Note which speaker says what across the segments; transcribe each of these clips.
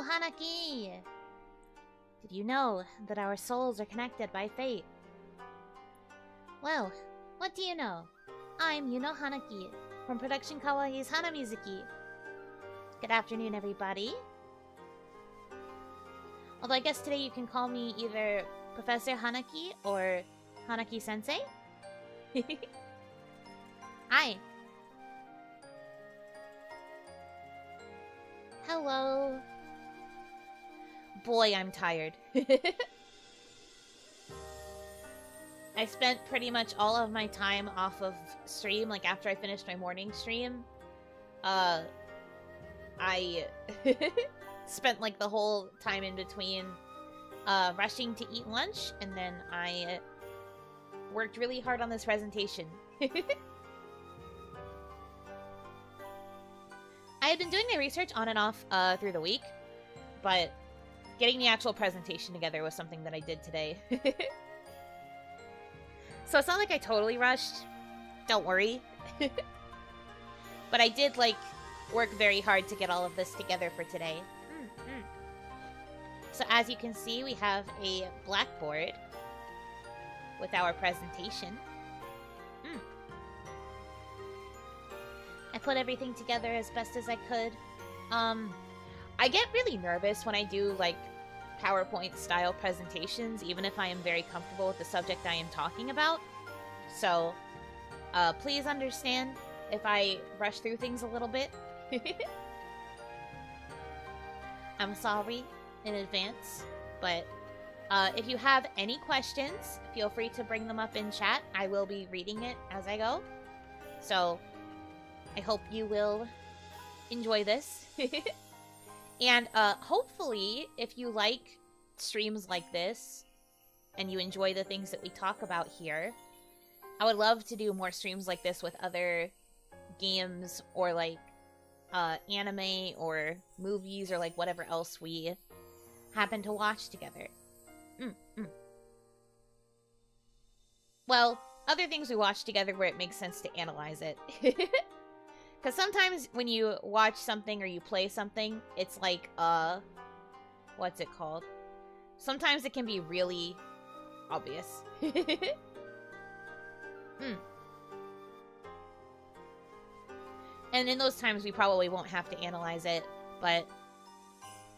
Speaker 1: Yuno Hanaki! Did you know that our souls are connected by fate? Well, what do you know? I'm Yuno Hanaki, from production Kawaii's Hanamizuki. Good afternoon, everybody. Although I guess today you can call me either Professor Hanaki or Hanaki-sensei. Hi. Hello. Boy, I'm tired. I spent pretty much all of my time off of stream, like after I finished my morning stream. I spent like the whole time in between rushing to eat lunch, and then I worked really hard on this presentation. I had been doing my research on and off through the week, but getting the actual presentation together was something that I did today. So it's not like I totally rushed. Don't worry. But I did, like, work very hard to get all of this together for today. So as you can see, we have a blackboard with our presentation. I put everything together as best as I could. I get really nervous when I do, like, PowerPoint-style presentations, even if I am very comfortable with the subject I am talking about. So, please understand if I rush through things a little bit. I'm sorry in advance, but if you have any questions, feel free to bring them up in chat. I will be reading it as I go. So, I hope you will enjoy this. And hopefully, if you like streams like this, and you enjoy the things that we talk about here, I would love to do more streams like this with other games, or like anime, or movies, or like whatever else we happen to watch together. Well, other things we watch together where it makes sense to analyze it. Because sometimes when you watch something or you play something, it's like, what's it called? Sometimes it can be really obvious. And in those times, we probably won't have to analyze it, but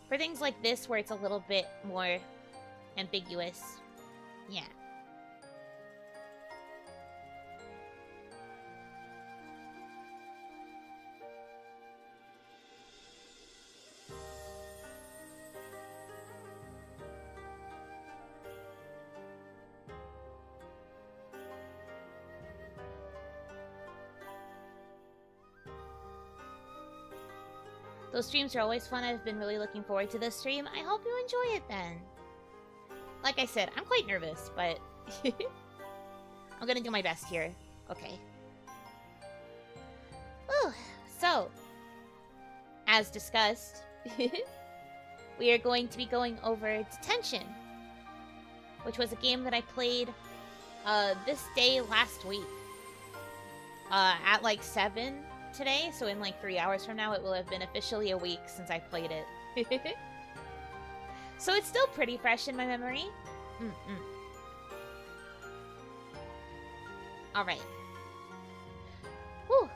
Speaker 1: for things like this, where it's a little bit more ambiguous, yeah. Those streams are always fun. I've been really looking forward to this stream. I hope you enjoy it then. Like I said, I'm quite nervous, but I'm gonna do my best here. Okay. Whew. So, as discussed, we are going to be going over Detention, which was a game that I played this day last week. At like 7 today, so in like 3 hours from now, it will have been officially a week since I played it. So it's still pretty fresh in my memory. Alright. Whew.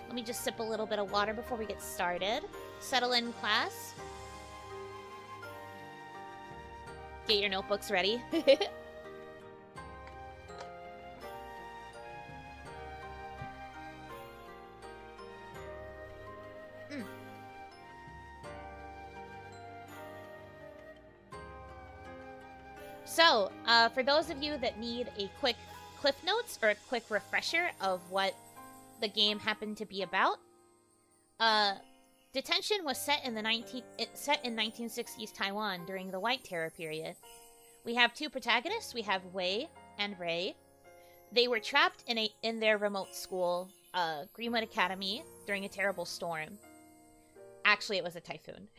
Speaker 1: Let me just sip a little bit of water before we get started. Settle in, class. Get your notebooks ready. So, for those of you that need a quick Cliff Notes or a quick refresher of what the game happened to be about, Detention was set in 1960s Taiwan during the White Terror period. We have two protagonists. We have Wei and Rei. They were trapped in their remote school, Greenwood Academy, during a terrible storm. Actually, it was a typhoon.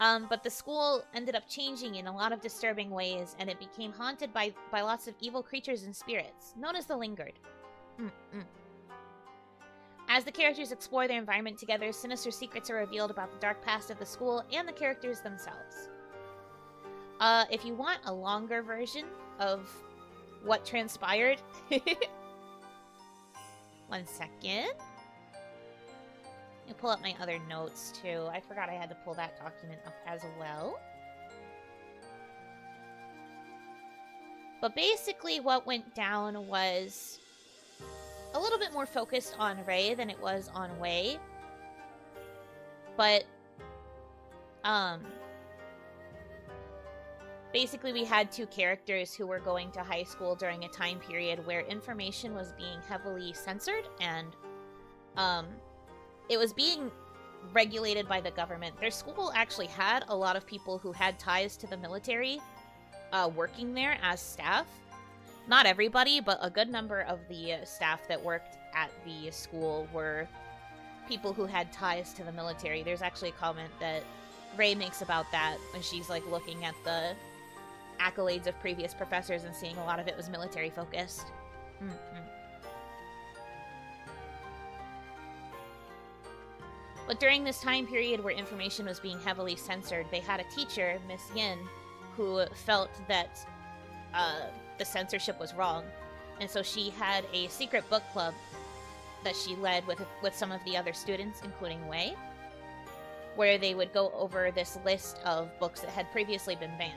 Speaker 1: But the school ended up changing in a lot of disturbing ways, and it became haunted by lots of evil creatures and spirits, known as the Lingered. As the characters explore their environment together, sinister secrets are revealed about the dark past of the school and the characters themselves. If you want a longer version of what transpired... One second. I'll pull up my other notes, too. I forgot I had to pull that document up as well. But basically what went down was a little bit more focused on Rei than it was on Wei. But, basically we had two characters who were going to high school during a time period where information was being heavily censored and, it was being regulated by the government. Their school actually had a lot of people who had ties to the military, working there as staff. Not everybody, but a good number of the staff that worked at the school were people who had ties to the military. There's actually a comment that Rei makes about that when she's like looking at the accolades of previous professors and seeing a lot of it was military focused. But during this time period where information was being heavily censored, they had a teacher, Miss Yin, who felt that the censorship was wrong. And so she had a secret book club that she led with some of the other students, including Wei, where they would go over this list of books that had previously been banned.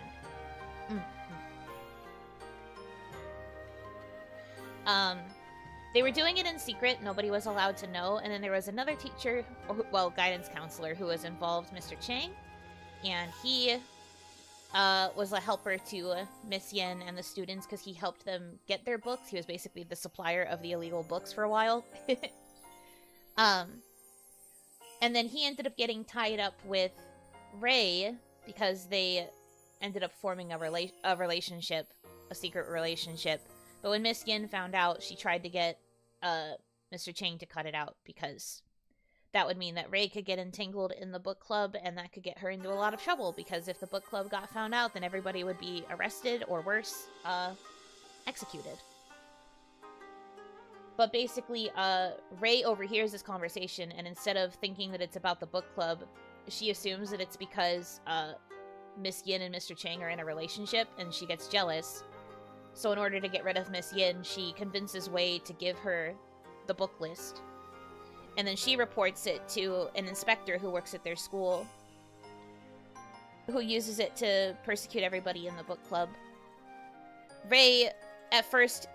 Speaker 1: They were doing it in secret, nobody was allowed to know, and then there was another teacher, or, well, guidance counselor, who was involved, Mr. Chang, and he was a helper to Miss Yin and the students because he helped them get their books. He was basically the supplier of the illegal books for a while. And then he ended up getting tied up with Rei because they ended up forming a relationship, a secret relationship. But when Miss Yin found out, she tried to get Mr. Chang to cut it out because that would mean that Rei could get entangled in the book club, and that could get her into a lot of trouble, because if the book club got found out, then everybody would be arrested, or worse, executed. But basically, Rei overhears this conversation, and instead of thinking that it's about the book club, she assumes that it's because Miss Yin and Mr. Chang are in a relationship, and she gets jealous. So in order to get rid of Miss Yin, she convinces Wei to give her the book list. And then she reports it to an inspector who works at their school, who uses it to persecute everybody in the book club. Rei, at first,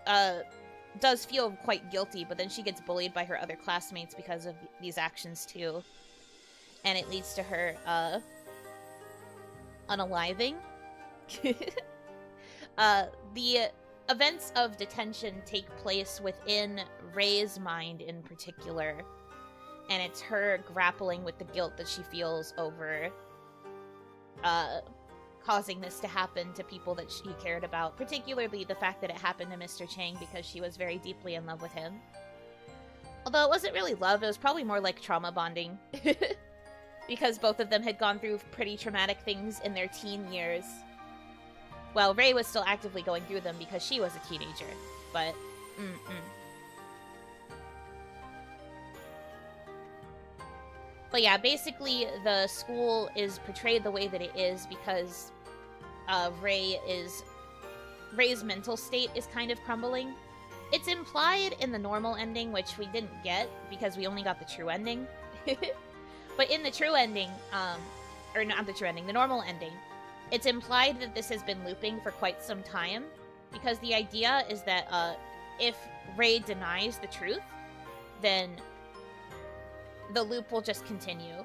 Speaker 1: does feel quite guilty, but then she gets bullied by her other classmates because of these actions, too. And it leads to her, unaliving. The events of Detention take place within Rei's mind in particular, and it's her grappling with the guilt that she feels over causing this to happen to people that she cared about, particularly the fact that it happened to Mr. Chang because she was very deeply in love with him. Although it wasn't really love, it was probably more like trauma bonding, because both of them had gone through pretty traumatic things in their teen years. Well, Rei was still actively going through them because she was a teenager, but... But yeah, basically, the school is portrayed the way that it is because Rei's mental state is kind of crumbling. It's implied in the normal ending, which we didn't get because we only got the true ending. But in the true ending, or not the true ending, the normal ending, it's implied that this has been looping for quite some time, because the idea is that if Rei denies the truth, then the loop will just continue.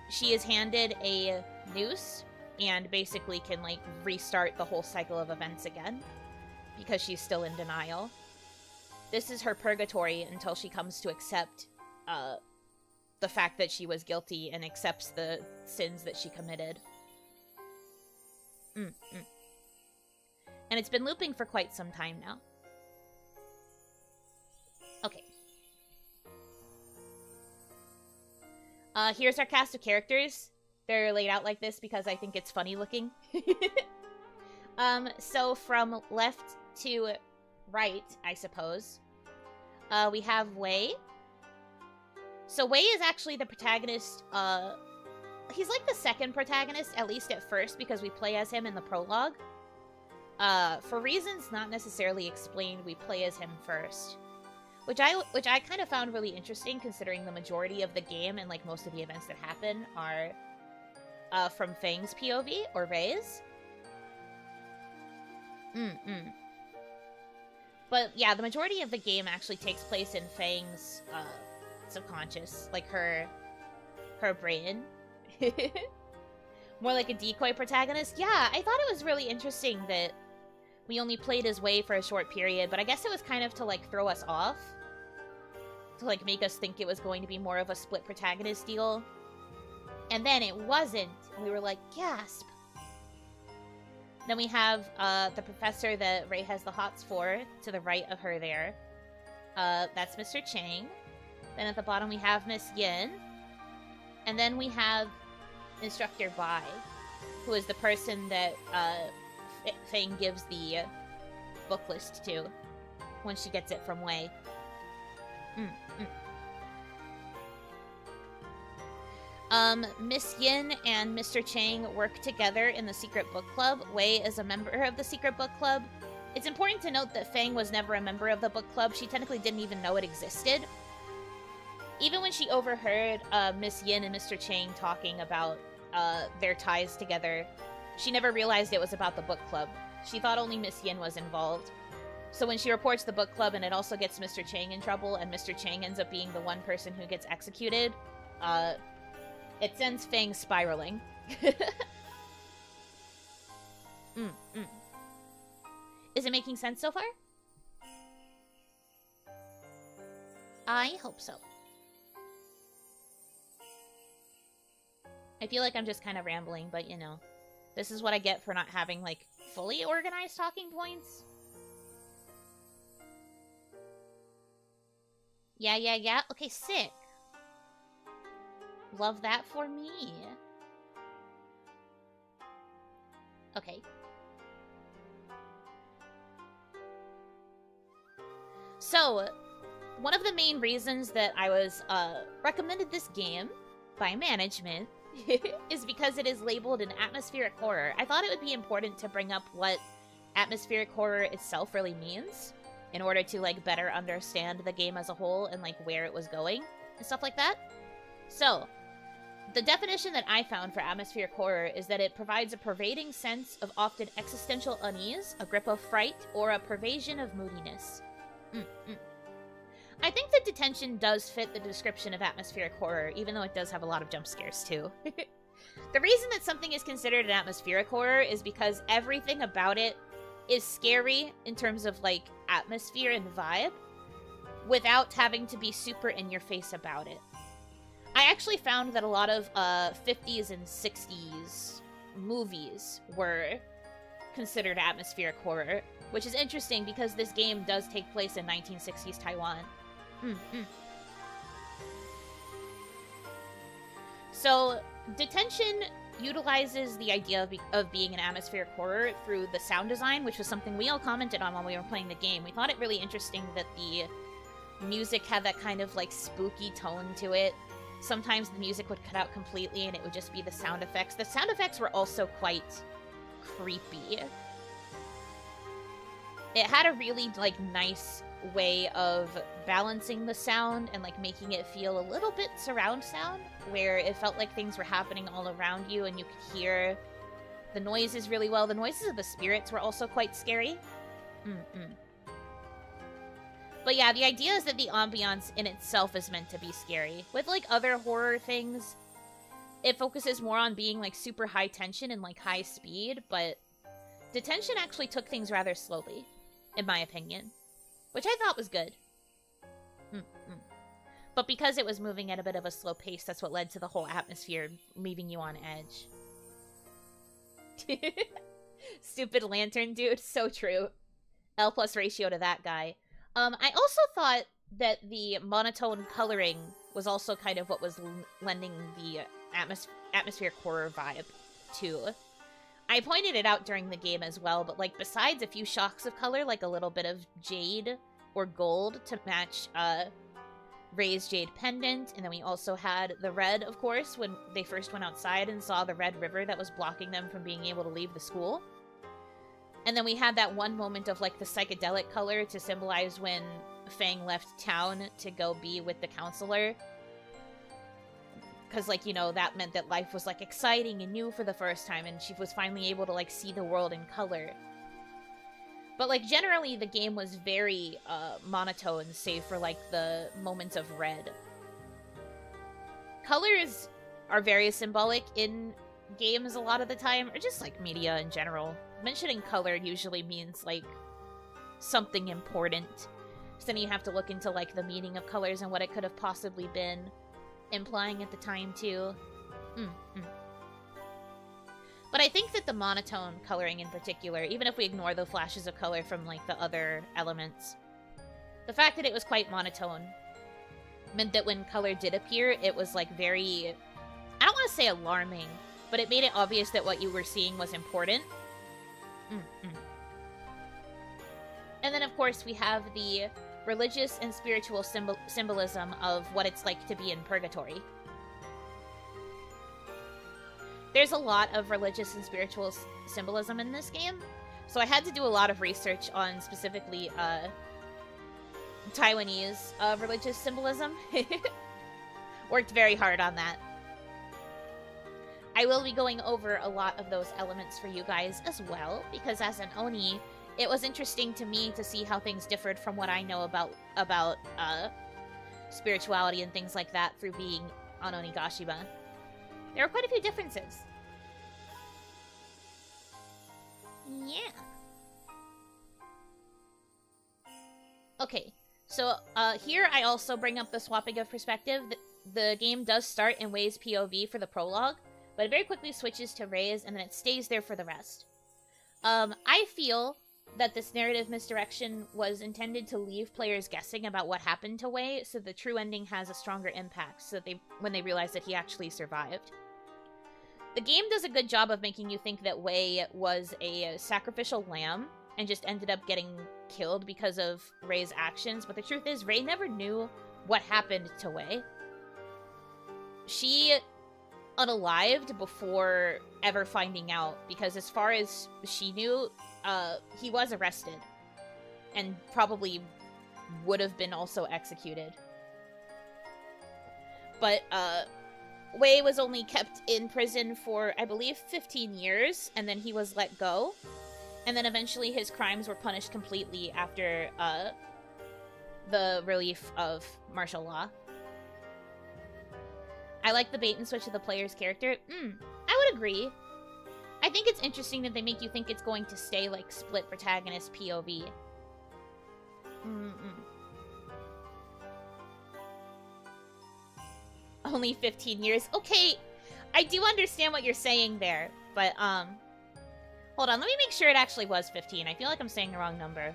Speaker 1: She is handed a noose and basically can, like, restart the whole cycle of events again, because she's still in denial. This is her purgatory until she comes to accept the fact that she was guilty and accepts the sins that she committed. And it's been looping for quite some time now. Okay. Here's our cast of characters. They're laid out like this because I think it's funny looking. So from left to right, I suppose, we have Wei, So Wei is actually the protagonist, he's like the second protagonist, at least at first, because we play as him in the prologue. For reasons not necessarily explained, we play as him first. Which I kind of found really interesting, considering the majority of the game and like most of the events that happen are from Fang's POV, or Rei's. But yeah, the majority of the game actually takes place in Fang's subconscious, like her brain. More like a decoy protagonist. Yeah, I thought it was really interesting that we only played as Wei for a short period, but I guess it was kind of to like throw us off. To like make us think it was going to be more of a split protagonist deal. And then it wasn't. And we were like, gasp. Then we have the professor that Rei has the hots for, to the right of her there. That's Mr. Chang. Then at the bottom we have Miss Yin. And then we have Instructor Bai, who is the person that Fang gives the book list to when she gets it from Wei. Miss Yin and Mr. Chang work together in the Secret Book Club. Wei is a member of the Secret Book Club. It's important to note that Fang was never a member of the book club. She technically didn't even know it existed. Even when she overheard Miss Yin and Mr. Chang talking about their ties together, she never realized it was about the book club. She thought only Miss Yin was involved. So when she reports the book club and it also gets Mr. Chang in trouble, and Mr. Chang ends up being the one person who gets executed, it sends Fang spiraling. Is it making sense so far? I hope so. I feel like I'm just kind of rambling, but you know, this is what I get for not having, like, fully organized talking points. Yeah. Okay, sick. Love that for me. Okay. So, one of the main reasons that I was recommended this game by management is because it is labeled an atmospheric horror. I thought it would be important to bring up what atmospheric horror itself really means in order to, like, better understand the game as a whole and, like, where it was going and stuff like that. So, the definition that I found for atmospheric horror is that it provides a pervading sense of often existential unease, a grip of fright, or a pervasion of moodiness. I think that Detention does fit the description of atmospheric horror, even though it does have a lot of jump scares, too. The reason that something is considered an atmospheric horror is because everything about it is scary in terms of, like, atmosphere and vibe, without having to be super in-your-face about it. I actually found that a lot of 50s and 60s movies were considered atmospheric horror, which is interesting because this game does take place in 1960s Taiwan. So, Detention utilizes the idea of being an atmospheric horror through the sound design, which was something we all commented on when we were playing the game. We thought it really interesting that the music had that kind of, like, spooky tone to it. Sometimes the music would cut out completely and it would just be the sound effects. The sound effects were also quite creepy. It had a really, like, nice way of balancing the sound and, like, making it feel a little bit surround sound, where it felt like things were happening all around you and you could hear the noises really well. The noises of the spirits were also quite scary. But yeah, the idea is that the ambiance in itself is meant to be scary. With, like, other horror things, it focuses more on being, like, super high tension and, like, high speed, but Detention actually took things rather slowly, in my opinion, which I thought was good. But because it was moving at a bit of a slow pace, that's what led to the whole atmosphere leaving you on edge. Stupid lantern dude, so true. L+ ratio to that guy. I also thought that the monotone coloring was also kind of what was lending the atmospheric horror vibe, too. I pointed it out during the game as well, but, like, besides a few shocks of color, like a little bit of jade or gold to match Ray's jade pendant, and then we also had the red, of course, when they first went outside and saw the red river that was blocking them from being able to leave the school. And then we had that one moment of, like, the psychedelic color to symbolize when Fang left town to go be with the counselor. Because, like, you know, that meant that life was, like, exciting and new for the first time, and she was finally able to, like, see the world in color. But, like, generally, the game was very monotone, save for, like, the moments of red. Colors are very symbolic in games a lot of the time, or just, like, media in general. Mentioning color usually means, like, something important. So then you have to look into, like, the meaning of colors and what it could have possibly been implying at the time, too. But I think that the monotone coloring in particular, even if we ignore the flashes of color from, like, the other elements, the fact that it was quite monotone meant that when color did appear, it was, like, very... I don't want to say alarming, but it made it obvious that what you were seeing was important. And then, of course, we have the religious and spiritual symbolism of what it's like to be in purgatory. There's a lot of religious and spiritual symbolism in this game, so I had to do a lot of research on specifically Taiwanese religious symbolism. Worked very hard on that. I will be going over a lot of those elements for you guys as well, because as an Oni, it was interesting to me to see how things differed from what I know about spirituality and things like that through being on Onigashima. There are quite a few differences. Yeah. Okay, so here I also bring up the swapping of perspective. The game does start in Wei's POV for the prologue, but it very quickly switches to Rei's, and then it stays there for the rest. I feel that this narrative misdirection was intended to leave players guessing about what happened to Wei, so the true ending has a stronger impact, so that when they realize that he actually survived. The game does a good job of making you think that Wei was a sacrificial lamb, and just ended up getting killed because of Rei's actions, but the truth is, Rei never knew what happened to Wei. She unalived before ever finding out, because as far as she knew, he was arrested, and probably would have been also executed. But, Wei was only kept in prison for, I believe, 15 years, and then he was let go. And then eventually his crimes were punished completely after, the relief of martial law. I like the bait and switch of the player's character. I would agree. I think it's interesting that they make you think it's going to stay, like, split protagonist POV. Only 15 years. Okay, I do understand what you're saying there, but, hold on, let me make sure it actually was 15. I feel like I'm saying the wrong number.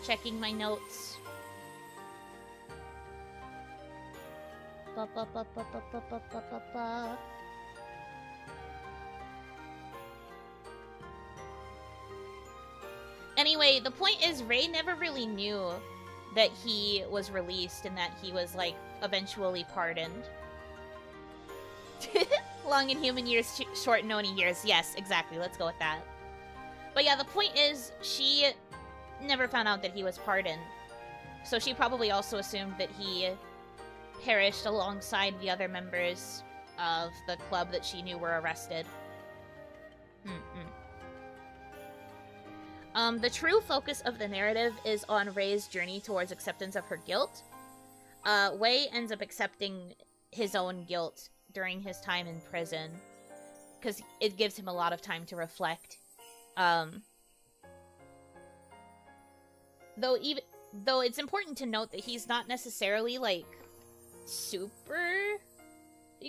Speaker 1: Checking my notes. Anyway, the point is, Rei never really knew that he was released and that he was, like, eventually pardoned. Long in human years, short in Oni years. Yes, exactly. Let's go with that. But yeah, the point is, she never found out that he was pardoned. So she probably also assumed that he perished alongside the other members of the club that she knew were arrested. The true focus of the narrative is on Rei's journey towards acceptance of her guilt. Wei ends up accepting his own guilt during his time in prison, because it gives him a lot of time to reflect. Though it's important to note that he's not necessarily, like, super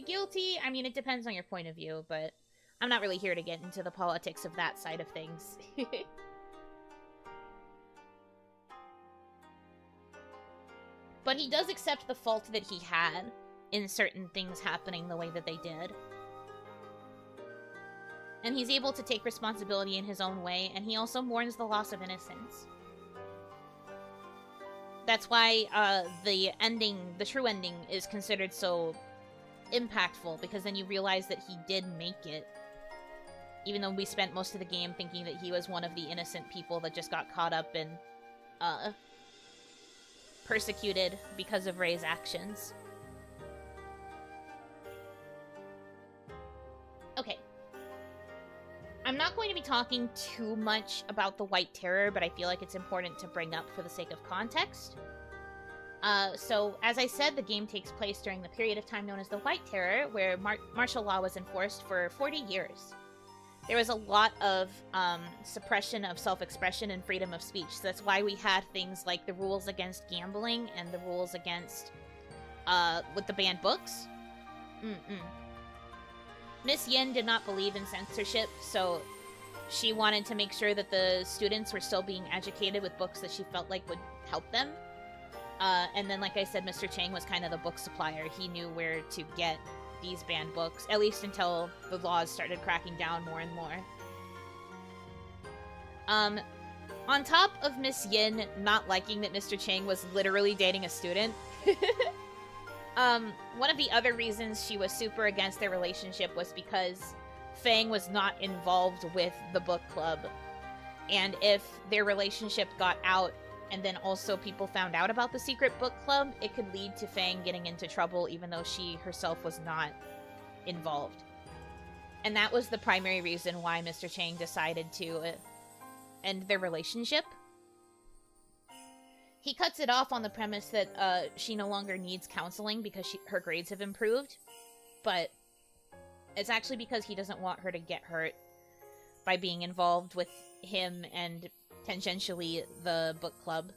Speaker 1: guilty. I mean, it depends on your point of view, but I'm not really here to get into the politics of that side of things. But he does accept the fault that he had in certain things happening the way that they did. And he's able to take responsibility in his own way, and he also mourns the loss of innocence. That's why the ending, the true ending, is considered so impactful, because then you realize that he did make it. Even though we spent most of the game thinking that he was one of the innocent people that just got caught up in, persecuted because of Rei's actions. Okay. I'm not going to be talking too much about the White Terror, but I feel like it's important to bring up for the sake of context. So, as I said, the game takes place during the period of time known as the White Terror, where martial law was enforced for 40 years. There was a lot of suppression of self-expression and freedom of speech. So that's why we had things like the rules against gambling and the rules against, with the banned books. Miss Yin did not believe in censorship, so she wanted to make sure that the students were still being educated with books that she felt like would help them. And then, like I said, Mr. Chang was kind of the book supplier. He knew where to get these banned books, at least until the laws started cracking down more and more. On top of Miss Yin not liking that Mr. Chang was literally dating a student, one of the other reasons she was super against their relationship was because Fang was not involved with the book club. And if their relationship got out, and then also people found out about the secret book club, it could lead to Fang getting into trouble even though she herself was not involved. And that was the primary reason why Mr. Chang decided to end their relationship. He cuts it off on the premise that she no longer needs counseling because her grades have improved, but it's actually because he doesn't want her to get hurt by being involved with him and tangentially the book club.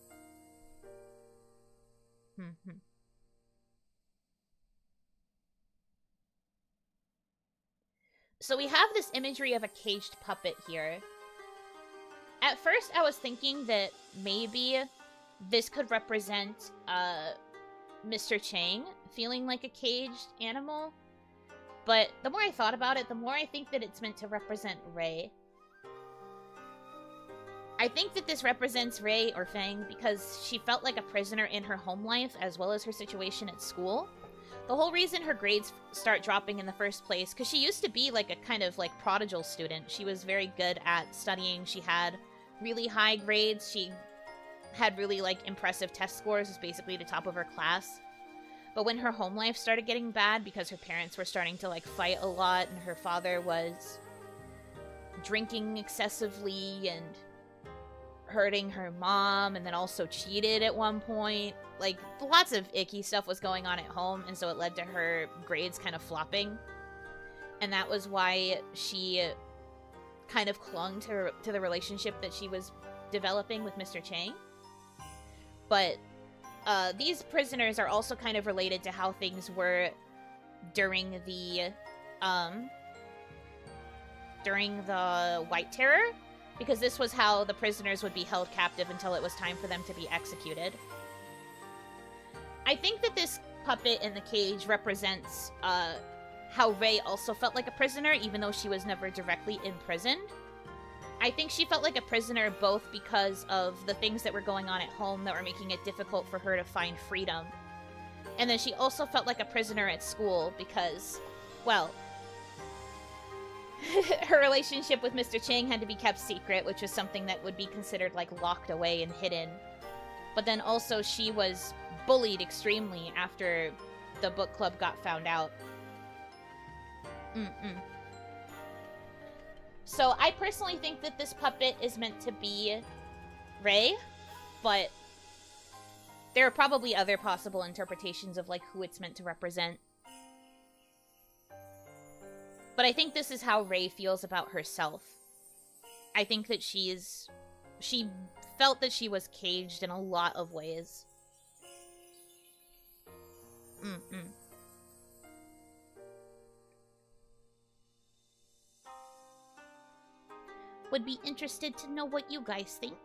Speaker 1: So we have this imagery of a caged puppet here. At first I was thinking that maybe this could represent Mr. Chang feeling like a caged animal, but the more I thought about it, the more I think that it's meant to represent Rei. I think that this represents Rei or Fang because she felt like a prisoner in her home life as well as her situation at school. The whole reason her grades start dropping in the first place, because she used to be like a kind of like prodigal student. She was very good at studying. She had really high grades. She had really like impressive test scores, was basically the top of her class. But when her home life started getting bad because her parents were starting to like fight a lot and her father was drinking excessively and hurting her mom, and then also cheated at one point. Like, lots of icky stuff was going on at home, and so it led to her grades kind of flopping. And that was why she kind of clung to the relationship that she was developing with Mr. Chang. But these prisoners are also kind of related to how things were during the White Terror, because this was how the prisoners would be held captive until it was time for them to be executed. I think that this puppet in the cage represents how Rei also felt like a prisoner, even though she was never directly imprisoned. I think she felt like a prisoner both because of the things that were going on at home that were making it difficult for her to find freedom. And then she also felt like a prisoner at school because, well, her relationship with Mr. Chang had to be kept secret, which was something that would be considered like locked away and hidden. But then also she was bullied extremely after the book club got found out. So I personally think that this puppet is meant to be Rei, but there are probably other possible interpretations of like who it's meant to represent. But I think this is how Rei feels about herself. I think that she felt that she was caged in a lot of ways. Would be interested to know what you guys think.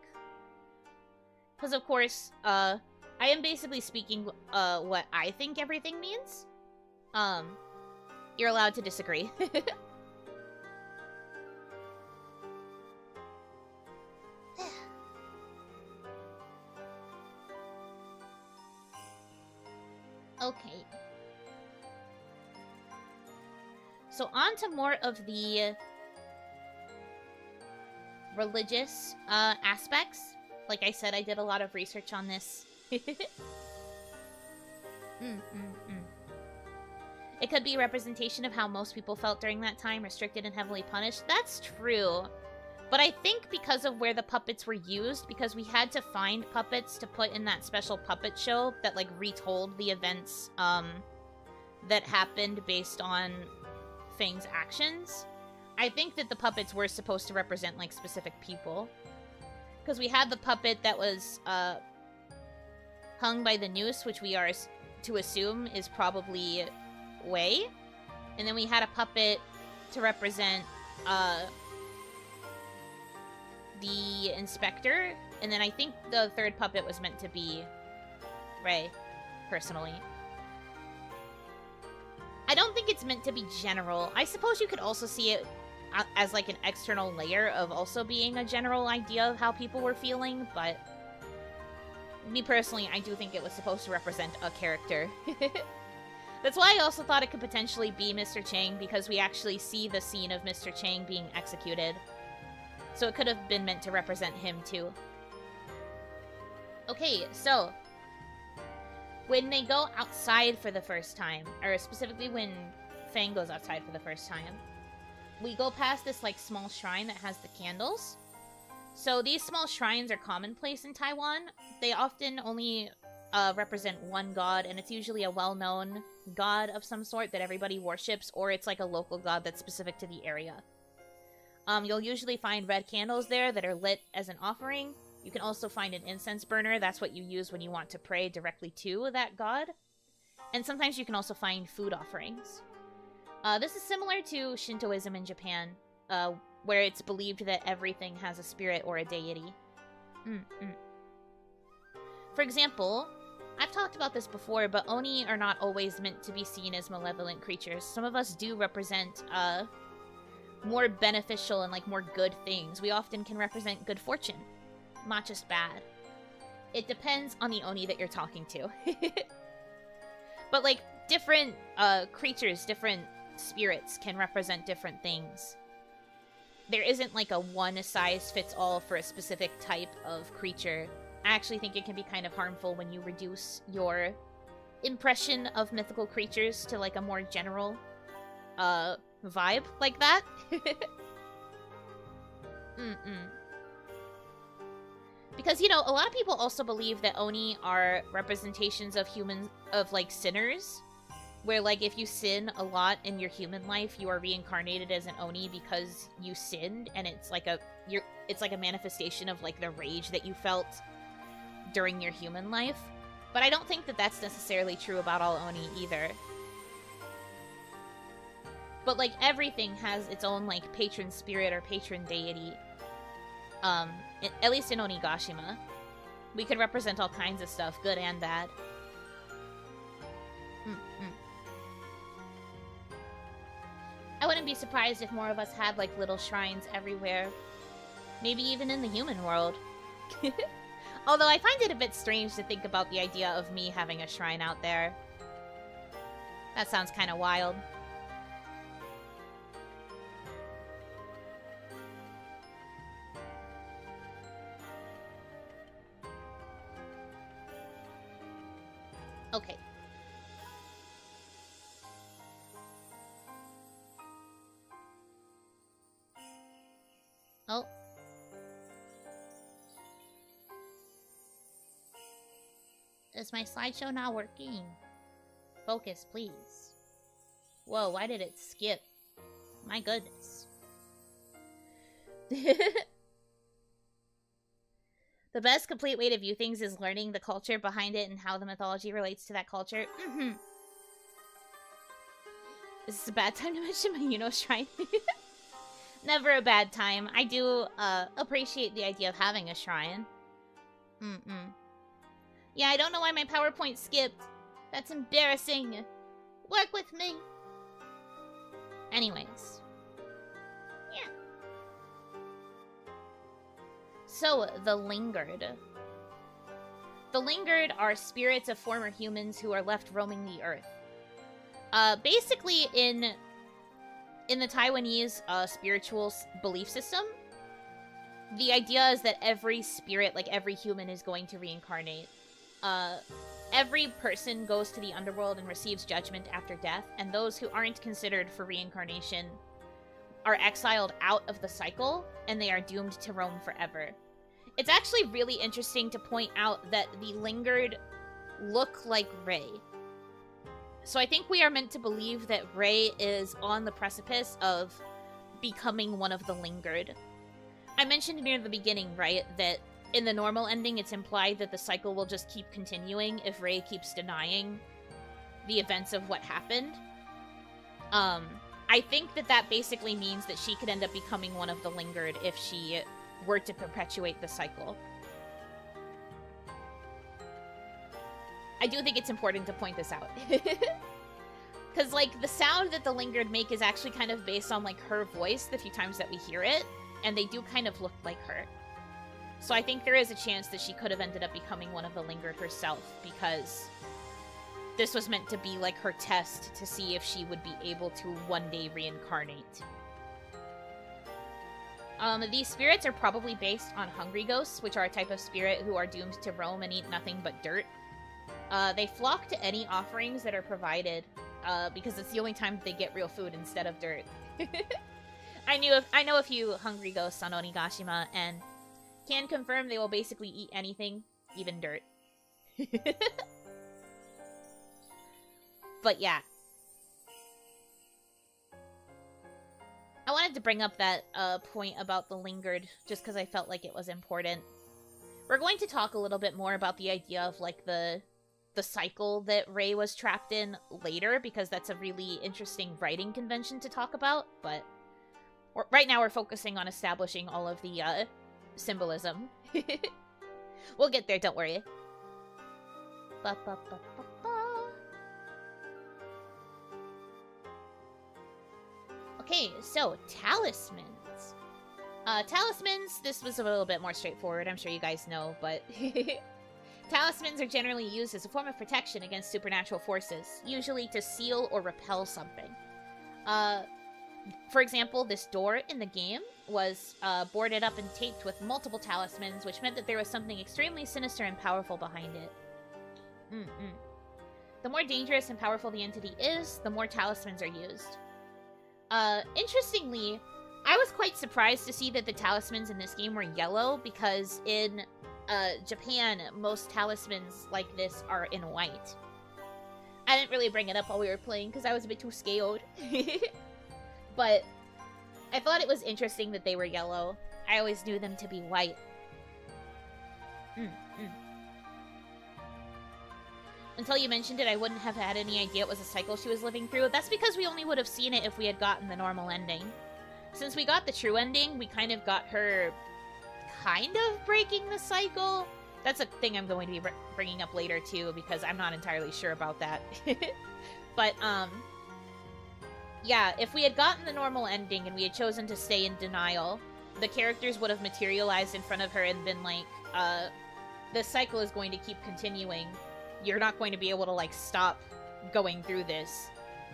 Speaker 1: Because, of course, I am basically speaking what I think everything means. You're allowed to disagree. Okay. So on to more of the religious aspects. Like I said, I did a lot of research on this. It could be a representation of how most people felt during that time, restricted and heavily punished. That's true. But I think because of where the puppets were used, because we had to find puppets to put in that special puppet show that, like, retold the events that happened based on Fang's actions, I think that the puppets were supposed to represent, like, specific people. Because we had the puppet that was hung by the noose, which we are to assume is probably Wei. And then we had a puppet to represent the inspector. And then I think the third puppet was meant to be Rei, personally. I don't think it's meant to be general. I suppose you could also see it as like an external layer of also being a general idea of how people were feeling, but me personally, I do think it was supposed to represent a character. That's why I also thought it could potentially be Mr. Chang, because we actually see the scene of Mr. Chang being executed. So it could have been meant to represent him too. Okay, so when they go outside for the first time, or specifically when Fang goes outside for the first time, we go past this like small shrine that has the candles. So these small shrines are commonplace in Taiwan. They often only represent one god, and it's usually a well-known god of some sort that everybody worships, or it's like a local god that's specific to the area. You'll usually find red candles there that are lit as an offering. You can also find an incense burner. That's what you use when you want to pray directly to that god. And sometimes you can also find food offerings. This is similar to Shintoism in Japan, where it's believed that everything has a spirit or a deity. For example, I've talked about this before, but Oni are not always meant to be seen as malevolent creatures. Some of us do represent more beneficial and like more good things. We often can represent good fortune, not just bad. It depends on the Oni that you're talking to. But like different creatures, different spirits can represent different things. There isn't like a one-size-fits-all for a specific type of creature. I actually think it can be kind of harmful when you reduce your impression of mythical creatures to like a more general vibe like that. Because, you know, a lot of people also believe that Oni are representations of humans, of like sinners, where like if you sin a lot in your human life, you are reincarnated as an Oni because you sinned, and it's like a manifestation of like the rage that you felt during your human life. But I don't think that that's necessarily true about all Oni either. But like everything has its own like patron spirit or patron deity. At least in Onigashima. We could represent all kinds of stuff, good and bad. I wouldn't be surprised if more of us had like little shrines everywhere. Maybe even in the human world. Although I find it a bit strange to think about the idea of me having a shrine out there. That sounds kind of wild. Okay. Oh. Is my slideshow not working? Focus, please. Whoa, why did it skip? My goodness. The best complete way to view things is learning the culture behind it and how the mythology relates to that culture. Is this a bad time to mention my Yuno shrine? Never a bad time. I do appreciate the idea of having a shrine. Yeah, I don't know why my PowerPoint skipped. That's embarrassing. Work with me. Anyways. Yeah. So, the Lingered. The lingered are spirits of former humans who are left roaming the earth. Basically, in the Taiwanese spiritual belief system, the idea is that every spirit, like every human, is going to reincarnate. Every person goes to the underworld and receives judgment after death, and those who aren't considered for reincarnation are exiled out of the cycle, and they are doomed to roam forever. It's actually really interesting to point out that the lingered look like Rei. So I think we are meant to believe that Rei is on the precipice of becoming one of the lingered. I mentioned near the beginning, right, that in the normal ending, it's implied that the cycle will just keep continuing if Rei keeps denying the events of what happened. I think that basically means that she could end up becoming one of the lingered if she were to perpetuate the cycle. I do think it's important to point this out. Because, like, the sound that the lingered make is actually kind of based on, like, her voice the few times that we hear it, and they do kind of look like her. So I think there is a chance that she could have ended up becoming one of the lingered herself, because this was meant to be like her test to see if she would be able to one day reincarnate. These spirits are probably based on hungry ghosts, which are a type of spirit who are doomed to roam and eat nothing but dirt. They flock to any offerings that are provided, because it's the only time they get real food instead of dirt. I know a few hungry ghosts on Onigashima, and can confirm they will basically eat anything, even dirt. But yeah. I wanted to bring up that point about the lingered, just because I felt like it was important. We're going to talk a little bit more about the idea of, like, the cycle that Rei was trapped in later, because that's a really interesting writing convention to talk about, but right now we're focusing on establishing all of the symbolism. We'll get there, don't worry. Ba, ba, ba, ba, ba. Okay, so talismans. Talismans, this was a little bit more straightforward, I'm sure you guys know, but talismans are generally used as a form of protection against supernatural forces, usually to seal or repel something. For example, this door in the game was boarded up and taped with multiple talismans, which meant that there was something extremely sinister and powerful behind it. The more dangerous and powerful the entity is, the more talismans are used. Interestingly, I was quite surprised to see that the talismans in this game were yellow, because in Japan, most talismans like this are in white. I didn't really bring it up while we were playing because I was a bit too scared. But I thought it was interesting that they were yellow. I always knew them to be white. Until you mentioned it, I wouldn't have had any idea it was a cycle she was living through. That's because we only would have seen it if we had gotten the normal ending. Since we got the true ending, we kind of got her kind of breaking the cycle. That's a thing I'm going to be bringing up later, too, because I'm not entirely sure about that. But, yeah, if we had gotten the normal ending and we had chosen to stay in denial, the characters would have materialized in front of her and been like, this cycle is going to keep continuing. You're not going to be able to, like, stop going through this.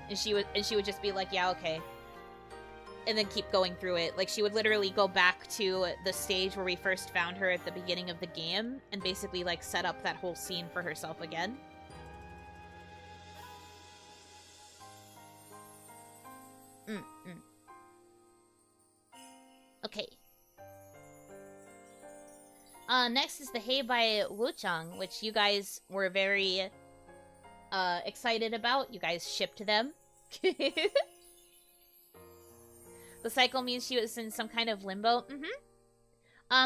Speaker 1: And she would just be like, yeah, okay. And then keep going through it. Like, she would literally go back to the stage where we first found her at the beginning of the game and basically, like, set up that whole scene for herself again. Okay. Next is the Hey by Wuchang, which you guys were very excited about. You guys shipped them. The cycle means she was in some kind of limbo.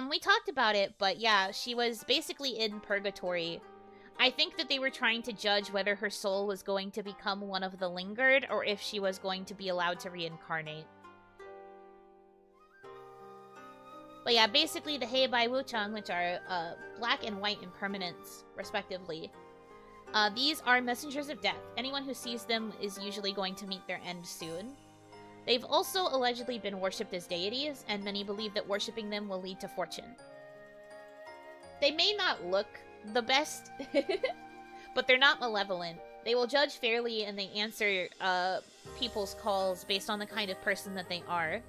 Speaker 1: We talked about it, but yeah, she was basically in purgatory. I think that they were trying to judge whether her soul was going to become one of the lingered, or if she was going to be allowed to reincarnate. But yeah, basically the Hei by Wuchang, which are black and white impermanents, respectively. These are messengers of death. Anyone who sees them is usually going to meet their end soon. They've also allegedly been worshipped as deities, and many believe that worshipping them will lead to fortune. They may not look the best, but they're not malevolent. They will judge fairly and they answer people's calls based on the kind of person that they are.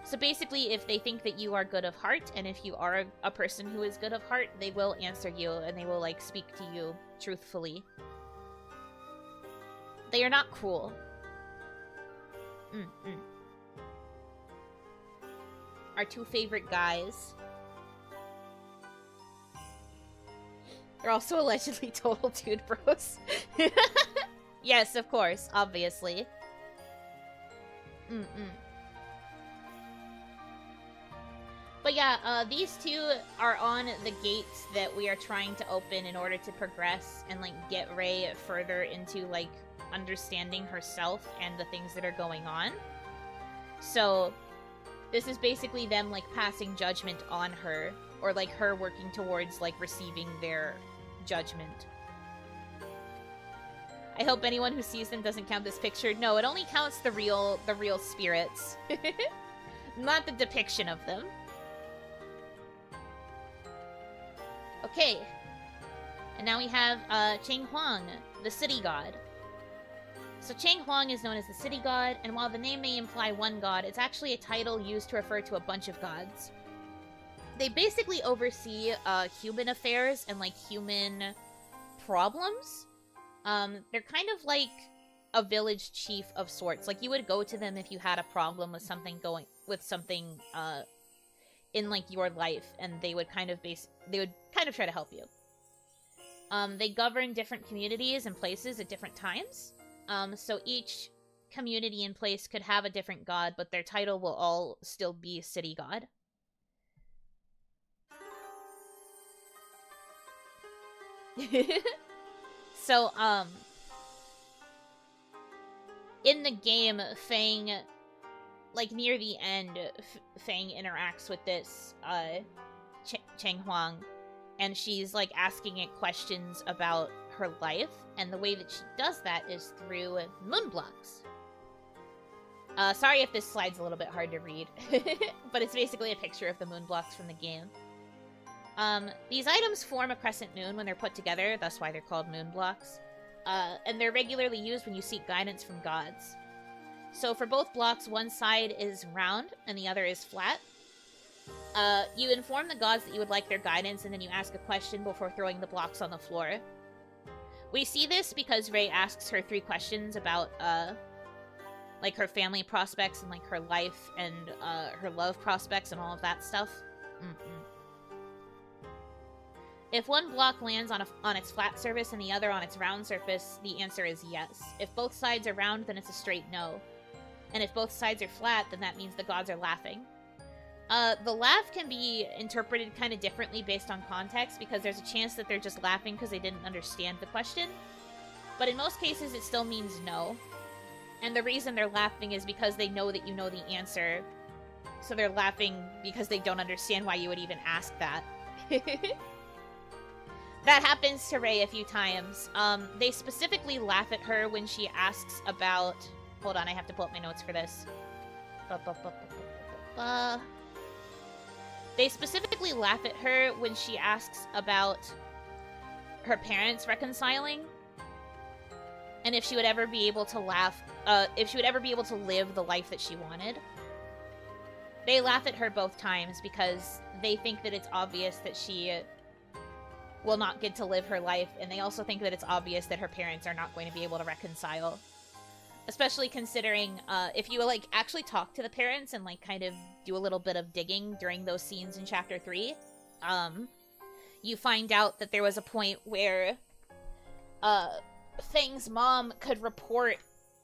Speaker 1: So basically, if they think that you are good of heart, and if you are a person who is good of heart, they will answer you and they will, like, speak to you truthfully. They are not cruel. Our two favorite guys. They're also allegedly total dude bros. Yes, of course, obviously. But yeah, these two are on the gates that we are trying to open in order to progress and, like, get Rei further into, like, understanding herself and the things that are going on. So, this is basically them, like, passing judgment on her, or, like, her working towards, like, receiving their judgment. I hope anyone who sees them doesn't count this picture. No, it only counts the real spirits. Not the depiction of them. Okay. And now we have Cheng Huang, the city god. So Cheng Huang is known as the city god, and while the name may imply one god, it's actually a title used to refer to a bunch of gods. They basically oversee human affairs and, like, human problems. They're kind of like a village chief of sorts. Like, you would go to them if you had a problem with something in, like, your life, and they would kind of try to help you. They govern different communities and places at different times. So each community and place could have a different god, but their title will all still be city god. So, in the game, Fang, like, near the end, Fang interacts with this, Cheng Huang, and she's, like, asking it questions about her life, and the way that she does that is through moon blocks. Sorry if this slide's a little bit hard to read, but it's basically a picture of the moon blocks from the game. These items form a crescent moon when they're put together, that's why they're called moon blocks. And they're regularly used when you seek guidance from gods. So for both blocks, one side is round and the other is flat. You inform the gods that you would like their guidance, and then you ask a question before throwing the blocks on the floor. We see this because Rei asks her 3 questions about, like, her family prospects and, like, her life and, her love prospects and all of that stuff. If one block lands on its flat surface and the other on its round surface, the answer is yes. If both sides are round, then it's a straight no. And if both sides are flat, then that means the gods are laughing. The laugh can be interpreted kind of differently based on context, because there's a chance that they're just laughing because they didn't understand the question. But in most cases, it still means no. And the reason they're laughing is because they know that you know the answer. So they're laughing because they don't understand why you would even ask that. That happens to Rei a few times. They specifically laugh at her when she asks about... Hold on, I have to pull up my notes for this. They specifically laugh at her when she asks about her parents reconciling. And if she would ever be able to live the life that she wanted. They laugh at her both times because they think that it's obvious that she will not get to live her life, and they also think that it's obvious that her parents are not going to be able to reconcile. Especially considering, if you, like, actually talk to the parents and, like, kind of do a little bit of digging during those scenes in Chapter 3, you find out that there was a point where, Fang's mom could report,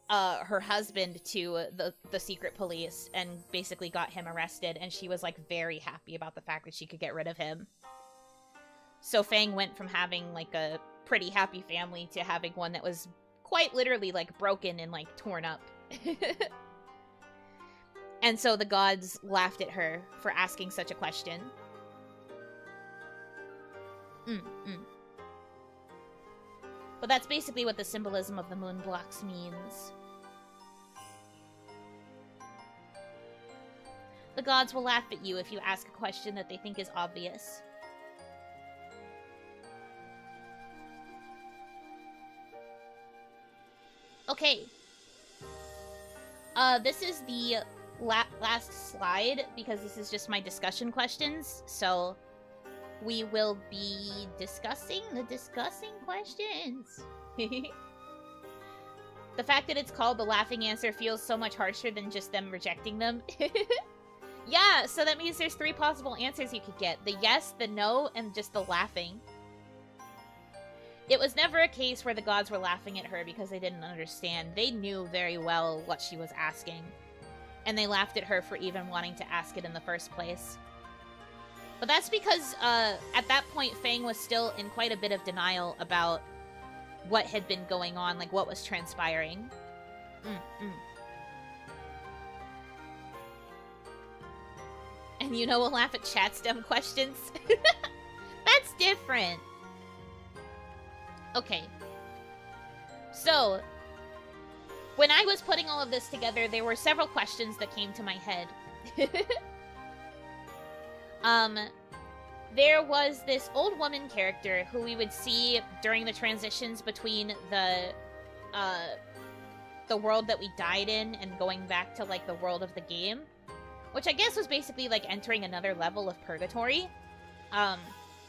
Speaker 1: her husband to the secret police and basically got him arrested, and she was, like, very happy about the fact that she could get rid of him. So Fang went from having, like, a pretty happy family to having one that was quite literally, like, broken and, like, torn up. And so the gods laughed at her for asking such a question. But that's basically what the symbolism of the moon blocks means. The gods will laugh at you if you ask a question that they think is obvious. Okay. This is the last slide, because this is just my discussion questions, so we will be discussing the discussing questions. The fact that it's called the laughing answer feels so much harsher than just them rejecting them. Yeah, so that means there's 3 possible answers you could get. The yes, the no, and just the laughing. It was never a case where the gods were laughing at her because they didn't understand. They knew very well what she was asking. And they laughed at her for even wanting to ask it in the first place. But that's because, at that point, Fang was still in quite a bit of denial about what had been going on, like what was transpiring. And Yuno will laugh at chat's dumb questions. That's different. Okay. So, when I was putting all of this together, there were several questions that came to my head. There was this old woman character who we would see during the transitions between the world that we died in and going back to, like, the world of the game. Which I guess was basically, like, entering another level of purgatory.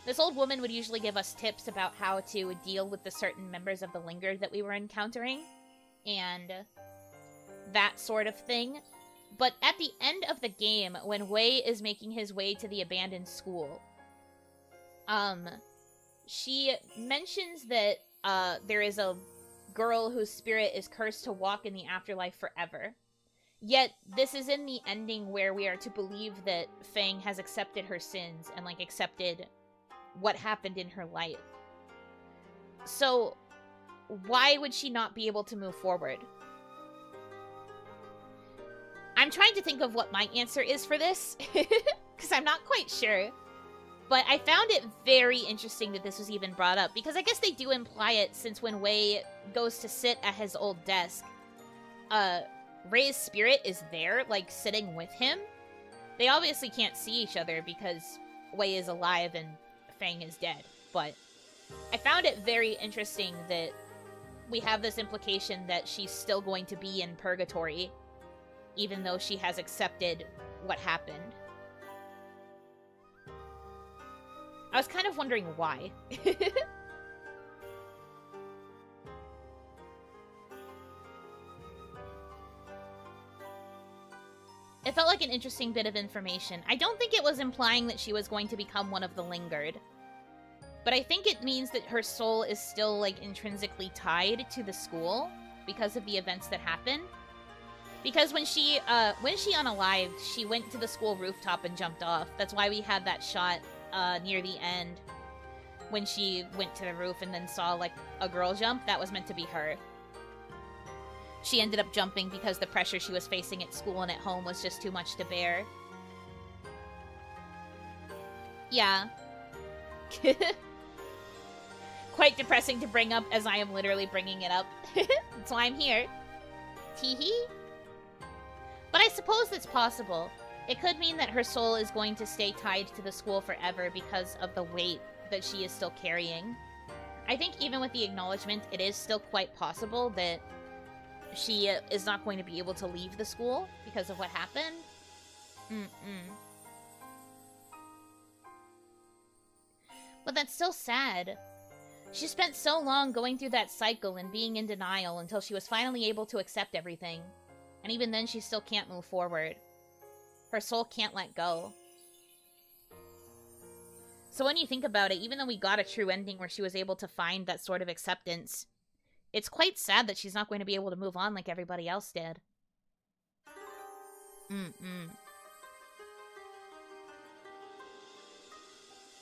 Speaker 1: This old woman would usually give us tips about how to deal with the certain members of the Lingered that we were encountering. And that sort of thing. But at the end of the game, when Wei is making his way to the abandoned school, she mentions that there is a girl whose spirit is cursed to walk in the afterlife forever. Yet, this is in the ending where we are to believe that Fang has accepted her sins and, like, accepted what happened in her life. So, why would she not be able to move forward? I'm trying to think of what my answer is for this, because I'm not quite sure. But I found it very interesting that this was even brought up, because I guess they do imply it, since when Wei goes to sit at his old desk, Rei's spirit is there, like, sitting with him. They obviously can't see each other because Wei is alive and Fang is dead, but I found it very interesting that we have this implication that she's still going to be in purgatory, even though she has accepted what happened. I was kind of wondering why. It felt like an interesting bit of information. I don't think it was implying that she was going to become one of the Lingered. But I think it means that her soul is still, like, intrinsically tied to the school because of the events that happened. Because when she unalived, she went to the school rooftop and jumped off. That's why we had that shot near the end when she went to the roof and then saw, like, a girl jump. That was meant to be her. She ended up jumping because the pressure she was facing at school and at home was just too much to bear. Yeah. Quite depressing to bring up as I am literally bringing it up. That's why I'm here. Teehee. But I suppose it's possible. It could mean that her soul is going to stay tied to the school forever because of the weight that she is still carrying. I think even with the acknowledgement, it is still quite possible that she is not going to be able to leave the school because of what happened. But that's still sad. She spent so long going through that cycle and being in denial until she was finally able to accept everything. And even then, she still can't move forward. Her soul can't let go. So when you think about it, even though we got a true ending where she was able to find that sort of acceptance, it's quite sad that she's not going to be able to move on like everybody else did.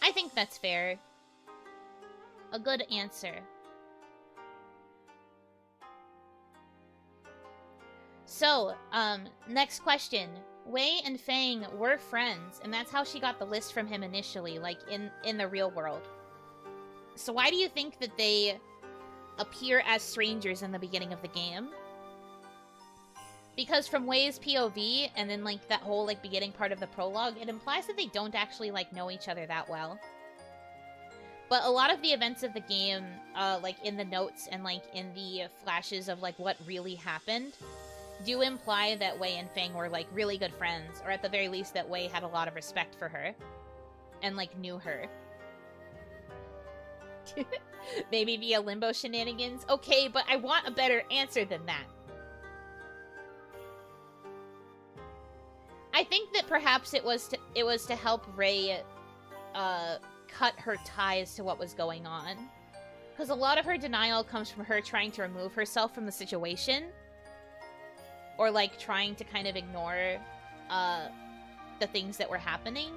Speaker 1: I think that's fair. A good answer. So, next question. Wei and Fang were friends, and that's how she got the list from him initially, like, in the real world. So why do you think that they appear as strangers in the beginning of the game? Because from Wei's POV, and then, like, that whole, like, beginning part of the prologue, it implies that they don't actually, like, know each other that well. But a lot of the events of the game, like in the notes and like in the flashes of like what really happened, do imply that Wei and Fang were like really good friends, or at the very least that Wei had a lot of respect for her and like knew her. Maybe via limbo shenanigans. Okay, but I want a better answer than that. I think that perhaps it was to help Rei cut her ties to what was going on. Because a lot of her denial comes from her trying to remove herself from the situation. Or, like, trying to kind of ignore the things that were happening.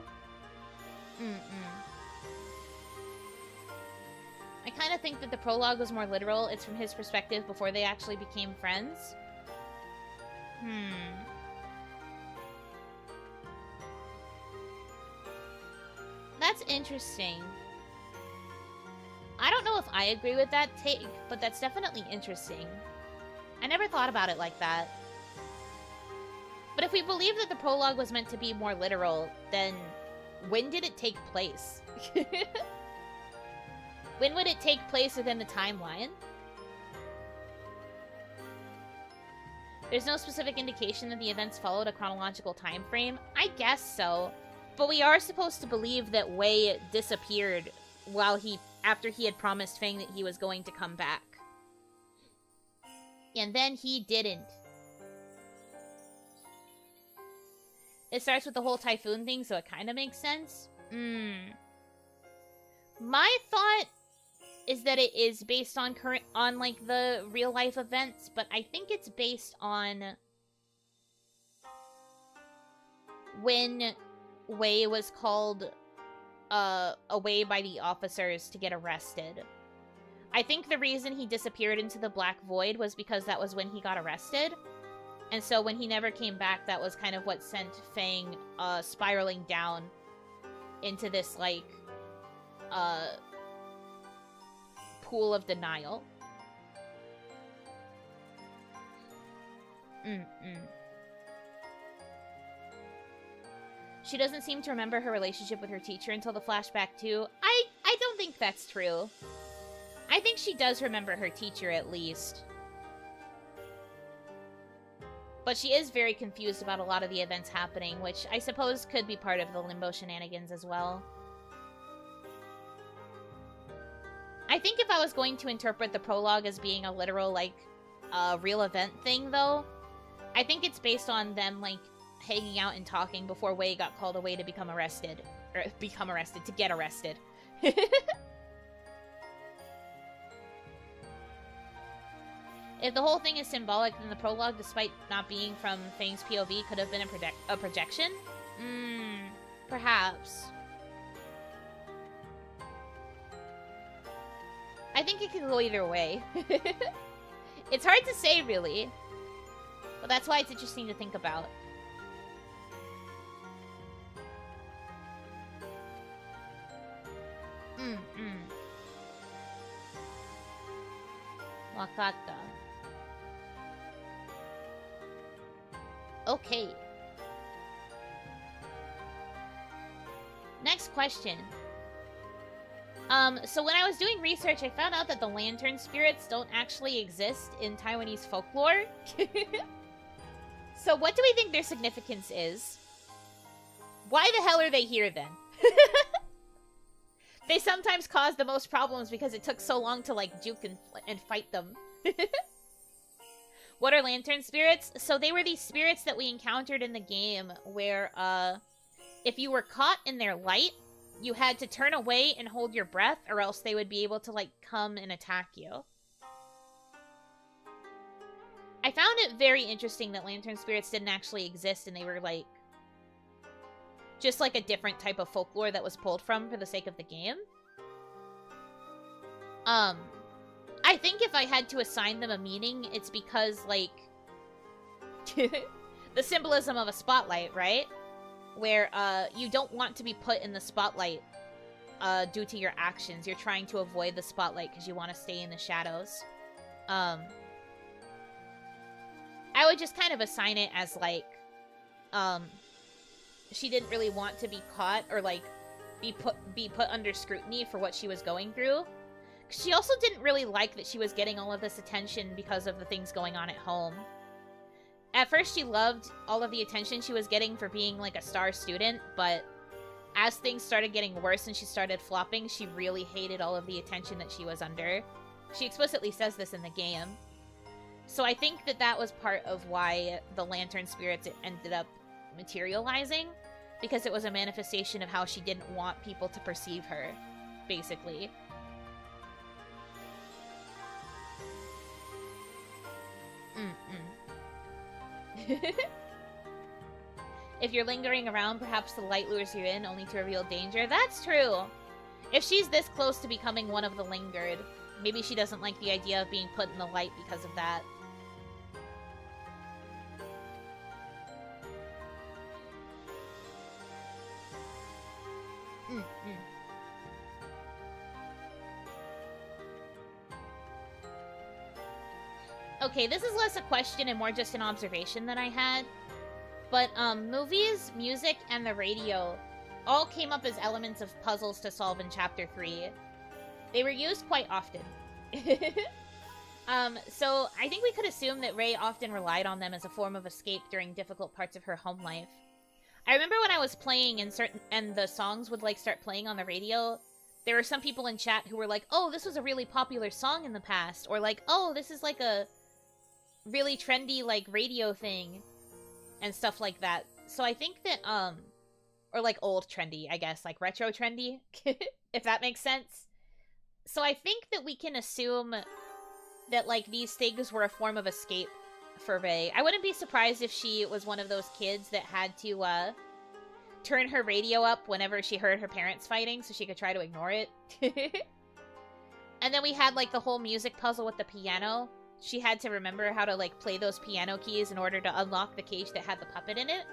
Speaker 1: I kind of think that the prologue was more literal. It's from his perspective before they actually became friends. That's interesting. I don't know if I agree with that take, but that's definitely interesting. I never thought about it like that. But if we believe that the prologue was meant to be more literal, then when did it take place? When would it take place within the timeline? There's no specific indication that the events followed a chronological time frame. I guess so. But we are supposed to believe that Wei disappeared after he had promised Fang that he was going to come back. And then he didn't. It starts with the whole typhoon thing, so it kind of makes sense. My thought is that it is based on like the real life events, but I think it's based on when Wei was called away by the officers to get arrested. I think the reason he disappeared into the Black Void was because that was when he got arrested. And so when he never came back, that was kind of what sent Fang spiraling down into this, like, pool of denial. She doesn't seem to remember her relationship with her teacher until the flashback too. I don't think that's true. I think she does remember her teacher at least. But she is very confused about a lot of the events happening, which I suppose could be part of the limbo shenanigans as well. I think if I was going to interpret the prologue as being a literal, like, real event thing, though, I think it's based on them, like, hanging out and talking before Wei got called away to become arrested. Or, to get arrested. If the whole thing is symbolic, then the prologue, despite not being from Fang's POV, could have been a projection? Perhaps. I think it could go either way. It's hard to say, really. But that's why it's interesting to think about. Wakata. Okay. Next question. So when I was doing research, I found out that the lantern spirits don't actually exist in Taiwanese folklore. So what do we think their significance is? Why the hell are they here then? They sometimes cause the most problems because it took so long to, like, juke and fight them. What are lantern spirits? So they were these spirits that we encountered in the game where, if you were caught in their light, you had to turn away and hold your breath, or else they would be able to, like, come and attack you. I found it very interesting that lantern spirits didn't actually exist, and they were, like, just, like, a different type of folklore that was pulled from for the sake of the game. I think if I had to assign them a meaning, it's because, like, the symbolism of a spotlight, right? Where, you don't want to be put in the spotlight, due to your actions. You're trying to avoid the spotlight because you want to stay in the shadows. I would just kind of assign it as, like, she didn't really want to be caught or, like, be put under scrutiny for what she was going through. She also didn't really like that she was getting all of this attention because of the things going on at home. At first, she loved all of the attention she was getting for being, like, a star student, but as things started getting worse and she started flopping, she really hated all of the attention that she was under. She explicitly says this in the game. So I think that that was part of why the Lantern Spirits ended up materializing, because it was a manifestation of how she didn't want people to perceive her, basically. If you're lingering around, perhaps the light lures you in, only to reveal danger. That's true! If she's this close to becoming one of the lingered, maybe she doesn't like the idea of being put in the light because of that. Okay, this is less a question and more just an observation that I had. But, movies, music, and the radio all came up as elements of puzzles to solve in Chapter 3. They were used quite often. So I think we could assume that Rei often relied on them as a form of escape during difficult parts of her home life. I remember when I was playing and the songs would, like, start playing on the radio, there were some people in chat who were like, oh, this was a really popular song in the past, or like, oh, this is like a really trendy, like, radio thing, and stuff like that. So I think that, or like old trendy, I guess, like retro trendy, if that makes sense. So I think that we can assume that, like, these things were a form of escape for Rei. I wouldn't be surprised if she was one of those kids that had to, turn her radio up whenever she heard her parents fighting so she could try to ignore it. And then we had, like, the whole music puzzle with the piano. She had to remember how to, like, play those piano keys in order to unlock the cage that had the puppet in it.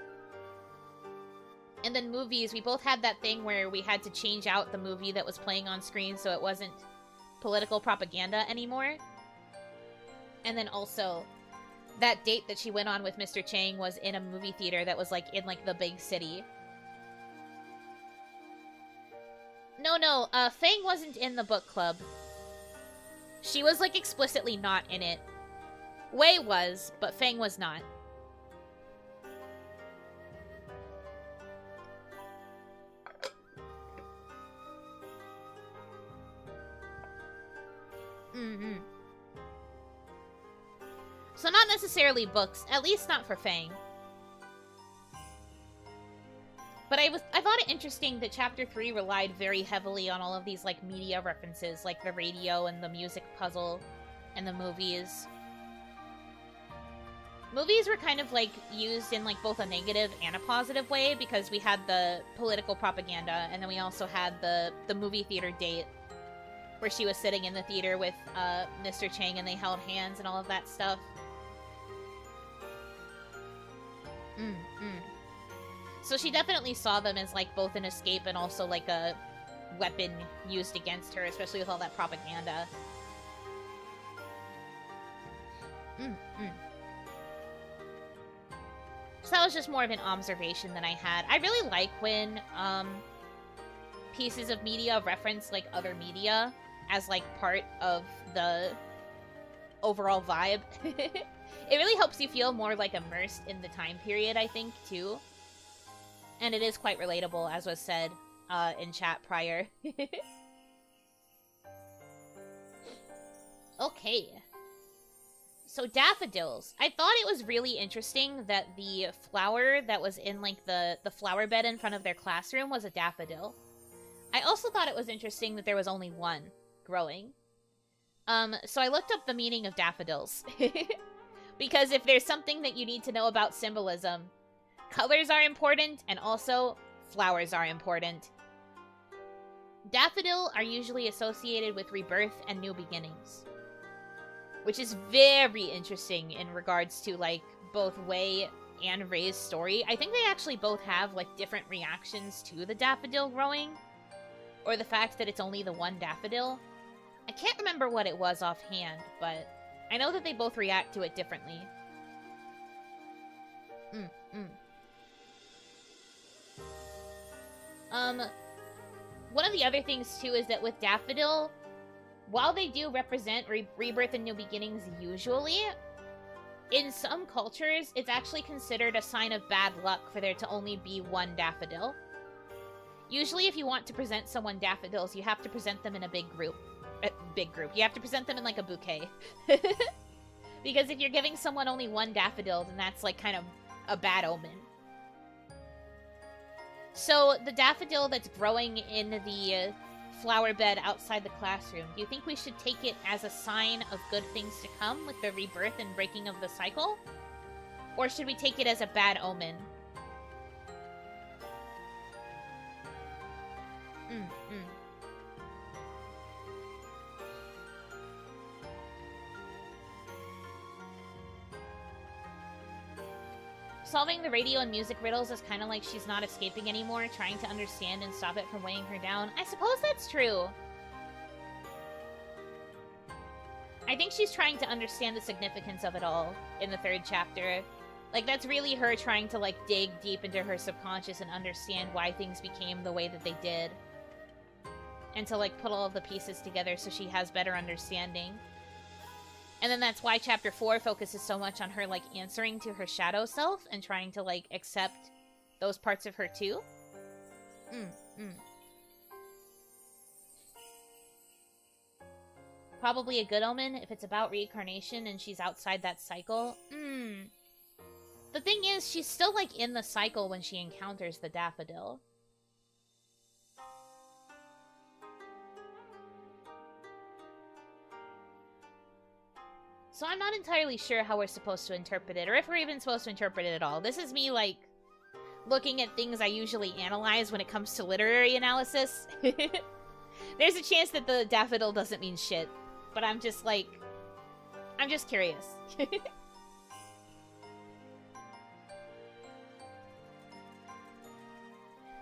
Speaker 1: And then movies, we both had that thing where we had to change out the movie that was playing on screen so it wasn't political propaganda anymore. And then also, that date that she went on with Mr. Chang was in a movie theater that was, like, in, like, the big city. No, Fang wasn't in the book club. She was, like, explicitly not in it. Wei was, but Fang was not. So not necessarily books, at least not for Fang. But I thought it interesting that Chapter 3 relied very heavily on all of these, like, media references, like the radio and the music puzzle and the movies. Movies were kind of, like, used in, like, both a negative and a positive way, because we had the political propaganda, and then we also had the movie theater date, where she was sitting in the theater with Mr. Chang and they held hands and all of that stuff. So she definitely saw them as, like, both an escape and also, like, a weapon used against her, especially with all that propaganda. So that was just more of an observation that I had. I really like when pieces of media reference, like, other media as, like, part of the overall vibe. It really helps you feel more, like, immersed in the time period, I think, too. And it is quite relatable, as was said in chat prior. Okay. So daffodils. I thought it was really interesting that the flower that was in, like, the flower bed in front of their classroom was a daffodil. I also thought it was interesting that there was only one growing. So I looked up the meaning of daffodils. Because if there's something that you need to know about symbolism, colors are important, and also flowers are important. Daffodil are usually associated with rebirth and new beginnings, which is very interesting in regards to, like, both Wei and Rei's story. I think they actually both have, like, different reactions to the daffodil growing, or the fact that it's only the one daffodil. I can't remember what it was offhand, but I know that they both react to it differently. one of the other things, too, is that with Daffodil, while they do represent rebirth and new beginnings usually, in some cultures, it's actually considered a sign of bad luck for there to only be one Daffodil. Usually, if you want to present someone daffodils, you have to present them in a big group. You have to present them in, like, a bouquet. Because if you're giving someone only one daffodil, then that's, like, kind of a bad omen. So, the daffodil that's growing in the flower bed outside the classroom, do you think we should take it as a sign of good things to come with the rebirth and breaking of the cycle? Or should we take it as a bad omen? Solving the radio and music riddles is kind of like she's not escaping anymore, trying to understand and stop it from weighing her down. I suppose that's true. I think she's trying to understand the significance of it all in the 3rd chapter. Like, that's really her trying to, like, dig deep into her subconscious and understand why things became the way that they did. And to, like, put all of the pieces together so she has better understanding. And then that's why Chapter 4 focuses so much on her, like, answering to her shadow self and trying to, like, accept those parts of her, too. Probably a good omen if it's about reincarnation and she's outside that cycle. The thing is, she's still, like, in the cycle when she encounters the daffodil. So I'm not entirely sure how we're supposed to interpret it, or if we're even supposed to interpret it at all. This is me, like, looking at things I usually analyze when it comes to literary analysis. There's a chance that the daffodil doesn't mean shit, but I'm just, like, I'm just curious.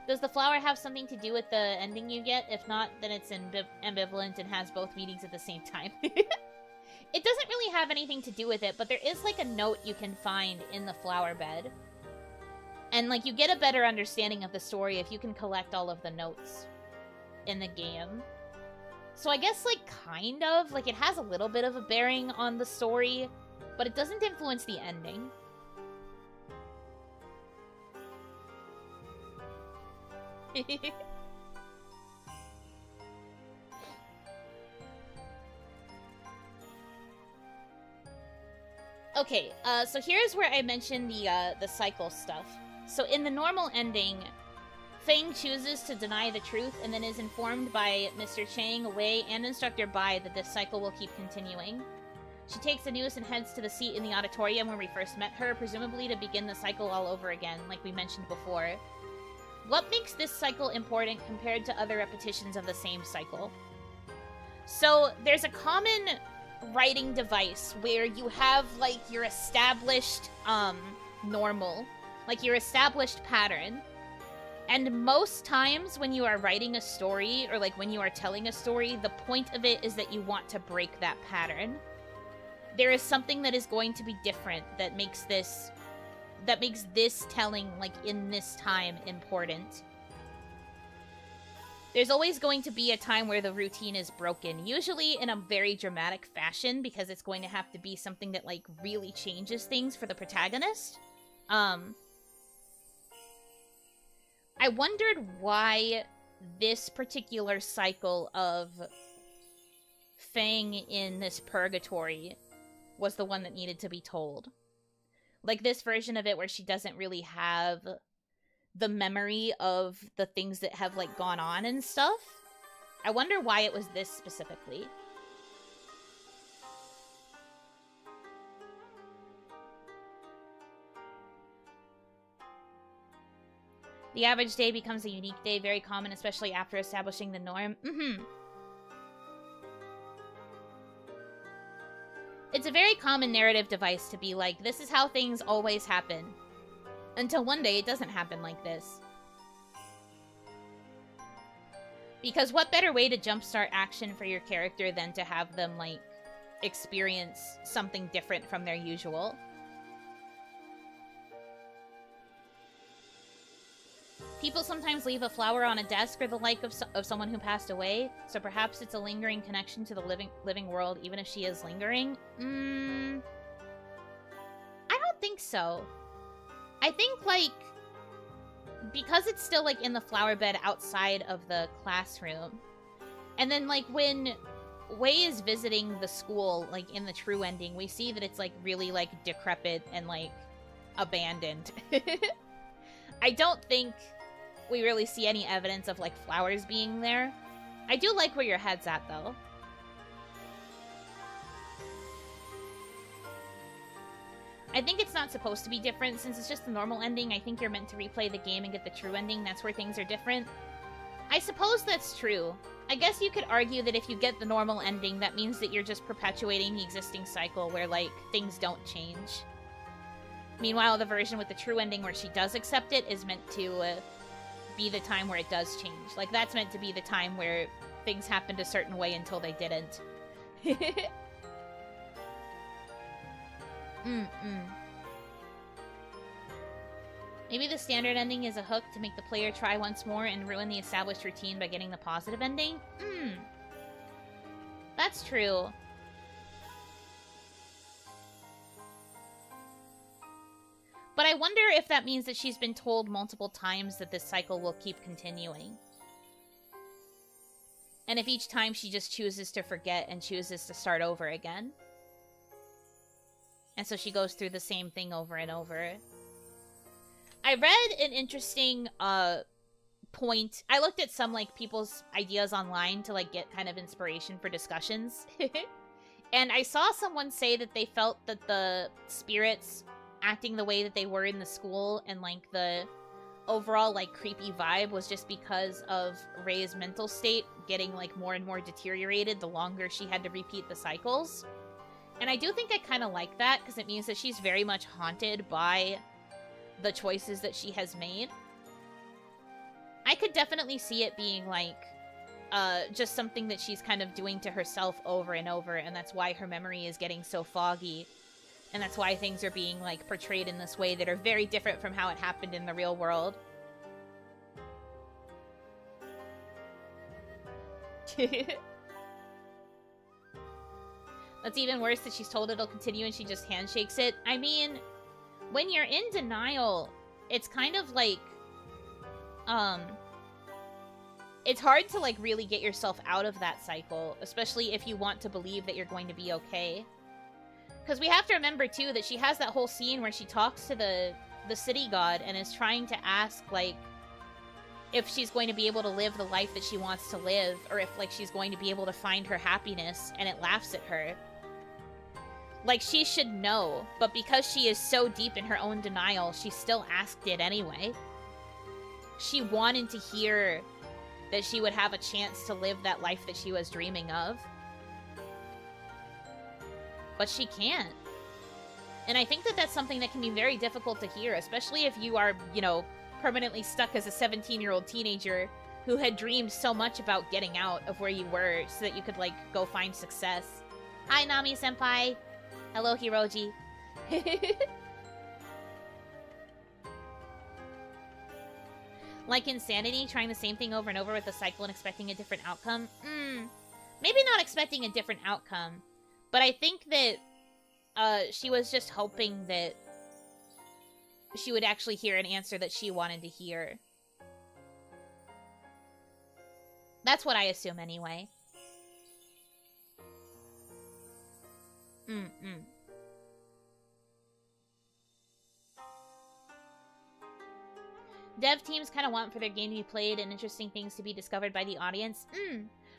Speaker 1: Does the flower have something to do with the ending you get? If not, then it's ambivalent and has both meanings at the same time. It doesn't really have anything to do with it, but there is, like, a note you can find in the flower bed. And, like, you get a better understanding of the story if you can collect all of the notes in the game. So I guess, like, kind of. Like, it has a little bit of a bearing on the story, but it doesn't influence the ending. Okay, so here's where I mentioned the cycle stuff. So in the normal ending, Fang chooses to deny the truth and then is informed by Mr. Chang, Wei, and Instructor Bai that this cycle will keep continuing. She takes the news and heads to the seat in the auditorium where we first met her, presumably to begin the cycle all over again, like we mentioned before. What makes this cycle important compared to other repetitions of the same cycle? So there's a common writing device where you have, like, your established normal, like your established pattern, and most times when you are writing a story or, like, when you are telling a story, the point of it is that you want to break that pattern. There is something that is going to be different that makes this telling, like, in this time important. There's always going to be a time where the routine is broken, usually in a very dramatic fashion, because it's going to have to be something that, like, really changes things for the protagonist. I wondered why this particular cycle of Fang in this purgatory was the one that needed to be told. Like, this version of it where she doesn't really have the memory of the things that have, like, gone on and stuff. I wonder why it was this specifically. The average day becomes a unique day, very common, especially after establishing the norm. It's a very common narrative device to be like, this is how things always happen. Until one day it doesn't happen like this. Because what better way to jumpstart action for your character than to have them, like, experience something different from their usual? People sometimes leave a flower on a desk or the like of someone who passed away, so perhaps it's a lingering connection to the living world, even if she is lingering. I don't think so. I think, like, because it's still, like, in the flower bed outside of the classroom, and then, like, when Wei is visiting the school, like, in the true ending, we see that it's, like, really, like, decrepit and, like, abandoned. I don't think we really see any evidence of, like, flowers being there. I do like where your head's at, though. I think it's not supposed to be different. Since it's just the normal ending, I think you're meant to replay the game and get the true ending. That's where things are different. I suppose that's true. I guess you could argue that if you get the normal ending, that means that you're just perpetuating the existing cycle where, like, things don't change. Meanwhile, the version with the true ending where she does accept it is meant to be the time where it does change. Like, that's meant to be the time where things happened a certain way until they didn't. Maybe the standard ending is a hook to make the player try once more and ruin the established routine by getting the positive ending? That's true. But I wonder if that means that she's been told multiple times that this cycle will keep continuing. And if each time she just chooses to forget and chooses to start over again. And so she goes through the same thing over and over. I read an interesting point. I looked at some, like, people's ideas online to, like, get kind of inspiration for discussions. And I saw someone say that they felt that the spirits acting the way that they were in the school and, like, the overall, like, creepy vibe was just because of Rey's mental state getting, like, more and more deteriorated the longer she had to repeat the cycles. And I do think I kind of like that, because it means that she's very much haunted by the choices that she has made. I could definitely see it being, like, just something that she's kind of doing to herself over and over, and that's why her memory is getting so foggy. And that's why things are being, like, portrayed in this way that are very different from how it happened in the real world. That's even worse that she's told it'll continue and she just handshakes it. I mean, when you're in denial, it's kind of like, it's hard to, like, really get yourself out of that cycle, especially if you want to believe that you're going to be okay. Because we have to remember, too, that she has that whole scene where she talks to the city god and is trying to ask, like, if she's going to be able to live the life that she wants to live, or if, like, she's going to be able to find her happiness, and it laughs at her. Like, she should know, but because she is so deep in her own denial, she still asked it anyway. She wanted to hear that she would have a chance to live that life that she was dreaming of. But she can't. And I think that that's something that can be very difficult to hear, especially if you are, you know, permanently stuck as a 17-year-old teenager who had dreamed so much about getting out of where you were so that you could, like, go find success. Hi, Nami-senpai. Hello, Hiroji. Like Insanity, trying the same thing over and over with the cycle and expecting a different outcome? Maybe not expecting a different outcome. But I think that she was just hoping that she would actually hear an answer that she wanted to hear. That's what I assume anyway. Dev teams kind of want for their game to be played and interesting things to be discovered by the audience.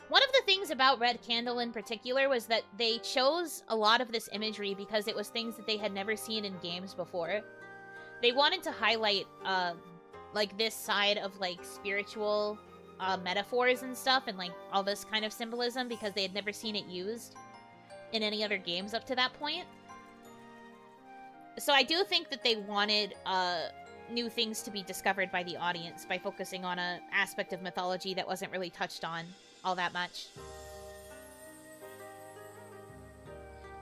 Speaker 1: One of the things about Red Candle in particular was that they chose a lot of this imagery because it was things that they had never seen in games before. They wanted to highlight, like, this side of, like, spiritual metaphors and stuff and, like, all this kind of symbolism because they had never seen it used in any other games up to that point. So I do think that they wanted new things to be discovered by the audience by focusing on an aspect of mythology that wasn't really touched on all that much.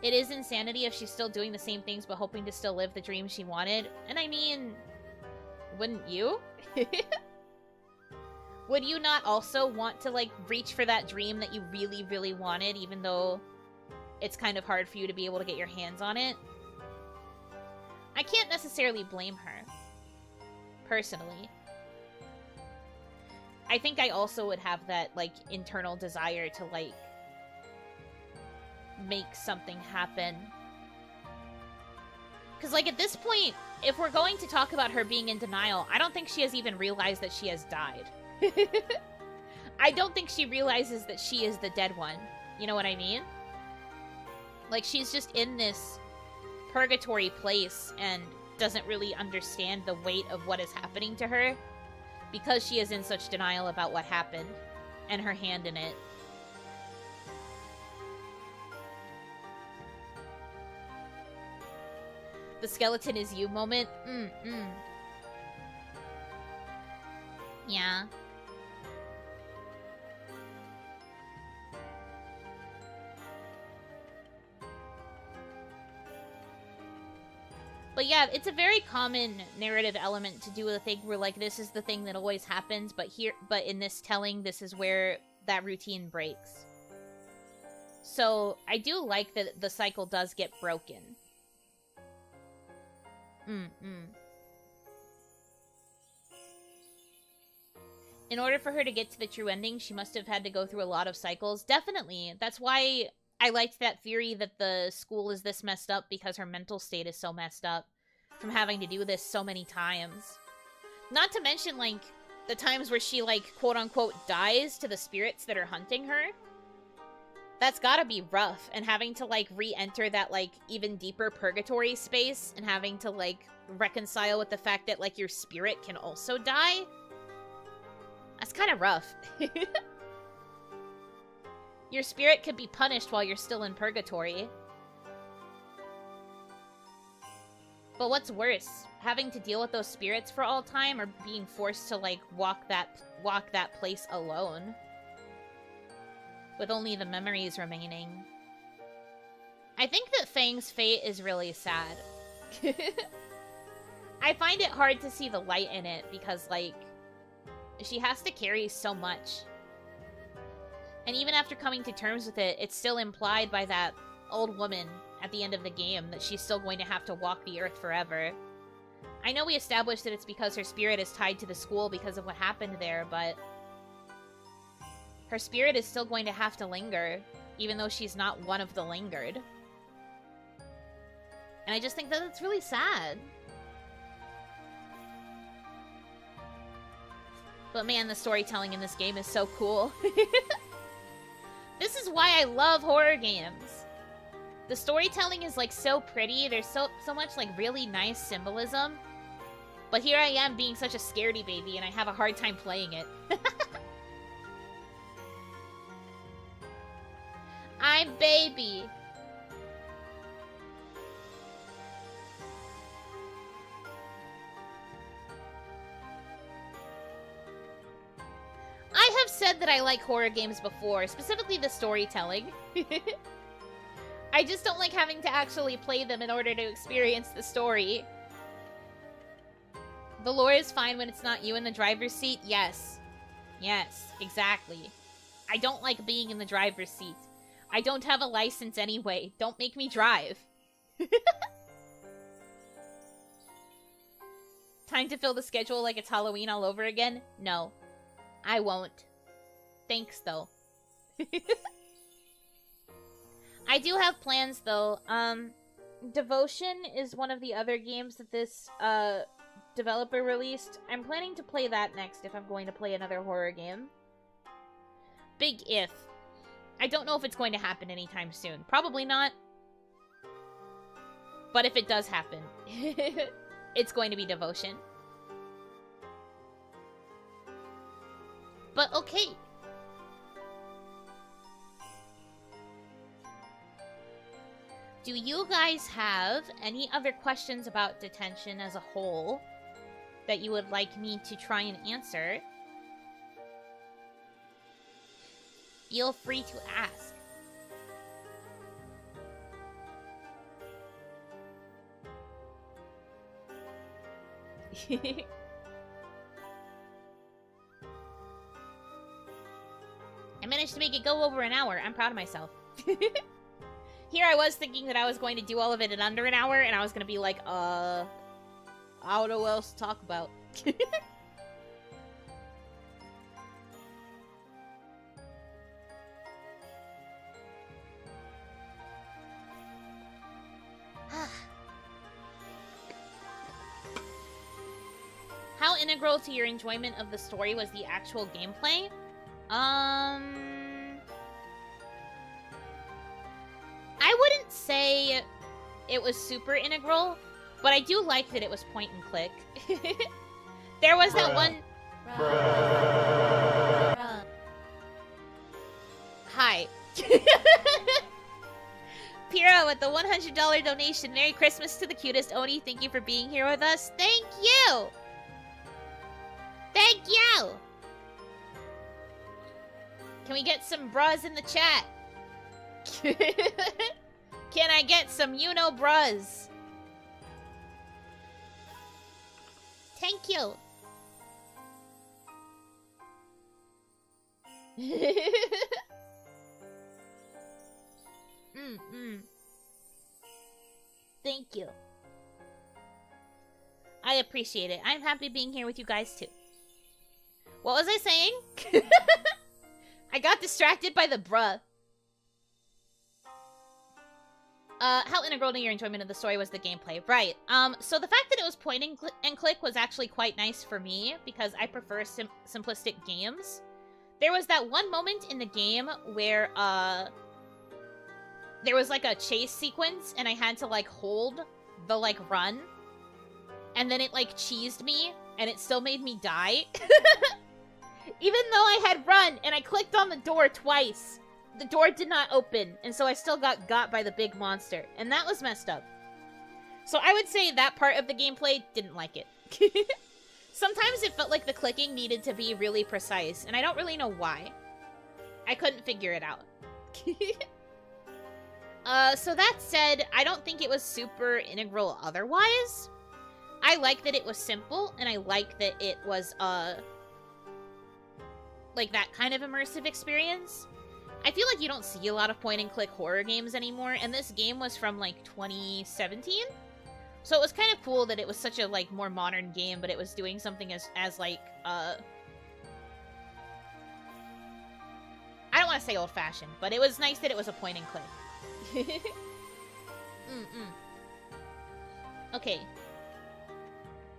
Speaker 1: It is insanity if she's still doing the same things but hoping to still live the dream she wanted. And I mean, wouldn't you? Would you not also want to, like, reach for that dream that you really, really wanted, even though it's kind of hard for you to be able to get your hands on it? I can't necessarily blame her, personally. I think I also would have that, like, internal desire to, like, make something happen. Because, like, at this point, if we're going to talk about her being in denial, I don't think she has even realized that she has died. I don't think she realizes that she is the dead one. You know what I mean? Like, she's just in this purgatory place and doesn't really understand the weight of what is happening to her because she is in such denial about what happened and her hand in it. The skeleton is you moment? Yeah. But yeah, it's a very common narrative element to do a thing where, like, this is the thing that always happens, but in this telling, this is where that routine breaks. So, I do like that the cycle does get broken. In order for her to get to the true ending, she must have had to go through a lot of cycles. Definitely. That's why I liked that theory that the school is this messed up, because her mental state is so messed up from having to do this so many times. Not to mention, like, the times where she, like, quote-unquote dies to the spirits that are hunting her. That's gotta be rough, and having to, like, re-enter that, like, even deeper purgatory space, and having to, like, reconcile with the fact that, like, your spirit can also die. That's kind of rough. Your spirit could be punished while you're still in purgatory. But what's worse? Having to deal with those spirits for all time, or being forced to, like, walk that place alone? With only the memories remaining. I think that Fang's fate is really sad. I find it hard to see the light in it, because, like, she has to carry so much. And even after coming to terms with it, it's still implied by that old woman at the end of the game that she's still going to have to walk the earth forever. I know we established that it's because her spirit is tied to the school because of what happened there, but her spirit is still going to have to linger, even though she's not one of the lingered. And I just think that it's really sad. But man, the storytelling in this game is so cool. This is why I love horror games. The storytelling is, like, so pretty. There's so much, like, really nice symbolism. But here I am being such a scaredy baby, and I have a hard time playing it. I'm baby. I have said that I like horror games before, specifically the storytelling. I just don't like having to actually play them in order to experience the story. The lore is fine when it's not you in the driver's seat? Yes. Yes, exactly. I don't like being in the driver's seat. I don't have a license anyway. Don't make me drive. Time to fill the schedule like it's Halloween all over again? No. I won't. Thanks, though. I do have plans, though. Devotion is one of the other games that this, developer released. I'm planning to play that next if I'm going to play another horror game. Big if. I don't know if it's going to happen anytime soon. Probably not. But if it does happen, it's going to be Devotion. But okay. Do you guys have any other questions about Detention as a whole that you would like me to try and answer? Feel free to ask. managed to make it go over an hour. I'm proud of myself. Here I was thinking that I was going to do all of it in under an hour, and I was going to be like, I don't know what else to talk about. How integral to your enjoyment of the story was the actual gameplay? I wouldn't say it was super integral, but I do like that it was point and click. There was that one... Hi. Pira with the $100 donation. Merry Christmas to the cutest Oni. Thank you for being here with us. Thank you! Thank you! Can we get some bras in the chat? Can I get some Yuno bras? Thank you. Thank you. I appreciate it. I'm happy being here with you guys too. What was I saying? I got distracted by the bruh. How integral to your enjoyment of the story was the gameplay? Right. So the fact that it was point and click was actually quite nice for me, because I prefer simplistic games. There was that one moment in the game where, there was, like, a chase sequence, and I had to, like, hold the, like, run. And then it, like, cheesed me, and it still made me die. Even though I had run, and I clicked on the door twice. The door did not open, and so I still got by the big monster. And that was messed up. So I would say that part of the gameplay, didn't like it. Sometimes it felt like the clicking needed to be really precise, and I don't really know why. I couldn't figure it out. So that said, I don't think it was super integral otherwise. I like that it was simple, and I like that it was, like that kind of immersive experience. I feel like you don't see a lot of point-and-click horror games anymore, and this game was from, like, 2017? So it was kind of cool that it was such a, like, more modern game, but it was doing something as like, I don't want to say old-fashioned, but it was nice that it was a point-and-click. Okay.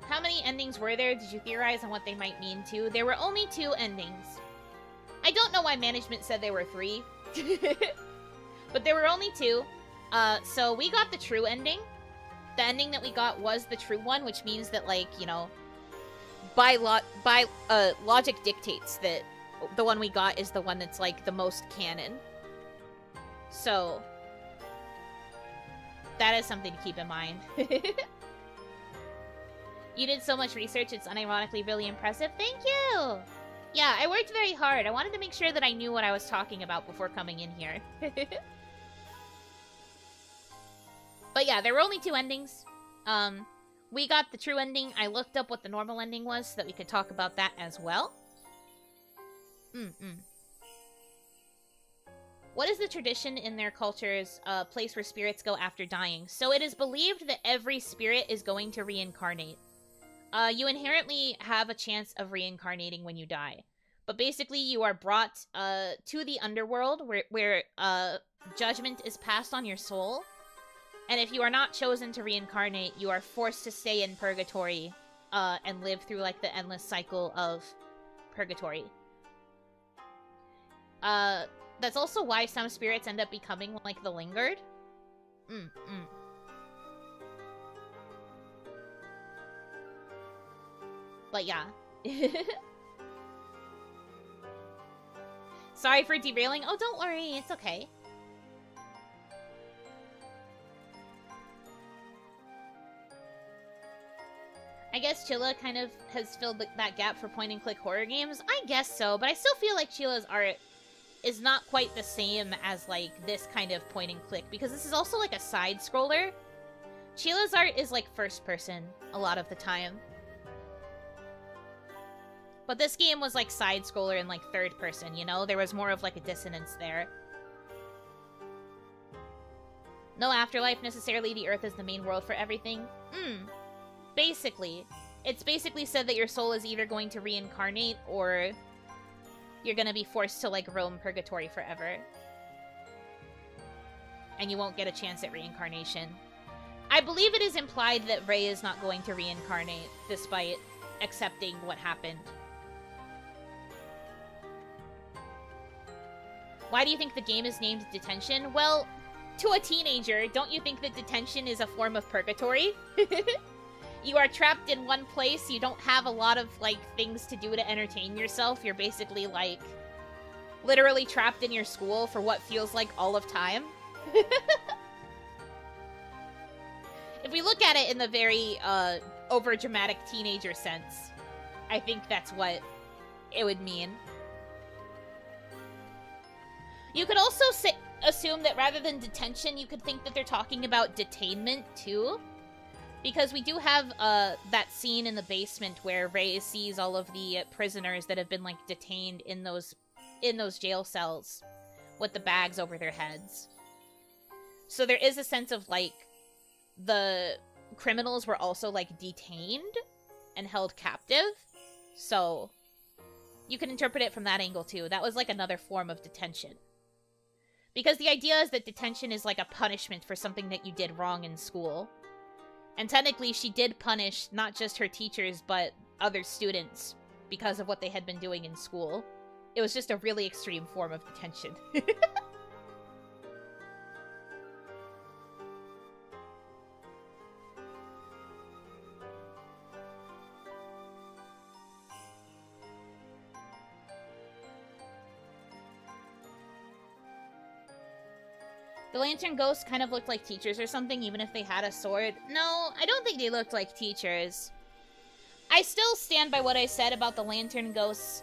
Speaker 1: How many endings were there? Did you theorize on what they might mean too? There were only 2 endings. I don't know why management said there were 3. But there were only 2. So we got the true ending. The ending that we got was the true one, which means that, like, you know, logic dictates that the one we got is the one that's, like, the most canon. So that is something to keep in mind. You did so much research, it's unironically really impressive. Thank you! Yeah, I worked very hard. I wanted to make sure that I knew what I was talking about before coming in here. But yeah, there were only 2 endings. We got the true ending. I looked up what the normal ending was so that we could talk about that as well. What is the tradition in their culture's place where spirits go after dying? So it is believed that every spirit is going to reincarnate. You inherently have a chance of reincarnating when you die. But basically, you are brought to the underworld where judgment is passed on your soul. And if you are not chosen to reincarnate, you are forced to stay in purgatory and live through, like, the endless cycle of purgatory. That's also why some spirits end up becoming, like, the lingered. But yeah. Sorry for derailing. Oh, don't worry. It's okay. I guess Chilla kind of has filled that gap for point-and-click horror games. I guess so, but I still feel like Chilla's art is not quite the same as, like, this kind of point-and-click, because this is also, like, a side-scroller. Chilla's art is, like, first-person a lot of the time. But this game was like side-scroller and like third person, you know? There was more of like a dissonance there. No afterlife necessarily, the earth is the main world for everything. Basically. It's basically said that your soul is either going to reincarnate or you're gonna be forced to like roam purgatory forever. And you won't get a chance at reincarnation. I believe it is implied that Rei is not going to reincarnate despite accepting what happened. Why do you think the game is named Detention? Well, to a teenager, don't you think that detention is a form of purgatory? You are trapped in one place, you don't have a lot of, like, things to do to entertain yourself. You're basically, like, literally trapped in your school for what feels like all of time. If we look at it in the very, over-dramatic teenager sense, I think that's what it would mean. You could also assume that rather than detention, you could think that they're talking about detainment, too. Because we do have that scene in the basement where Rei sees all of the prisoners that have been, like, detained in those jail cells with the bags over their heads. So there is a sense of, like, the criminals were also, like, detained and held captive. So you can interpret it from that angle, too. That was, like, another form of detention. Because the idea is that detention is, like, a punishment for something that you did wrong in school. And technically, she did punish not just her teachers, but other students because of what they had been doing in school. It was just a really extreme form of detention. The lantern ghosts kind of looked like teachers or something, even if they had a sword. No, I don't think they looked like teachers. I still stand by what I said about the lantern ghosts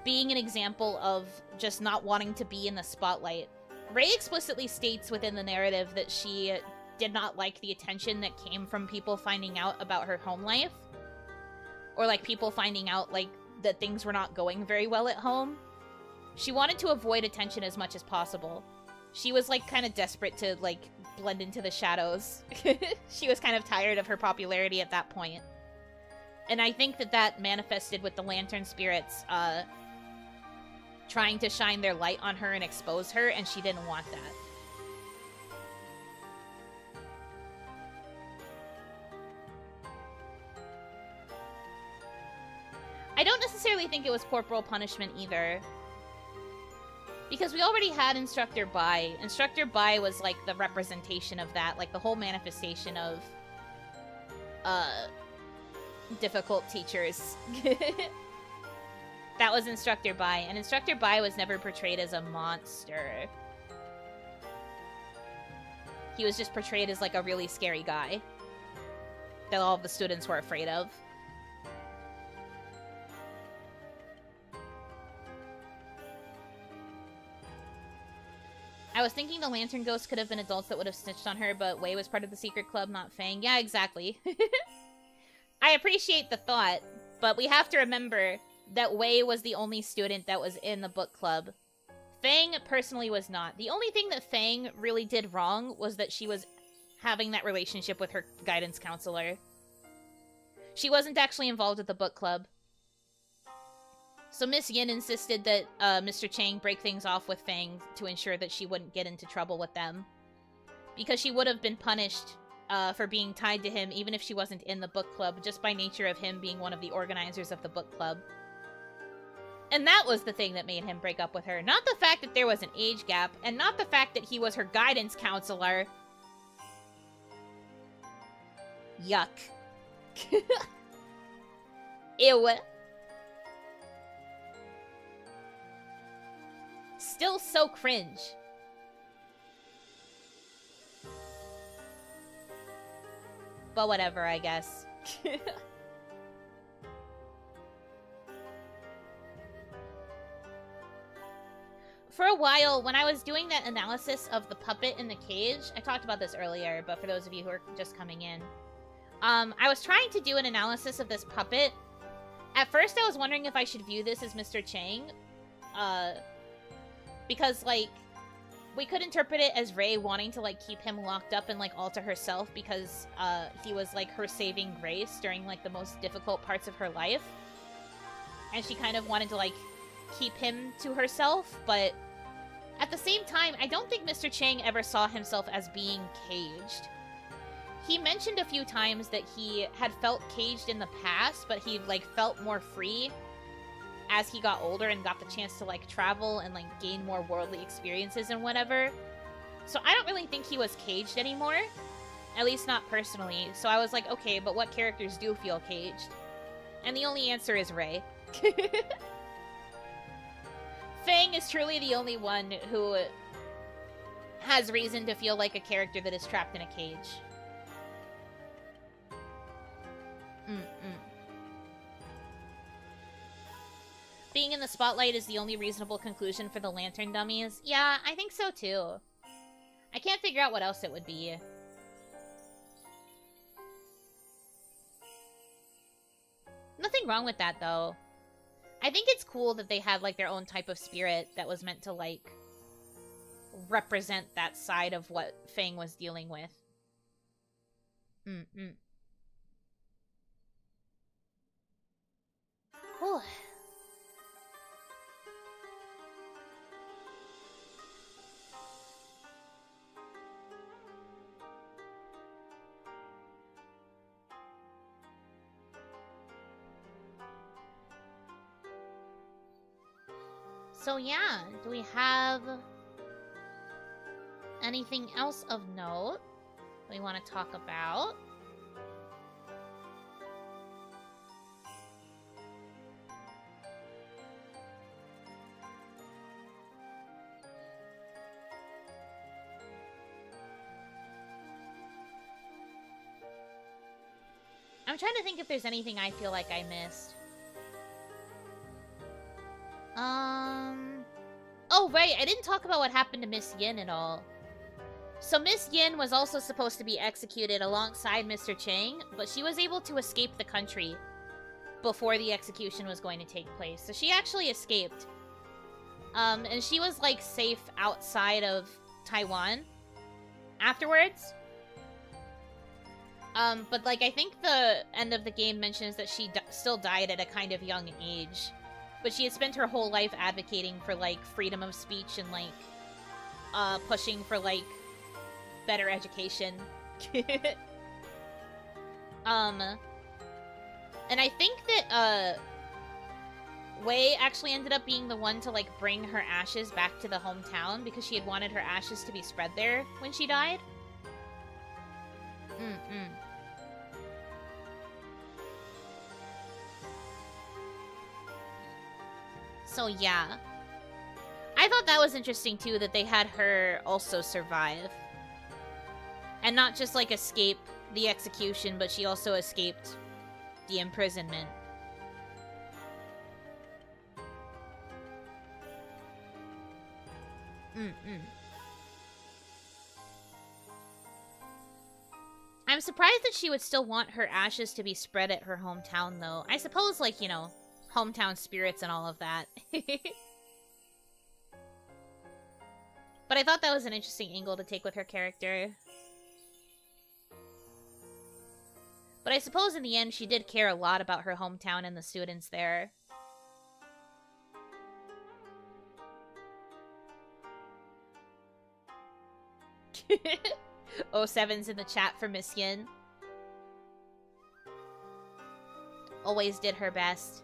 Speaker 1: being an example of just not wanting to be in the spotlight. Rei explicitly states within the narrative that she did not like the attention that came from people finding out about her home life. Or, like, people finding out, like, that things were not going very well at home. She wanted to avoid attention as much as possible. She was, like, kind of desperate to, like, blend into the shadows. She was kind of tired of her popularity at that point. And I think that that manifested with the lantern spirits, trying to shine their light on her and expose her, and she didn't want that. I don't necessarily think it was corporal punishment either. Because we already had Instructor Bai. Instructor Bai was, like, the representation of that. Like, the whole manifestation of, difficult teachers. That was Instructor Bai. And Instructor Bai was never portrayed as a monster. He was just portrayed as, like, a really scary guy that all of the students were afraid of. I was thinking the lantern ghost could have been adults that would have snitched on her, but Wei was part of the secret club, not Fang. Yeah, exactly. I appreciate the thought, but we have to remember that Wei was the only student that was in the book club. Fang personally was not. The only thing that Fang really did wrong was that she was having that relationship with her guidance counselor. She wasn't actually involved with the book club. So Miss Yin insisted that Mr. Chang break things off with Fang to ensure that she wouldn't get into trouble with them. Because she would have been punished for being tied to him even if she wasn't in the book club, just by nature of him being one of the organizers of the book club. And that was the thing that made him break up with her. Not the fact that there was an age gap, and not the fact that he was her guidance counselor. Yuck. Ew. Still so cringe. But whatever, I guess. For a while, when I was doing that analysis of the puppet in the cage, I talked about this earlier, but for those of you who are just coming in, I was trying to do an analysis of this puppet At first, I was wondering if I should view this as Mr. Chang. Because, like, we could interpret it as Rei wanting to, like, keep him locked up and, like, alter herself because, he was, like, her saving grace during, like, the most difficult parts of her life. And she kind of wanted to, like, keep him to herself, but at the same time, I don't think Mr. Chang ever saw himself as being caged. He mentioned a few times that he had felt caged in the past, but he, like, felt more free as he got older and got the chance to, like, travel and, like, gain more worldly experiences and whatever. So I don't really think he was caged anymore. At least not personally. So I was like, okay, but what characters do feel caged? And the only answer is Rei. Fang is truly the only one who has reason to feel like a character that is trapped in a cage. Being in the spotlight is the only reasonable conclusion for the lantern dummies. Yeah, I think so too. I can't figure out what else it would be. Nothing wrong with that, though. I think it's cool that they had, like, their own type of spirit that was meant to, like, represent that side of what Fang was dealing with. Whew. So yeah, do we have anything else of note we want to talk about? I'm trying to think if there's anything I feel like I missed. Oh, right, I didn't talk about what happened to Miss Yin at all. So Miss Yin was also supposed to be executed alongside Mr. Chang, but she was able to escape the country before the execution was going to take place. So she actually escaped. And she was, like, safe outside of Taiwan afterwards. But, like, I think the end of the game mentions that she still died at a kind of young age. But she had spent her whole life advocating for, like, freedom of speech and, like, pushing for, like, better education. And I think that, Wei actually ended up being the one to, like, bring her ashes back to the hometown because she had wanted her ashes to be spread there when she died. So, yeah. I thought that was interesting, too, that they had her also survive. And not just, like, escape the execution, but she also escaped the imprisonment. I'm surprised that she would still want her ashes to be spread at her hometown, though. I suppose, like, you know, hometown spirits and all of that. But I thought that was an interesting angle to take with her character. But I suppose in the end, she did care a lot about her hometown and the students there. Oh, Seven's in the chat for Miss Yin. Always did her best.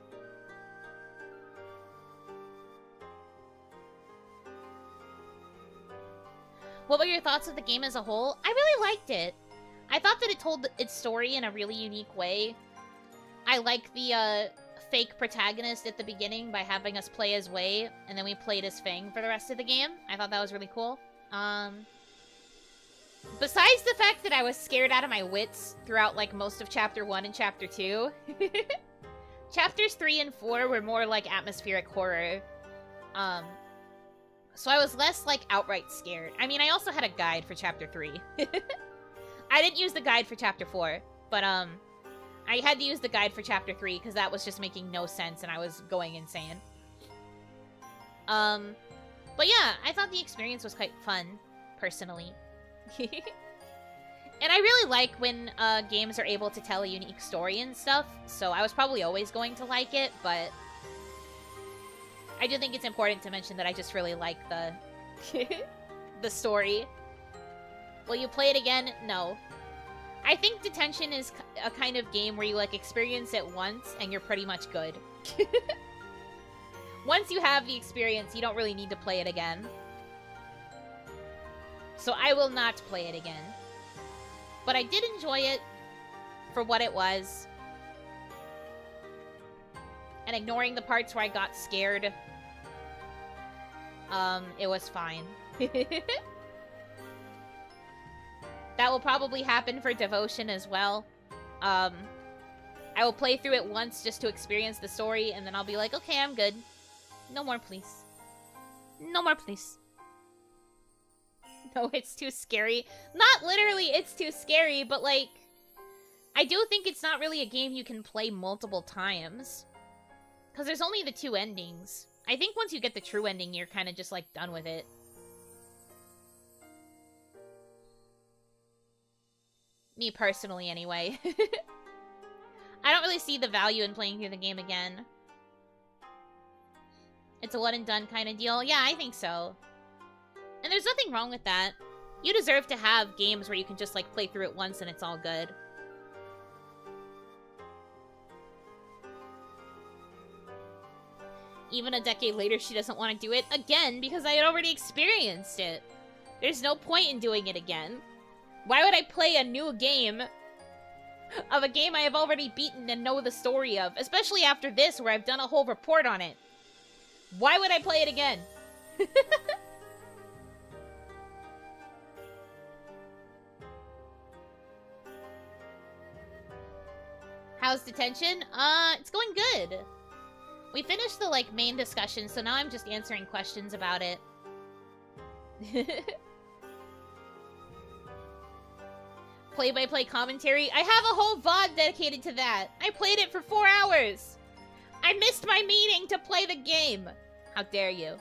Speaker 1: What were your thoughts of the game as a whole? I really liked it. I thought that it told its story in a really unique way. I like the fake protagonist at the beginning by having us play as Wei, and then we played as Fang for the rest of the game. I thought that was really cool. Besides the fact that I was scared out of my wits throughout, like, most of Chapter 1 and Chapter 2, Chapters 3 and 4 were more like atmospheric horror. So I was less, like, outright scared. I mean, I also had a guide for Chapter 3. I didn't use the guide for Chapter 4, but, I I had to use the guide for Chapter 3 because that was just making no sense and I was going insane. But yeah, I thought the experience was quite fun, personally. And I really like when games are able to tell a unique story and stuff, so I was probably always going to like it, but I do think it's important to mention that I just really like the the story. Will you play it again? No. I think Detention is a kind of game where you, like, experience it once and you're pretty much good. Once you have the experience, you don't really need to play it again. So I will not play it again. But I did enjoy it for what it was. And ignoring the parts where I got scared, it was fine. That will probably happen for Devotion as well. I will play through it once just to experience the story, and then I'll be like, okay, I'm good. No more, please. No more, please. No, it's too scary. Not literally it's too scary, but, like, I do think it's not really a game you can play multiple times. Because there's only the 2 endings. I think once you get the true ending, you're kind of just, like, done with it. Me personally, anyway. I don't really see the value in playing through the game again. It's a one and done kind of deal. Yeah, I think so. And there's nothing wrong with that. You deserve to have games where you can just, like, play through it once and it's all good. Even a decade later, she doesn't want to do it again because I had already experienced it. There's no point in doing it again. Why would I play a new game of a game I have already beaten and know the story of? Especially after this, where I've done a whole report on it. Why would I play it again? How's Detention? It's going good. We finished the, like, main discussion, so now I'm just answering questions about it. Play-by-play commentary. I have a whole VOD dedicated to that. I played it for 4 hours. I missed my meeting to play the game. How dare you?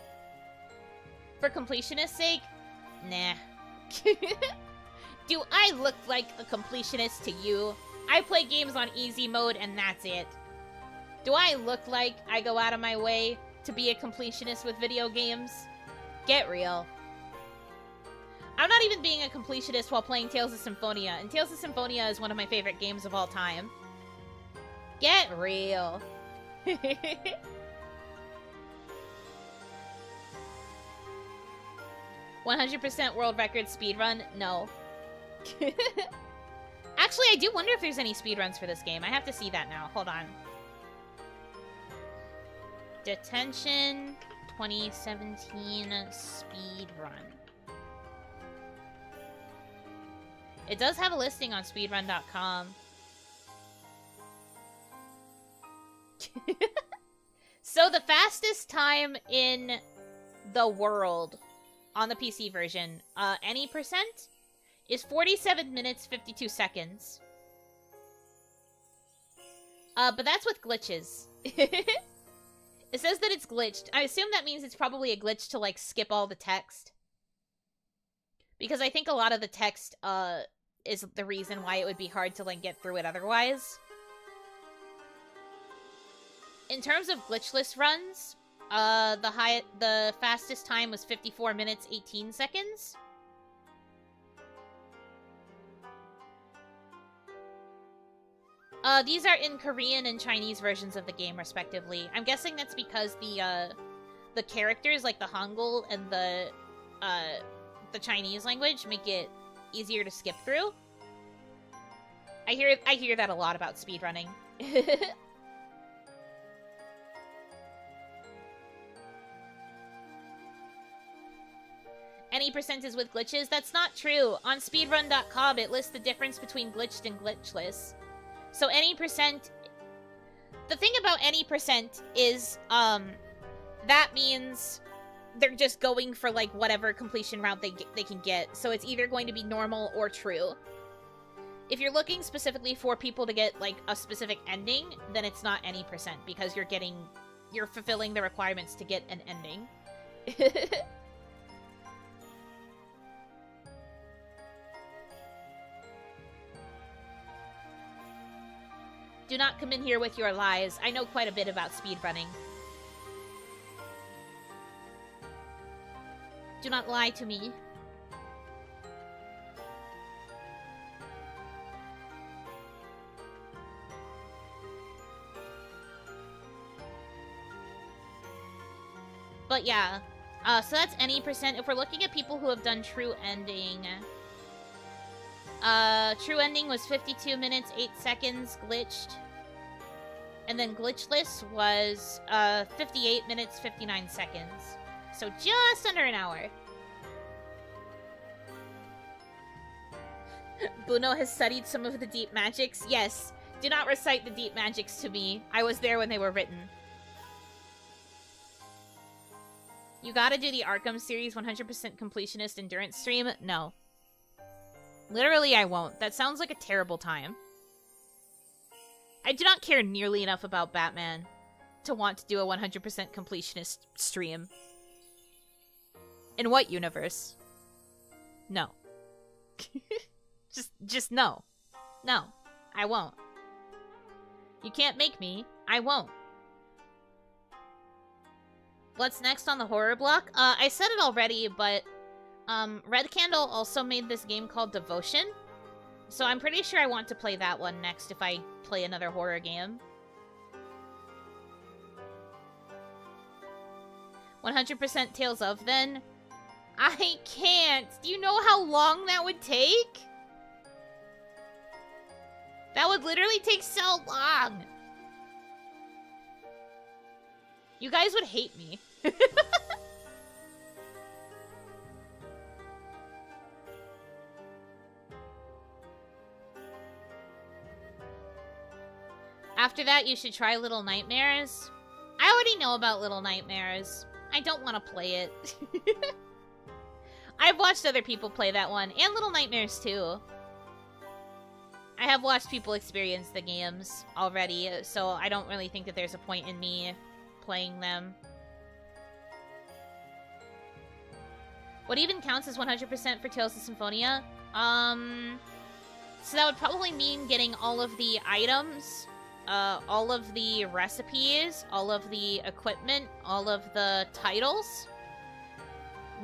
Speaker 1: For completionist's sake? Nah. Do I look like a completionist to you? I play games on easy mode and that's it. Do I look like I go out of my way to be a completionist with video games? Get real. I'm not even being a completionist while playing Tales of Symphonia, and Tales of Symphonia is one of my favorite games of all time. Get real. 100% world record speedrun? No. Actually, I do wonder if there's any speedruns for this game. I have to see that now. Hold on. Detention 2017 speedrun. It does have a listing on speedrun.com. So the fastest time in the world on the PC version, any percent, is 47 minutes, 52 seconds. But that's with glitches. It says that it's glitched. I assume that means it's probably a glitch to, like, skip all the text. Because I think a lot of the text, is the reason why it would be hard to, like, get through it otherwise. In terms of glitchless runs, the fastest time was 54 minutes, 18 seconds. These are in Korean and Chinese versions of the game, respectively. I'm guessing that's because the characters, like the Hangul and the Chinese language, make it easier to skip through. I hear that a lot about speedrunning. Any percent is with glitches? That's not true. On speedrun.com, it lists the difference between glitched and glitchless. So any percent... The thing about any percent is, that means they're just going for, like, whatever completion route they can get. So it's either going to be normal or true. If you're looking specifically for people to get, like, a specific ending, then it's not any percent, because you're fulfilling the requirements to get an ending. Do not come in here with your lies. I know quite a bit about speedrunning. Do not lie to me. But yeah, so that's any percent. If we're looking at people who have done true ending, true ending was 52 minutes, 8 seconds, glitched. And then glitchless was 58 minutes, 59 seconds. So just under an hour. Buno has studied some of the deep magics. Yes, do not recite the deep magics to me. I was there when they were written. You gotta do the Arkham series 100% completionist endurance stream? No. Literally, I won't. That sounds like a terrible time. I do not care nearly enough about Batman to want to do a 100% completionist stream. In what universe? No. just no. No. I won't. You can't make me. I won't. What's next on the horror block? I said it already, but Red Candle also made this game called Devotion. So I'm pretty sure I want to play that one next if I play another horror game. 100% Tales of, then? I can't! Do you know how long that would take? That would literally take so long! You guys would hate me. After that, you should try Little Nightmares. I already know about Little Nightmares. I don't want to play it. I've watched other people play that one, and Little Nightmares too. I have watched people experience the games already, so I don't really think that there's a point in me playing them. What even counts as 100% for Tales of Symphonia? So that would probably mean getting all of the items, all of the recipes, all of the equipment, all of the titles.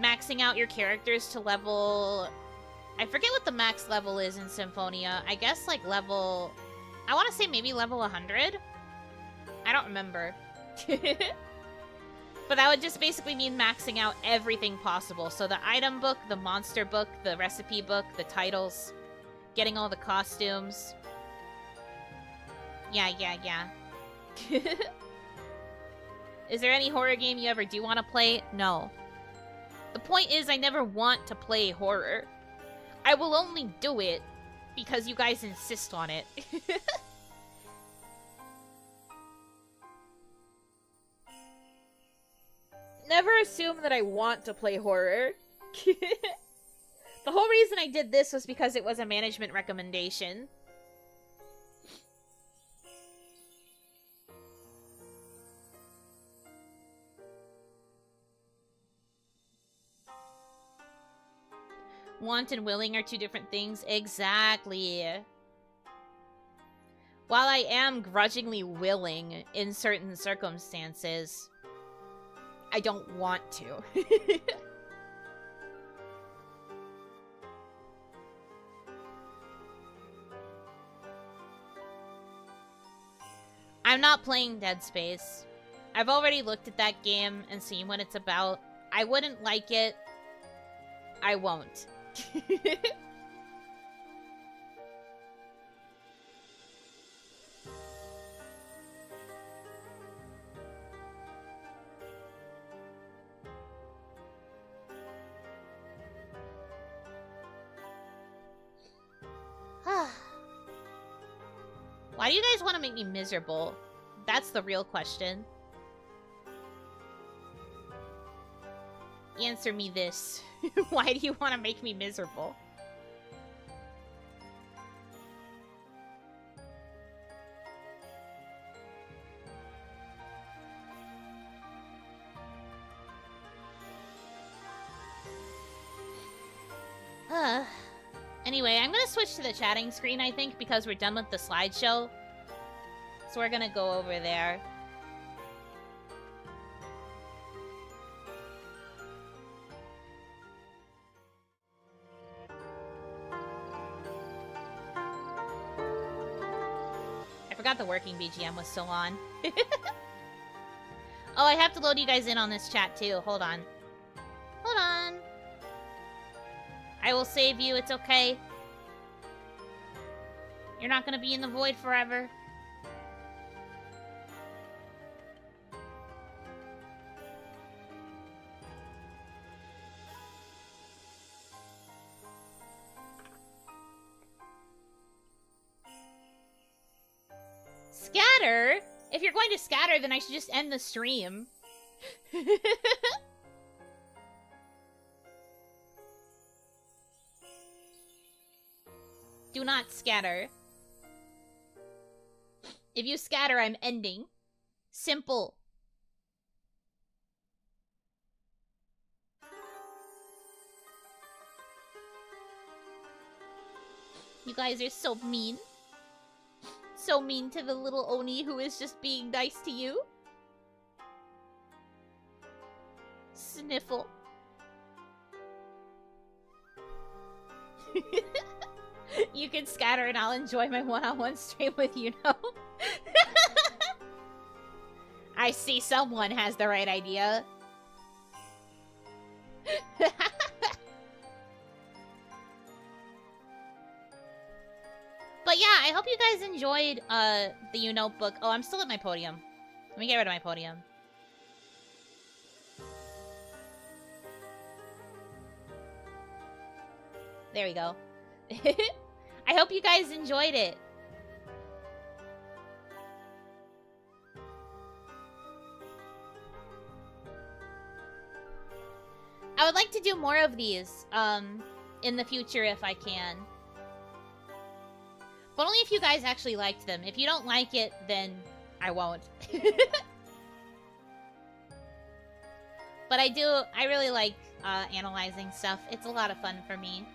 Speaker 1: Maxing out your characters to level... I forget what the max level is in Symphonia. I guess, like, level... I want to say maybe level 100? I don't remember. But that would just basically mean maxing out everything possible. So the item book, the monster book, the recipe book, the titles, getting all the costumes. Yeah. Is there any horror game you ever do want to play? No. The point is, I never want to play horror. I will only do it because you guys insist on it. Never assume that I want to play horror. The whole reason I did this was because it was a management recommendation. Want and willing are two different things. Exactly. While I am grudgingly willing in certain circumstances, I don't want to. I'm not playing Dead Space. I've already looked at that game and seen what it's about. I wouldn't like it. I won't. Why do you guys want to make me miserable? That's the real question. Answer me this. Why do you want to make me miserable? Anyway, I'm gonna switch to the chatting screen, I think, because we're done with the slideshow. So we're gonna go over there. I forgot the working BGM was still on. Oh, I have to load you guys in on this chat too. Hold on. Hold on. I will save you. It's okay. You're not gonna be in the void forever. Scatter? If you're going to scatter, then I should just end the stream. Do not scatter. If you scatter, I'm ending. Simple. You guys are so mean. So mean to the little Oni who is just being nice to you. Sniffle. You can scatter and I'll enjoy my one-on-one stream with you, know. I see someone has the right idea. But yeah, I hope you guys enjoyed the Yunotebook. Oh, I'm still at my podium. Let me get rid of my podium. There we go. I hope you guys enjoyed it. I would like to do more of these in the future if I can. But only if you guys actually liked them. If you don't like it, then I won't. But I really like analyzing stuff. It's a lot of fun for me.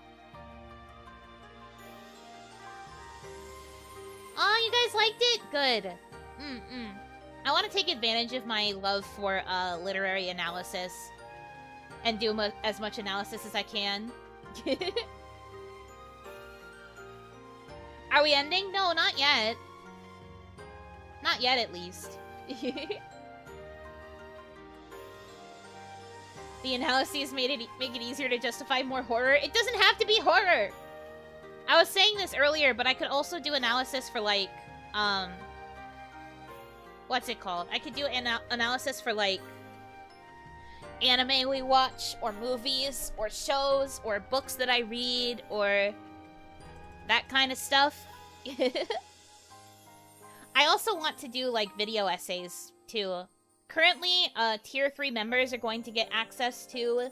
Speaker 1: Oh, you guys liked it? Good. I want to take advantage of my love for literary analysis and do as much analysis as I can. Are we ending? No, not yet. Not yet, at least. The analyses make it easier to justify more horror. It doesn't have to be horror! I was saying this earlier, but I could also do analysis for, like, what's it called? I could do analysis for, like, anime we watch, or movies, or shows, or books that I read, or that kind of stuff. I also want to do, like, video essays, too. Currently, Tier 3 members are going to get access to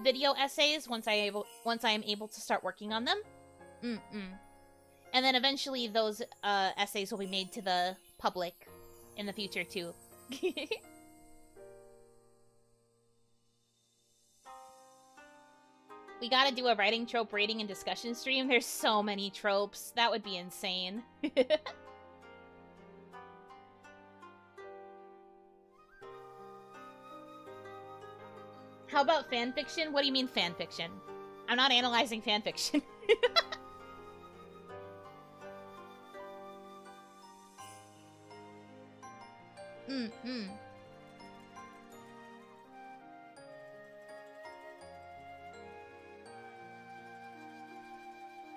Speaker 1: video essays once I am able to start working on them. And then eventually those essays will be made to the public in the future, too. We gotta do a writing trope rating and discussion stream. There's so many tropes. That would be insane. How about fanfiction? What do you mean fanfiction? I'm not analyzing fanfiction.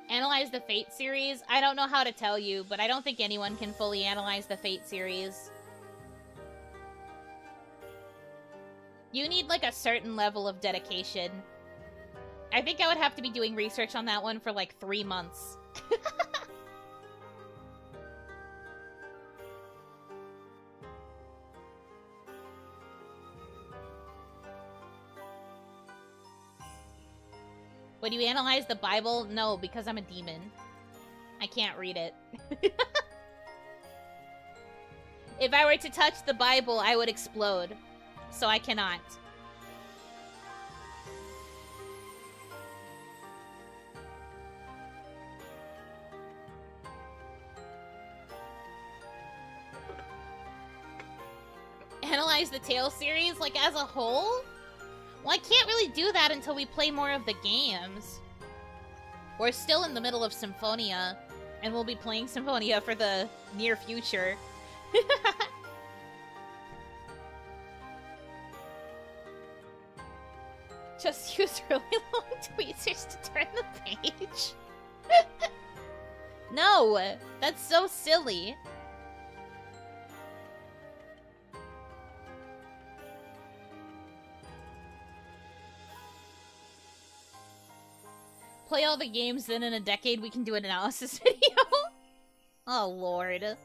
Speaker 1: Analyze the Fate series? I don't know how to tell you, but I don't think anyone can fully analyze the Fate series. You need, like, a certain level of dedication. I think I would have to be doing research on that one for, like, 3 months. Would you analyze the Bible? No, because I'm a demon. I can't read it. If I were to touch the Bible, I would explode. So I cannot. analyze the Tales series, like, as a whole? Well, I can't really do that until we play more of the games. We're still in the middle of Symphonia, and we'll be playing Symphonia for the near future. Just use really long tweezers to turn the page. No, that's so silly. Play all the games, then in a decade we can do an analysis video. Oh, Lord.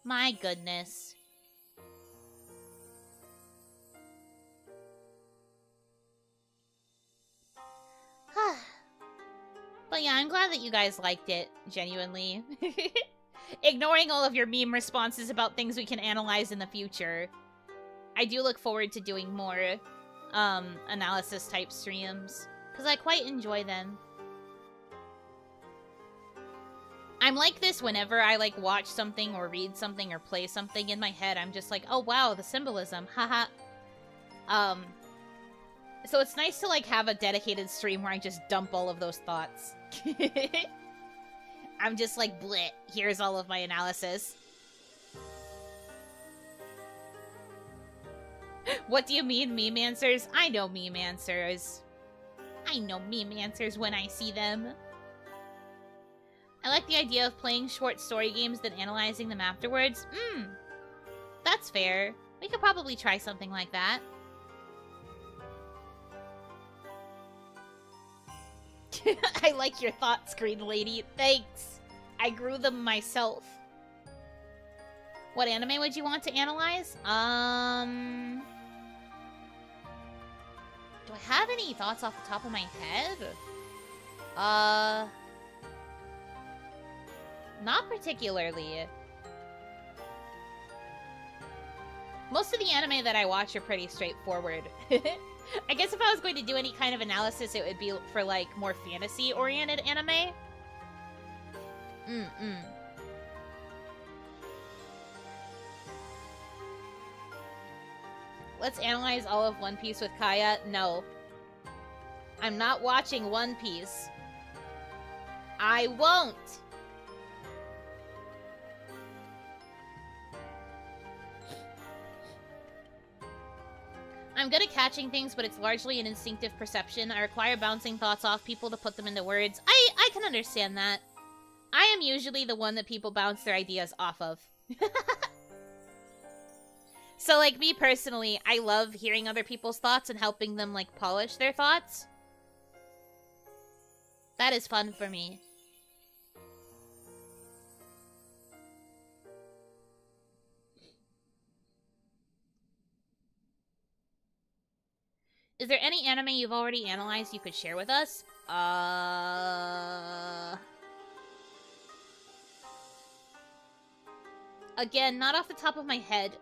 Speaker 1: My goodness. But yeah, I'm glad that you guys liked it, genuinely. Ignoring all of your meme responses about things we can analyze in the future. I do look forward to doing more analysis type streams, because I quite enjoy them. I'm like this whenever I like watch something or read something or play something in my head. I'm just like, oh wow, the symbolism, haha. So it's nice to like have a dedicated stream where I just dump all of those thoughts. I'm just like, bleh, here's all of my analysis. What do you mean, meme answers? I know meme answers. I know meme answers when I see them. I like the idea of playing short story games then analyzing them afterwards. That's fair. We could probably try something like that. I like your thoughts, Green Lady. Thanks. I grew them myself. What anime would you want to analyze? Do I have any thoughts off the top of my head? Not particularly. Most of the anime that I watch are pretty straightforward. I guess if I was going to do any kind of analysis, it would be for, like, more fantasy-oriented anime. Let's analyze all of One Piece with Kaya. No. I'm not watching One Piece. I won't! I'm good at catching things, but it's largely an instinctive perception. I require bouncing thoughts off people to put them into words. I can understand that. I am usually the one that people bounce their ideas off of. So, like, me personally, I love hearing other people's thoughts and helping them, like, polish their thoughts. That is fun for me. Is there any anime you've already analyzed you could share with us? Again, not off the top of my head.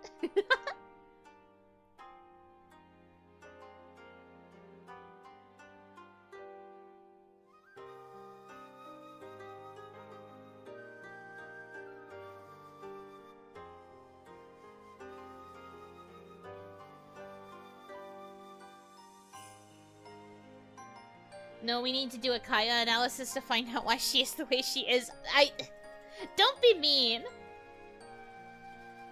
Speaker 1: No, we need to do a Kaya analysis to find out why she is the way she is. Don't be mean.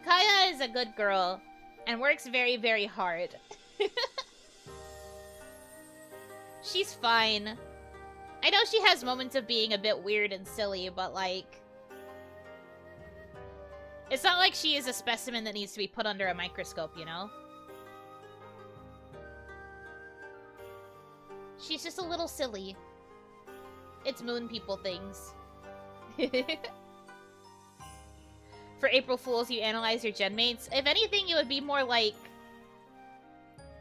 Speaker 1: Kaya is a good girl and works very, very hard. She's fine. I know she has moments of being a bit weird and silly, but, like, it's not like she is a specimen that needs to be put under a microscope, you know? She's just a little silly. It's moon people things. For April Fools, you analyze your gen mates. If anything, it would be more like...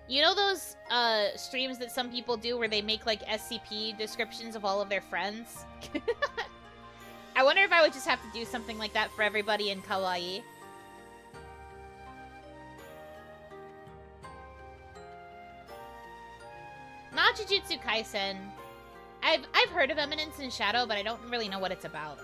Speaker 1: You know those streams that some people do where they make, like, SCP descriptions of all of their friends? I wonder if I would just have to do something like that for everybody in kawaii. Not Jujutsu Kaisen. I've heard of Eminence in Shadow, but I don't really know what it's about.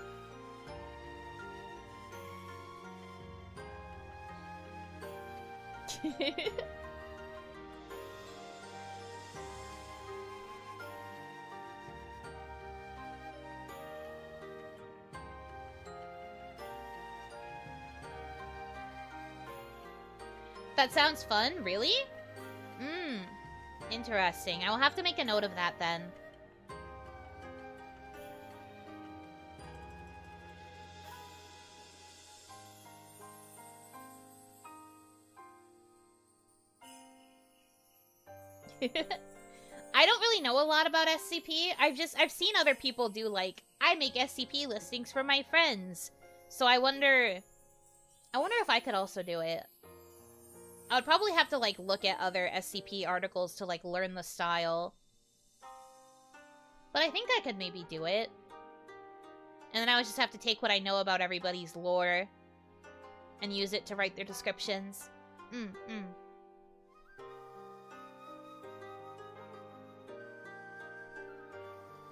Speaker 1: That sounds fun, really? Interesting. I will have to make a note of that then. I don't really know a lot about SCP. I've seen other people do, like, I make SCP listings for my friends. So I wonder if I could also do it. I would probably have to, like, look at other SCP articles to, like, learn the style. But I think I could maybe do it. And then I would just have to take what I know about everybody's lore and use it to write their descriptions.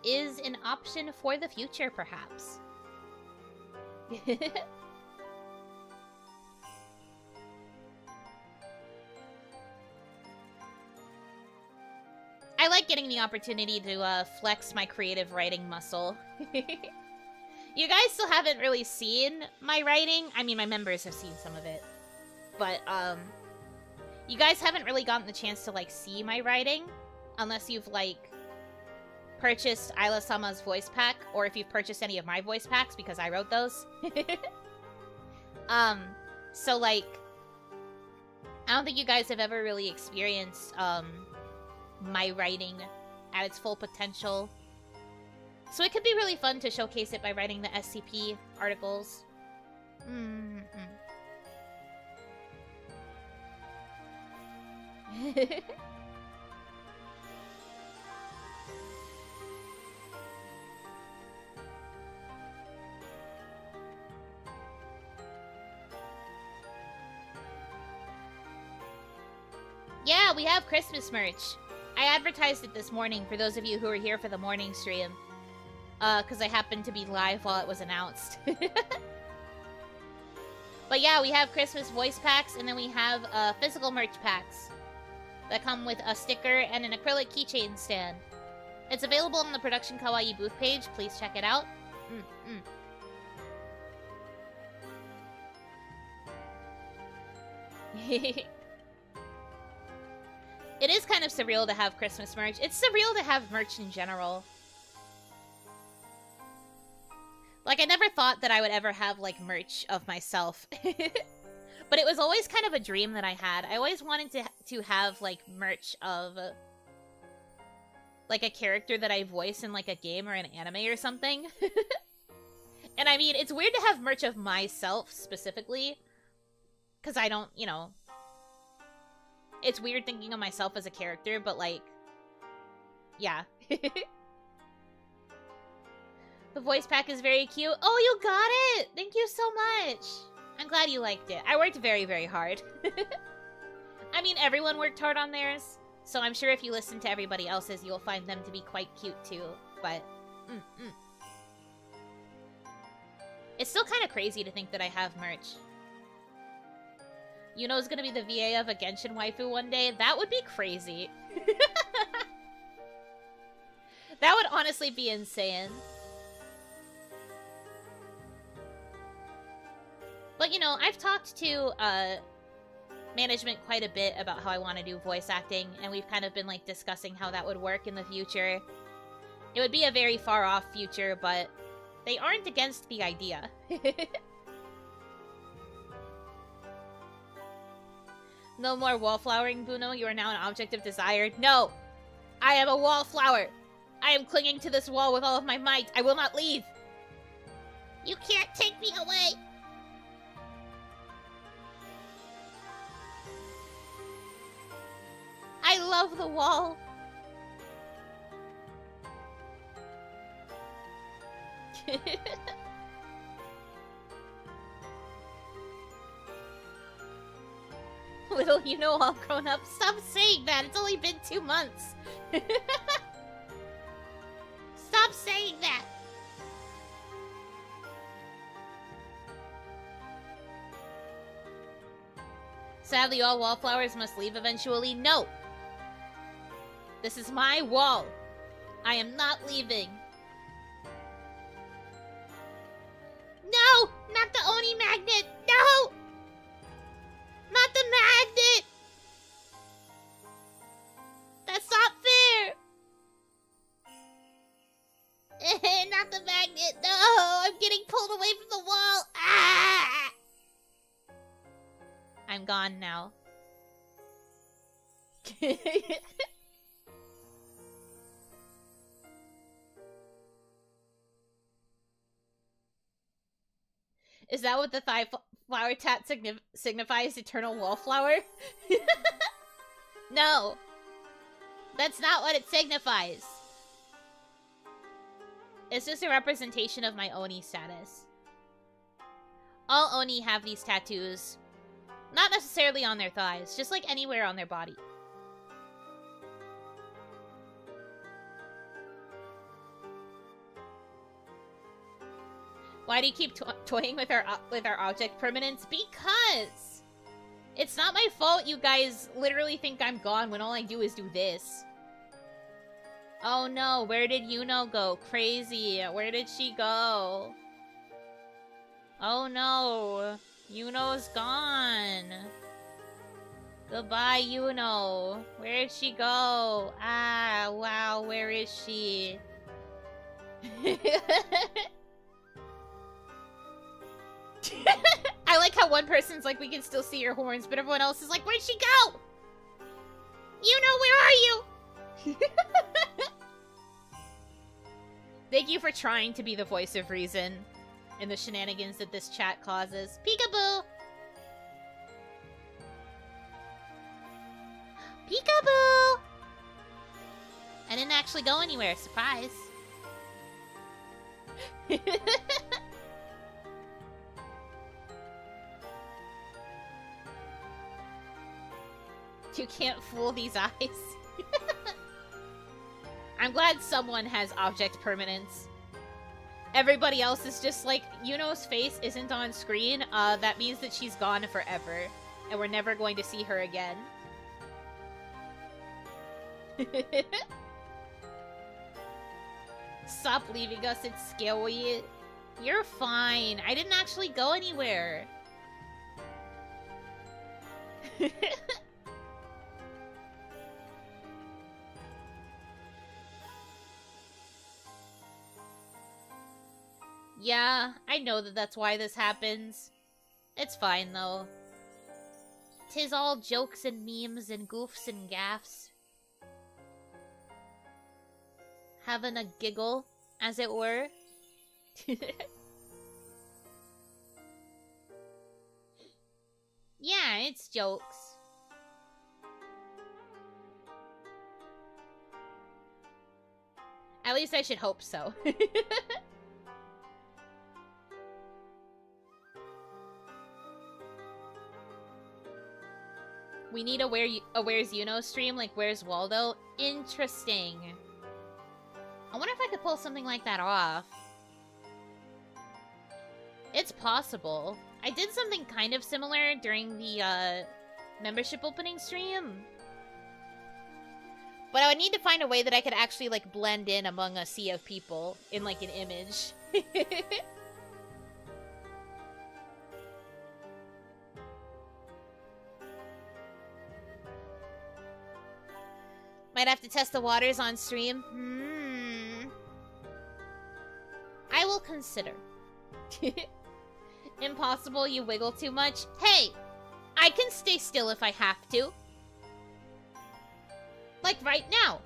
Speaker 1: Is an option for the future, perhaps. I like getting the opportunity to flex my creative writing muscle. You guys still haven't really seen my writing. I mean, my members have seen some of it. But, you guys haven't really gotten the chance to, like, see my writing. Unless you've, like, purchased Isla-sama's voice pack, or if you've purchased any of my voice packs, because I wrote those. So, like, I don't think you guys have ever really experienced, my writing at its full potential. So it could be really fun to showcase it by writing the SCP articles. Yeah, we have Christmas merch. I advertised it this morning for those of you who were here for the morning stream. Because I happened to be live while it was announced. But yeah, we have Christmas voice packs, and then we have physical merch packs that come with a sticker and an acrylic keychain stand. It's available on the Production Kawaii booth page. Please check it out. It is kind of surreal to have Christmas merch. It's surreal to have merch in general. Like, I never thought that I would ever have, like, merch of myself. But it was always kind of a dream that I had. I always wanted to have, like, merch of, like, a character that I voice in, like, a game or an anime or something. And I mean, it's weird to have merch of myself, specifically. Because I don't, you know... It's weird thinking of myself as a character, but, like... Yeah. The voice pack is very cute. Oh, you got it! Thank you so much! I'm glad you liked it. I worked very, very hard. I mean, everyone worked hard on theirs, so I'm sure if you listen to everybody else's, you'll find them to be quite cute, too. But, It's still kind of crazy to think that I have merch. Yuno's gonna be the VA of a Genshin waifu one day. That would be crazy. That would honestly be insane. But, you know, I've talked to management quite a bit about how I want to do voice acting, and we've kind of been, like, discussing how that would work in the future. It would be a very far-off future, but they aren't against the idea. No more wallflowering, Buno. You are now an object of desire. No! I am a wallflower! I am clinging to this wall with all of my might. I will not leave! You can't take me away! I love the wall! Little Yuno all grown up. Stop saying that! It's only been 2 months! Sadly, all wallflowers must leave eventually. No! This is my wall. I am not leaving. No! Not the Oni magnet! No! Not the magnet! That's not fair! Not the magnet! No! I'm getting pulled away from the wall! Ah! I'm gone now. Is that what the thigh flower tat signifies? Eternal wallflower? No. That's not what it signifies. It's just a representation of my Oni status. All Oni have these tattoos. Not necessarily on their thighs, just like anywhere on their body. Why do you keep toying with our object permanence? Because it's not my fault you guys literally think I'm gone when all I do is do this. Oh no, where did Yuno go? Crazy. Where did she go? Oh no. Yuno's gone. Goodbye, Yuno. Where did she go? Ah, wow, where is she? I like how one person's like, we can still see your horns, but everyone else is like, where'd she go? Yuno, where are you? Thank you for trying to be the voice of reason in the shenanigans that this chat causes. Peekaboo! Peekaboo! I didn't actually go anywhere. Surprise. You can't fool these eyes. I'm glad someone has object permanence. Everybody else is just like, Yuno's face isn't on screen. That means that she's gone forever. And we're never going to see her again. Stop leaving us, it's scary. You're fine. I didn't actually go anywhere. Yeah, I know that that's why this happens. It's fine, though. 'Tis all jokes and memes and goofs and gaffs. Having a giggle, as it were. Yeah, it's jokes. At least I should hope so. We need a Where's Yuno stream, like Where's Waldo? Interesting. I wonder if I could pull something like that off. It's possible. I did something kind of similar during the membership opening stream. But I would need to find a way that I could actually like blend in among a sea of people in like an image. Might have to test the waters on stream. I will consider. Impossible, you wiggle too much. Hey! I can stay still if I have to. Like right now.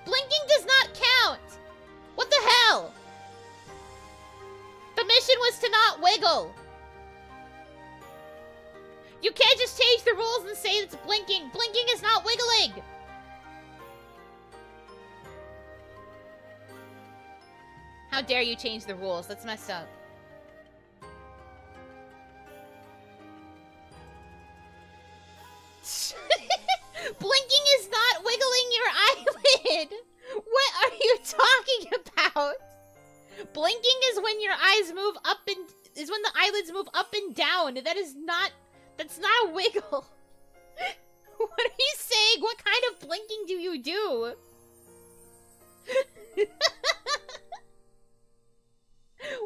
Speaker 1: Blinking does not count! What the hell? The mission was to not wiggle. You can't just change the rules and say it's blinking. Blinking is not wiggling. How dare you change the rules? That's messed up. Blinking is not wiggling your eyelid. What are you talking about? Blinking is when your eyes move up and is when the eyelids move up and down. That's not a wiggle. What are you saying? What kind of blinking do you do?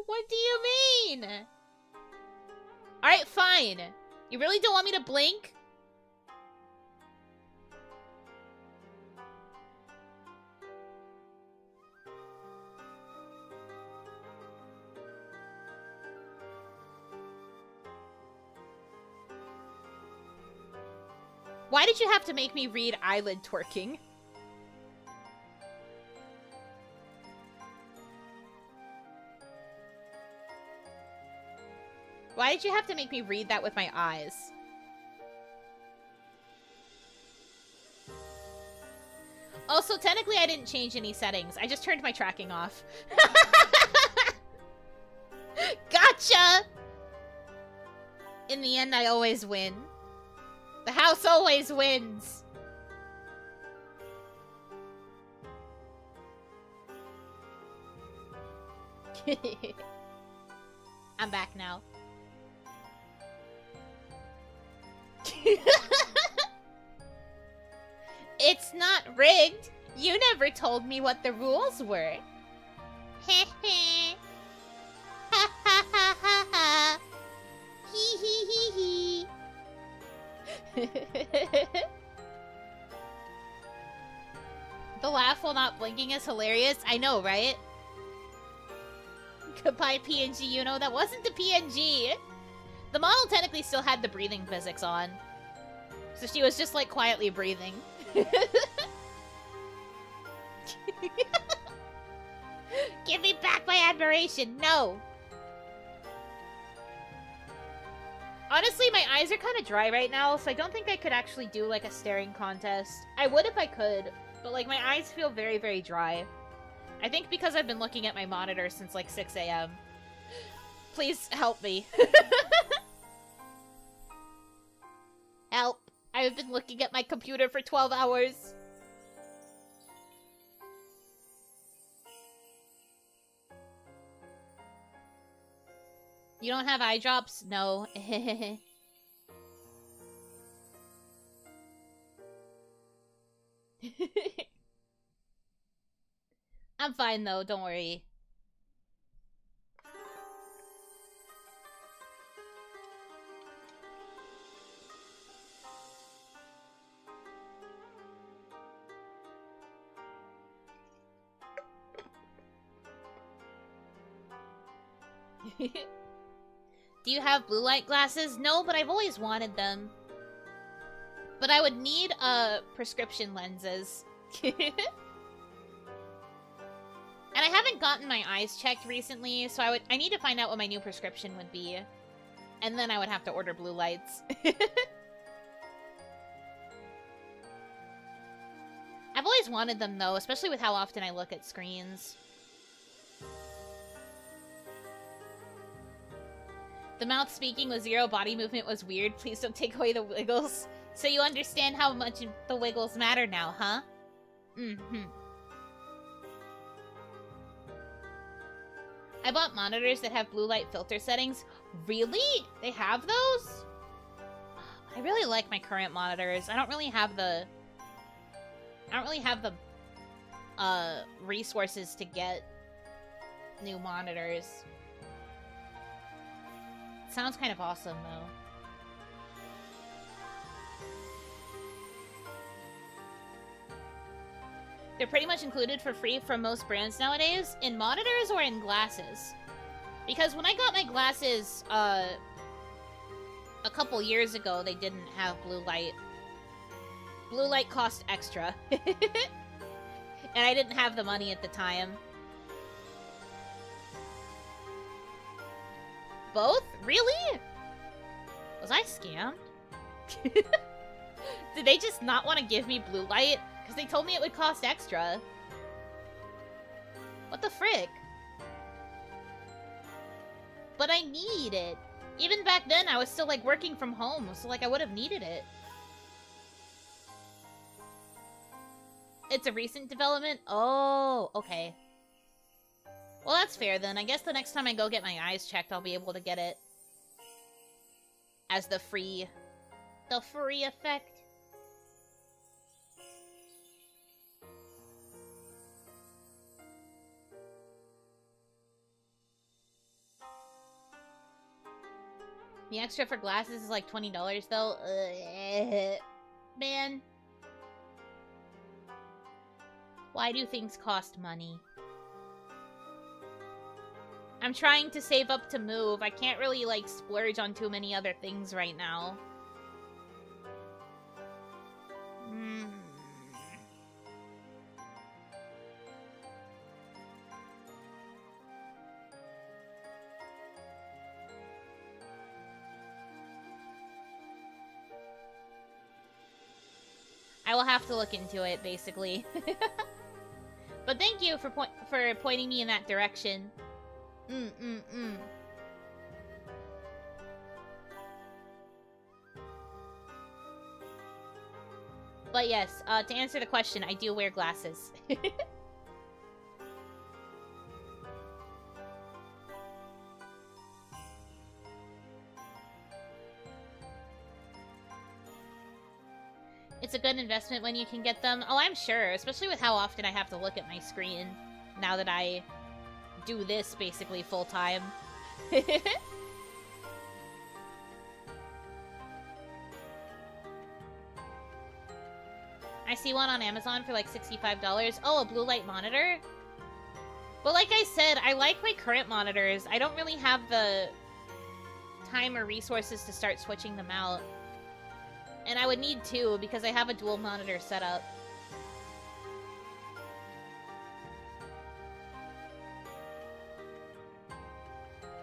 Speaker 1: What do you mean? Alright, fine. You really don't want me to blink? Why did you have to make me read eyelid twerking? Why did you have to make me read that with my eyes? Also, technically I didn't change any settings. I just turned my tracking off. Gotcha! In the end, I always win. The house always wins. I'm back now. It's not rigged. You never told me what the rules were. Heh heh. Ha ha ha ha ha. Hee hee hee hee. The laugh while not blinking is hilarious. I know, right? Goodbye, PNG Yuno. That wasn't the PNG. The model technically still had the breathing physics on. So she was just, like, quietly breathing. Give me back my admiration. No. Honestly, my eyes are kind of dry right now, so I don't think I could actually do, like, a staring contest. I would if I could, but, like, my eyes feel very, very dry. I think because I've been looking at my monitor since, like, 6 a.m. Please help me. Help. I've been looking at my computer for 12 hours. You don't have eye drops? No. I'm fine though, don't worry. Do you have blue light glasses? No, but I've always wanted them. But I would need prescription lenses. And I haven't gotten my eyes checked recently, so I need to find out what my new prescription would be. And then I would have to order blue lights. I've always wanted them though, especially with how often I look at screens. The mouth speaking with zero body movement was weird. Please don't take away the wiggles. So you understand how much the wiggles matter now, huh? Mm-hmm. I bought monitors that have blue light filter settings. Really? They have those? I really like my current monitors. I don't really have the resources to get new monitors. Sounds kind of awesome, though. They're pretty much included for free from most brands nowadays, in monitors or in glasses. Because when I got my glasses, a couple years ago, they didn't have blue light. Blue light cost extra. And I didn't have the money at the time. Both? Really? Was I scammed? Did they just not want to give me blue light? Because they told me it would cost extra. What the frick? But I need it. Even back then, I was still, like, working from home, so, like, I would have needed it. It's a recent development? Oh, okay. Well, that's fair, then. I guess the next time I go get my eyes checked, I'll be able to get it. As the free effect. The extra for glasses is like $20 though. Man. Why do things cost money? I'm trying to save up to move. I can't really like splurge on too many other things right now. I will have to look into it, basically. But thank you for pointing me in that direction. But yes, to answer the question, I do wear glasses. It's a good investment when you can get them. Oh, I'm sure. Especially with how often I have to look at my screen. Now that I do this basically full time. I see one on Amazon for like $65. Oh, a blue light monitor? But like I said, I like my current monitors. I don't really have the time or resources to start switching them out. And I would need two, because I have a dual monitor setup.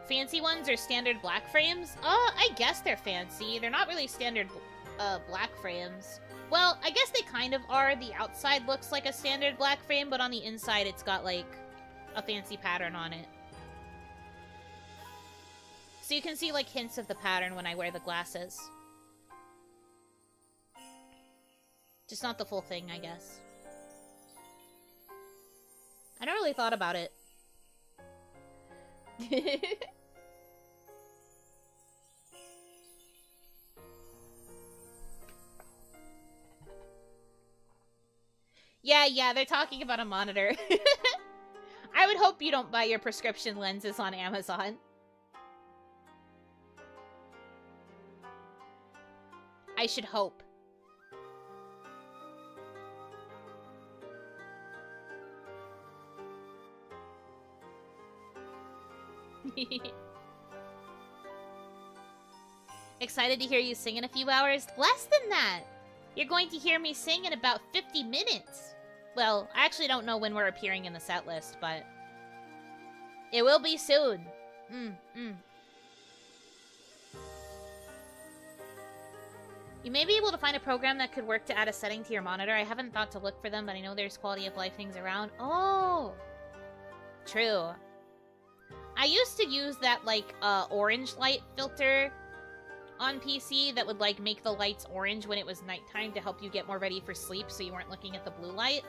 Speaker 1: Fancy ones are standard black frames? I guess they're fancy. They're not really standard black frames. Well, I guess they kind of are. The outside looks like a standard black frame, but on the inside it's got, like, a fancy pattern on it. So you can see, like, hints of the pattern when I wear the glasses. Just not the full thing, I guess. I never really thought about it. Yeah, they're talking about a monitor. I would hope you don't buy your prescription lenses on Amazon. I should hope. Excited to hear you sing in a few hours? Less than that! You're going to hear me sing in about 50 minutes! Well, I actually don't know when we're appearing in the set list, but it will be soon. You may be able to find a program that could work to add a setting to your monitor. I haven't thought to look for them, but I know there's quality of life things around. Oh! True. I used to use that, like, orange light filter on PC that would, like, make the lights orange when it was nighttime to help you get more ready for sleep so you weren't looking at the blue light.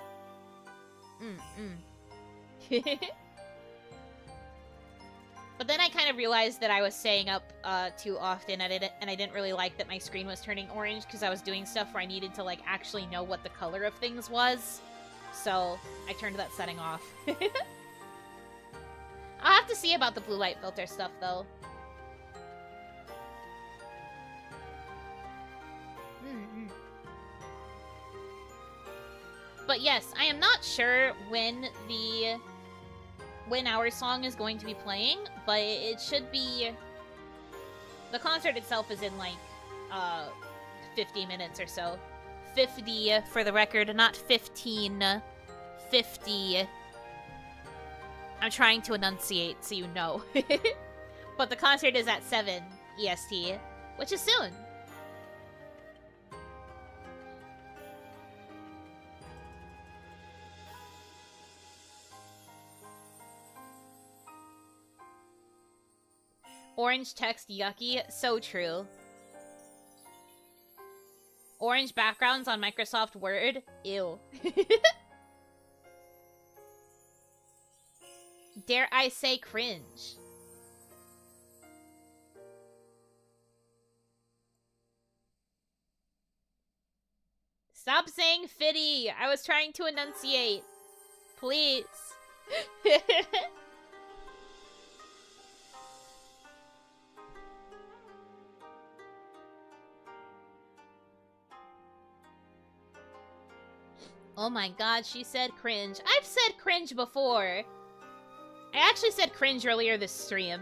Speaker 1: But then I kind of realized that I was staying up too often and I didn't really like that my screen was turning orange because I was doing stuff where I needed to, like, actually know what the color of things was. So I turned that setting off. I'll have to see about the blue light filter stuff, though. But yes, I am not sure when our song is going to be playing, but it should be... The concert itself is in, like, 50 minutes or so. 50, for the record, not 15. 50. I'm trying to enunciate, so you know. But the concert is at 7 EST, which is soon. orange text yucky. So true. Orange backgrounds on Microsoft Word. Ew. Dare I say cringe. Stop saying fitty. I was trying to enunciate. Please. Oh my god, she said cringe. I've said cringe before. I actually said cringe earlier this stream.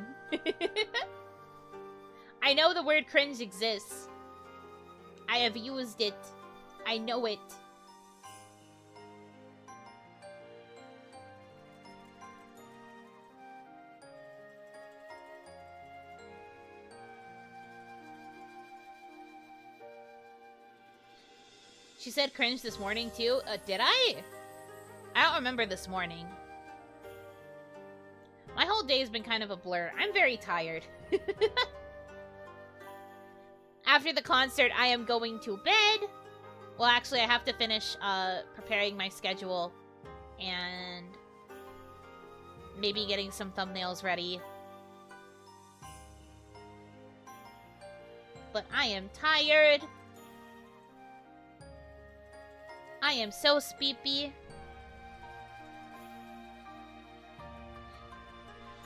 Speaker 1: I know the word cringe exists. I have used it. I know it. She said cringe this morning too. Did I? I don't remember this morning. My whole day has been kind of a blur. I'm very tired. After the concert, I am going to bed. Well, actually, I have to finish preparing my schedule and maybe getting some thumbnails ready. But I am tired. I am so sleepy.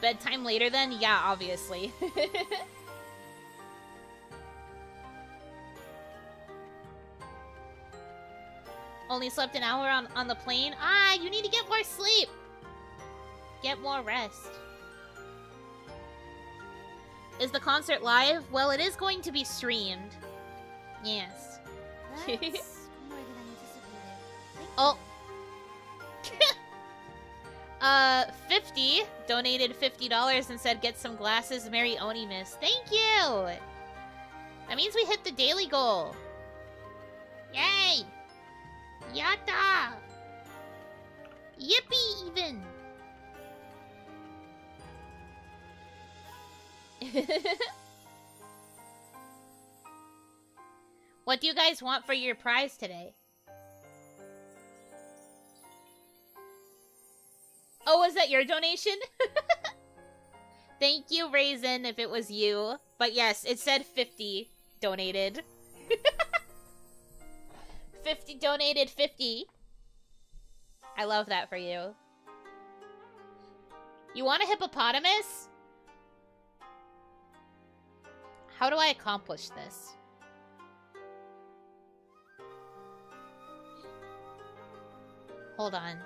Speaker 1: Bedtime later then? Yeah, obviously. Only slept an hour on the plane? Ah, you need to get more sleep. Get more rest. Is the concert live? Well, it is going to be streamed. Yes.
Speaker 2: That's more than anticipated.
Speaker 1: Oh. 50 donated $50 and said get some glasses, Mary Onimus. Thank you! That means we hit the daily goal. Yay! Yatta! Yippee even! What do you guys want for your prize today? Oh, was that your donation? Thank you, Raisin, if it was you. But yes, it said 50 donated. 50 donated 50. I love that for you. You want a hippopotamus? How do I accomplish this? Hold on.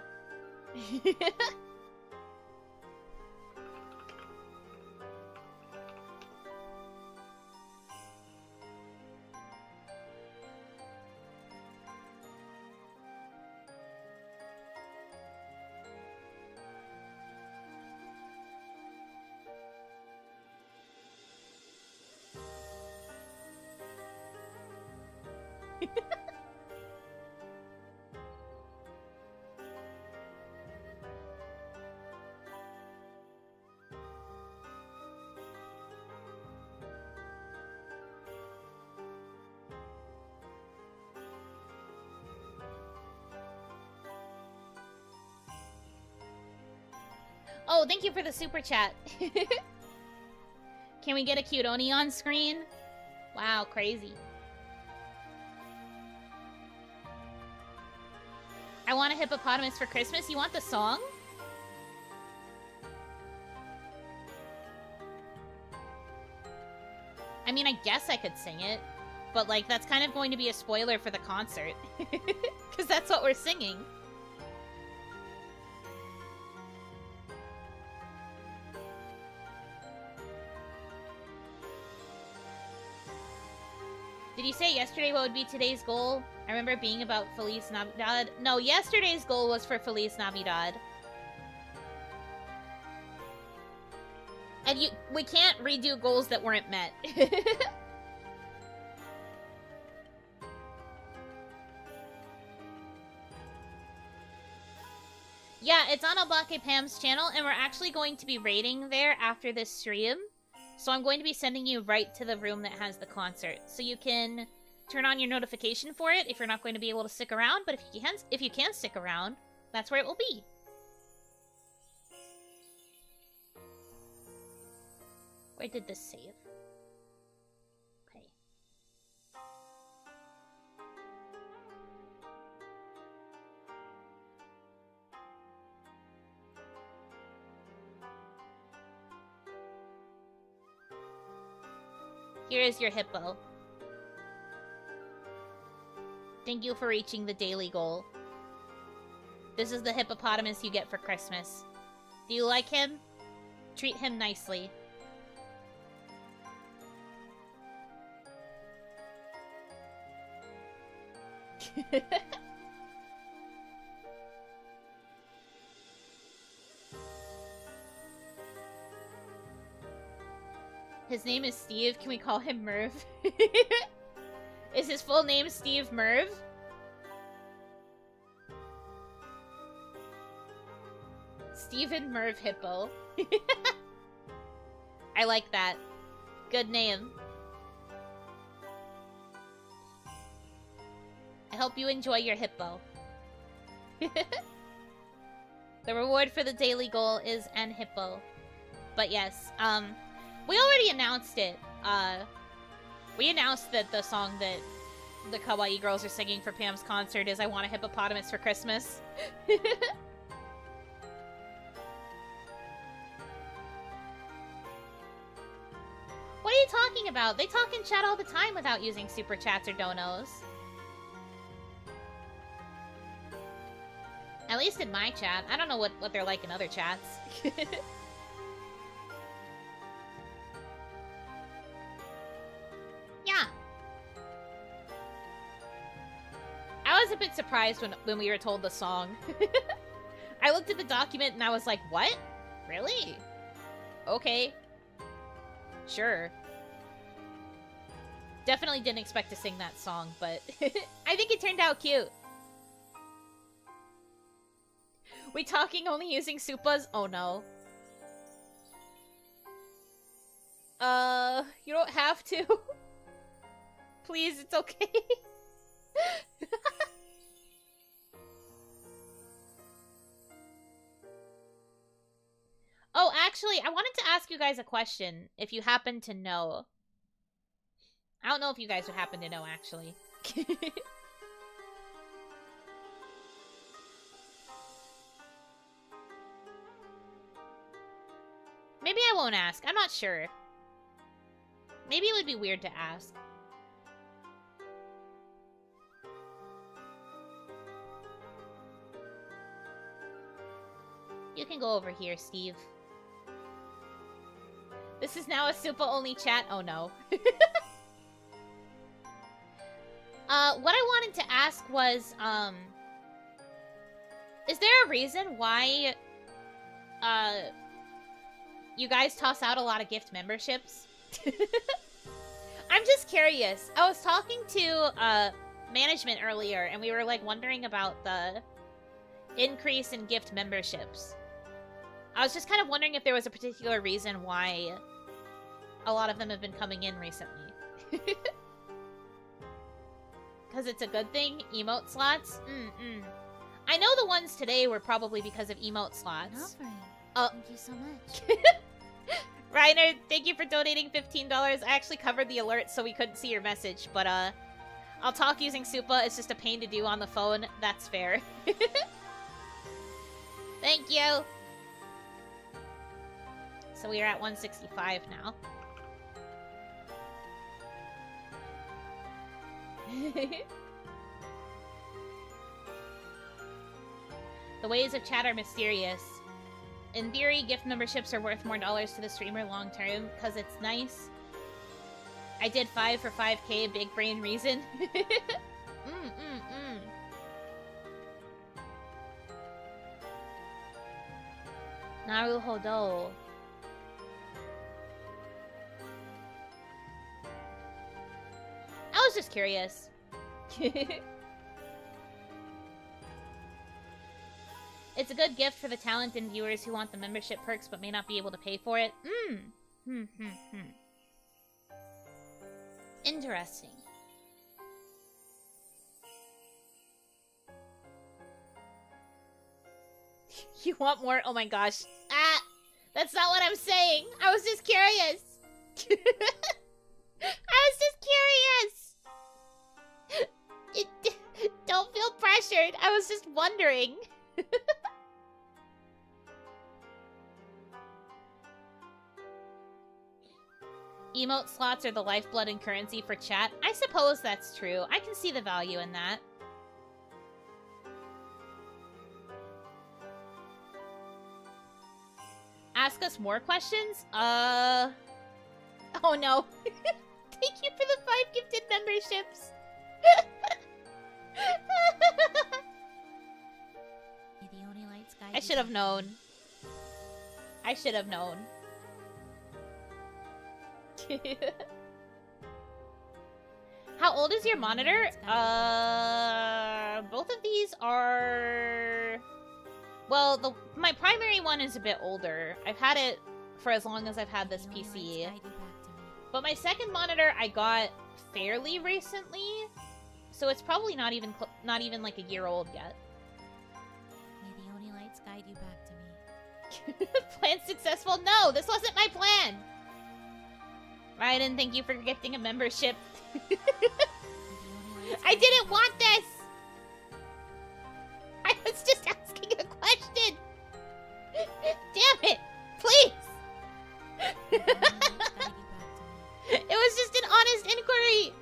Speaker 1: Oh, thank you for the super chat. Can we get a cute Oni on screen? Wow, crazy. I want a hippopotamus for Christmas. You want the song? I mean, I guess I could sing it. But, like, that's kind of going to be a spoiler for the concert. Because that's what we're singing. Did you say yesterday what would be today's goal? I remember being about Feliz Navidad. No, yesterday's goal was for Feliz Navidad. And we can't redo goals that weren't met. Yeah, it's on Obake Pam's channel, and we're actually going to be raiding there after this stream. So I'm going to be sending you right to the room that has the concert. So you can turn on your notification for it if you're not going to be able to stick around. But if you can stick around, that's where it will be. Where did this save? Okay. Here is your hippo. Thank you for reaching the daily goal. This is the hippopotamus you get for Christmas. Do you like him? Treat him nicely. His name is Steve. Can we call him Merv? Is his full name Steve Merv? Steven Merv Hippo. I like that. Good name. I hope you enjoy your hippo. The reward for the daily goal is an hippo. But yes, we already announced it. We announced that the song that the kawaii girls are singing for Pam's concert is I Want a Hippopotamus for Christmas. What are you talking about? They talk in chat all the time without using super chats or donos. At least in my chat. I don't know what they're like in other chats. Yeah. I was a bit surprised when we were told the song. I looked at the document and I was like, what? Really? Okay. Sure. Definitely didn't expect to sing that song, but I think it turned out cute. We talking only using supas? Oh no. You don't have to. Please, it's okay. Oh, actually, I wanted to ask you guys a question, if you happen to know. I don't know if you guys would happen to know, actually. Maybe I won't ask. I'm not sure. Maybe it would be weird to ask. You can go over here, Steve. This is now a Supa-only chat. Oh, no. What I wanted to ask was, is there a reason why, you guys toss out a lot of gift memberships? I'm just curious. I was talking to, management earlier, and we were, like, wondering about the increase in gift memberships. I was just kind of wondering if there was a particular reason why a lot of them have been coming in recently. Because it's a good thing? Emote slots? I know the ones today were probably because of emote slots.
Speaker 2: Thank you so much.
Speaker 1: Reiner, thank you for donating $15. I actually covered the alert so we couldn't see your message, but I'll talk using Supa. It's just a pain to do on the phone. That's fair. Thank you! So we are at 165 now. The ways of chat are mysterious. In theory, gift memberships are worth more dollars to the streamer long term, because it's nice. I did 5 for 5k, big brain reason. Naruhodo. I was just curious. It's a good gift for the talent and viewers who want the membership perks but may not be able to pay for it. Interesting. You want more? Oh my gosh. Ah! That's not what I'm saying. I was just curious. I was just curious. Don't feel pressured. I was just wondering. Emote slots are the lifeblood and currency for chat. I suppose that's true. I can see the value in that. Ask us more questions? Oh no. Thank you for the 5 gifted memberships. I should have known. I should have known. How old is your monitor? Both of these are... Well, my primary one is a bit older. I've had it for as long as I've had this PC. But my second monitor I got fairly recently, so it's probably not even like a year old yet.
Speaker 2: May the Oni lights guide you back to me.
Speaker 1: Plan successful? No, this wasn't my plan. Raiden, thank you for gifting a membership. I didn't want this. I was just asking a question. Damn it! Please. It was just an honest inquiry.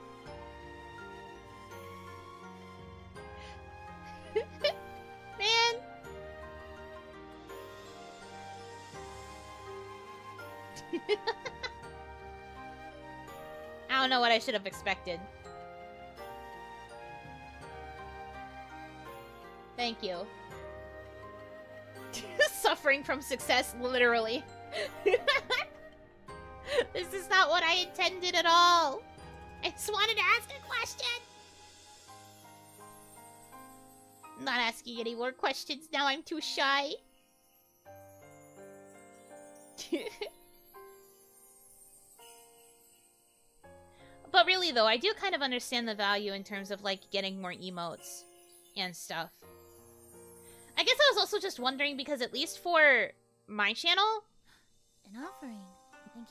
Speaker 1: Man. I don't know what I should have expected. Thank you. Suffering from success, literally. This is not what I intended at all. I just wanted to ask a question. I'm not asking any more questions now. I'm too shy. But really, though, I do kind of understand the value in terms of, like, getting more emotes and stuff. I guess I was also just wondering, because at least for my channel...
Speaker 2: An offering.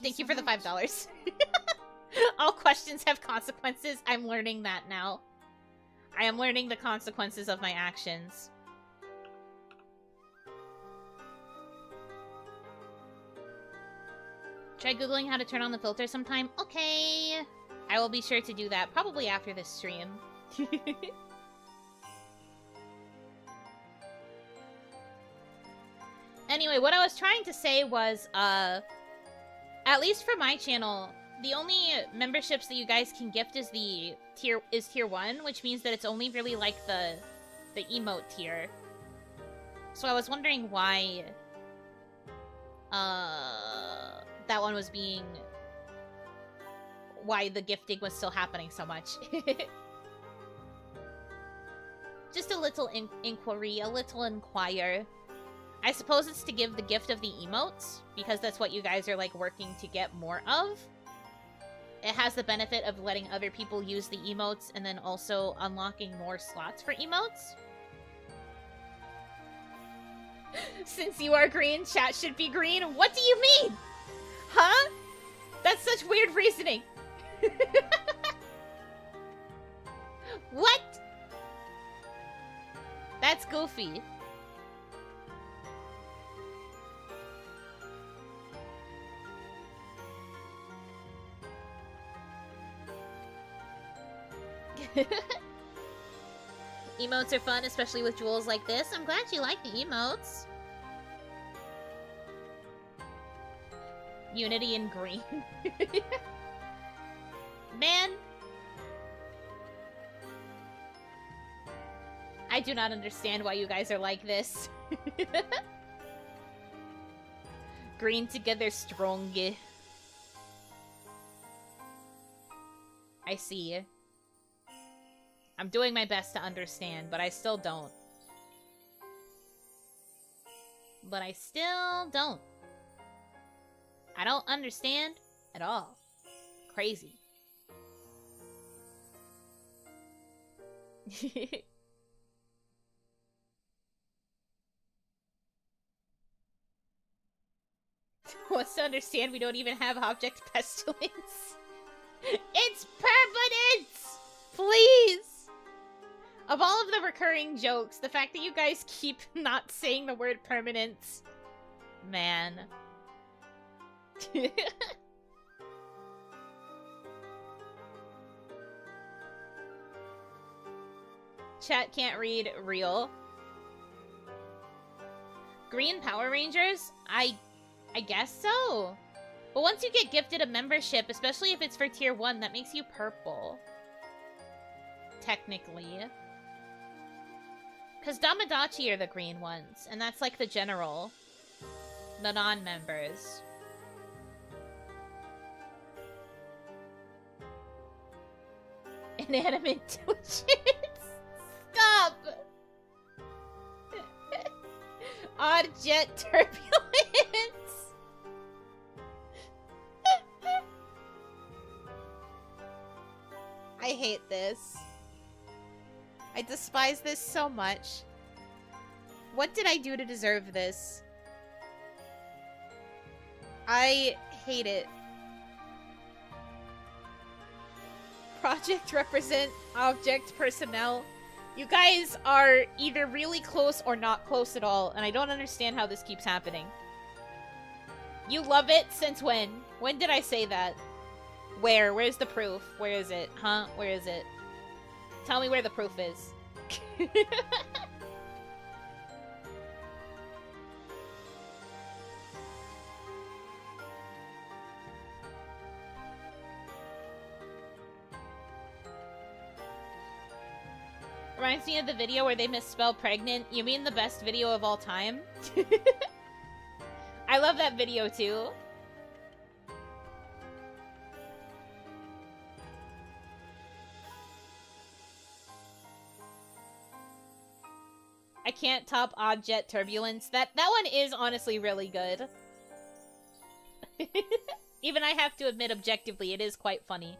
Speaker 1: Thank you for the $5. All questions have consequences. I'm learning that now. I am learning the consequences of my actions. Try Googling how to turn on the filter sometime. Okay. I will be sure to do that, probably after this stream. Anyway, what I was trying to say was, at least for my channel, the only memberships that you guys can gift is tier 1, which means that it's only really like the emote tier. So I was wondering why that one was being... why the gifting was still happening so much. Just a little inquiry, a little inquire. I suppose it's to give the gift of the emotes, because that's what you guys are, like, working to get more of. It has the benefit of letting other people use the emotes, and then also unlocking more slots for emotes. Since you are green, chat should be green. What do you mean? Huh? That's such weird reasoning. What? That's goofy. Emotes are fun, especially with jewels like this. I'm glad you like the emotes. Unity in green. Man. I do not understand why you guys are like this. Green together strong. I see. I'm doing my best to understand, but I still don't. I don't understand at all. Crazy. Wants to understand we don't even have object pestilence. It's permanence! Please! Of all of the recurring jokes, the fact that you guys keep not saying the word permanence. Man. Chat can't read real. Green Power Rangers? I guess so. But once you get gifted a membership, especially if it's for tier 1, that makes you purple. Technically. Because Damadachi are the green ones, and that's like the general. The non-members. Inanimate twitches! Stop! Odd jet turbulence! I hate this. I despise this so much. What did I do to deserve this? I hate it. Project represent object personnel. You guys are either really close or not close at all, and I don't understand how this keeps happening. You love it? Since when? When did I say that? Where? Where's the proof? Where is it? Huh? Where is it? Tell me where the proof is. Reminds me of the video where they misspell pregnant. You mean the best video of all time? I love that video too. I can't top odd jet turbulence. That one is honestly really good. Even I have to admit objectively, it is quite funny.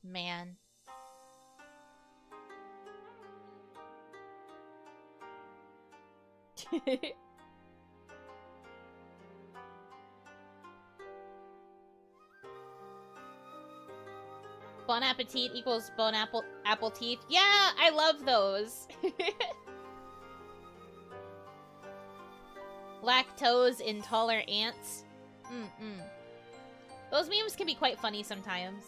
Speaker 1: Man. Bon appetit equals bon apple teeth. Yeah, I love those. Lactose intolerant ants. Those memes can be quite funny sometimes.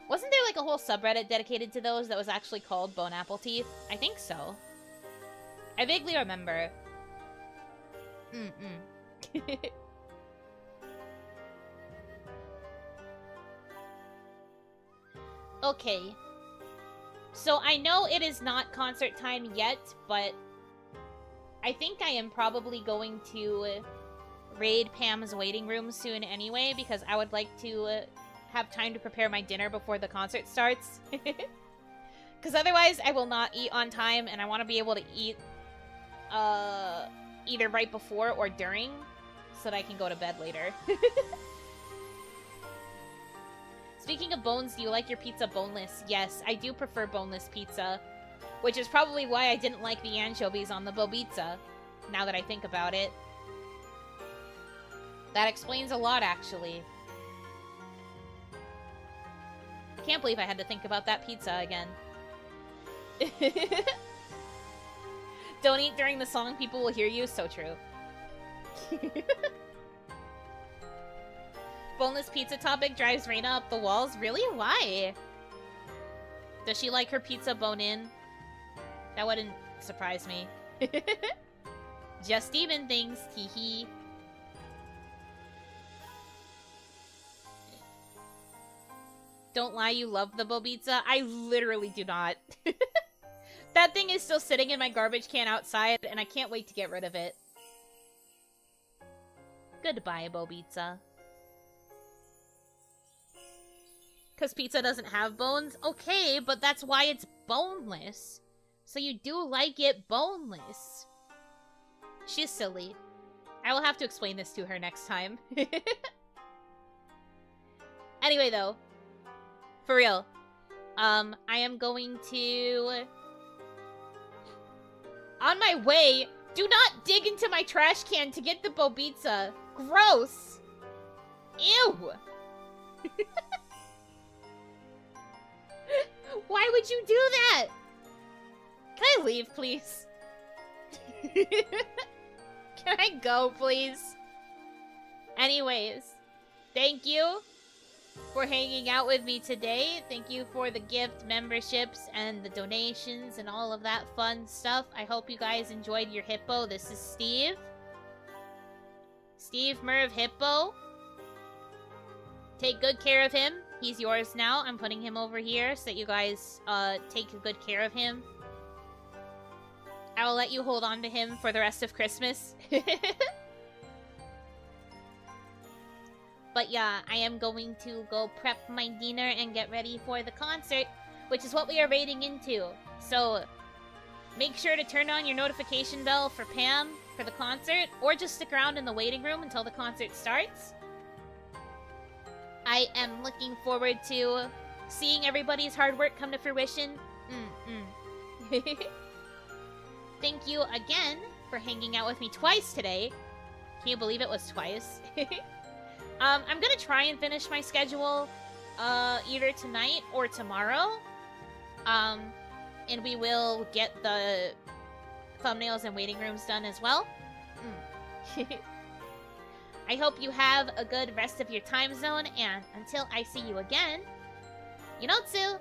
Speaker 1: Wasn't there like a whole subreddit dedicated to those that was actually called Bone Apple Teeth? I think so. I vaguely remember. Okay. So I know it is not concert time yet, but I think I am probably going to raid Pam's waiting room soon anyway, because I would like to have time to prepare my dinner before the concert starts. Because otherwise I will not eat on time, and I want to be able to eat either right before or during, so that I can go to bed later. Speaking of bones, do you like your pizza boneless? Yes, I do prefer boneless pizza, which is probably why I didn't like the anchovies on the Bobizza, now that I think about it. That explains a lot, actually. I can't believe I had to think about that pizza again. Don't eat during the song, people will hear you. So true. Boneless pizza topic drives Reina up the walls? Really? Why? Does she like her pizza bone-in? That wouldn't surprise me. Just even things, teehee. Don't lie, you love the Bobizza. I literally do not. That thing is still sitting in my garbage can outside, and I can't wait to get rid of it. Goodbye, Bobizza. because pizza doesn't have bones. Okay, but that's why it's boneless. So you do like it boneless. She's silly. I will have to explain this to her next time. Anyway, though. For real. I am going to... On my way, do not dig into my trash can to get the bobitsa. Gross! Ew! Why would you do that? Can I leave, please? Can I go, please? Anyways, thank you for hanging out with me today. Thank you for the gift, memberships, and the donations, and all of that fun stuff. I hope you guys enjoyed your hippo. This is Steve. Steve Merv Hippo. Take good care of him. He's yours now. I'm putting him over here so that you guys take good care of him. I will let you hold on to him for the rest of Christmas. But yeah, I am going to go prep my dinner and get ready for the concert, which is what we are raiding into. So make sure to turn on your notification bell for Pam for the concert, or just stick around in the waiting room until the concert starts. I am looking forward to seeing everybody's hard work come to fruition. Thank you again for hanging out with me twice today. Can you believe it was twice? I'm gonna try and finish my schedule either tonight or tomorrow. And we will get the thumbnails and waiting rooms done as well. I hope you have a good rest of your time zone, and until I see you again, Yunotsu!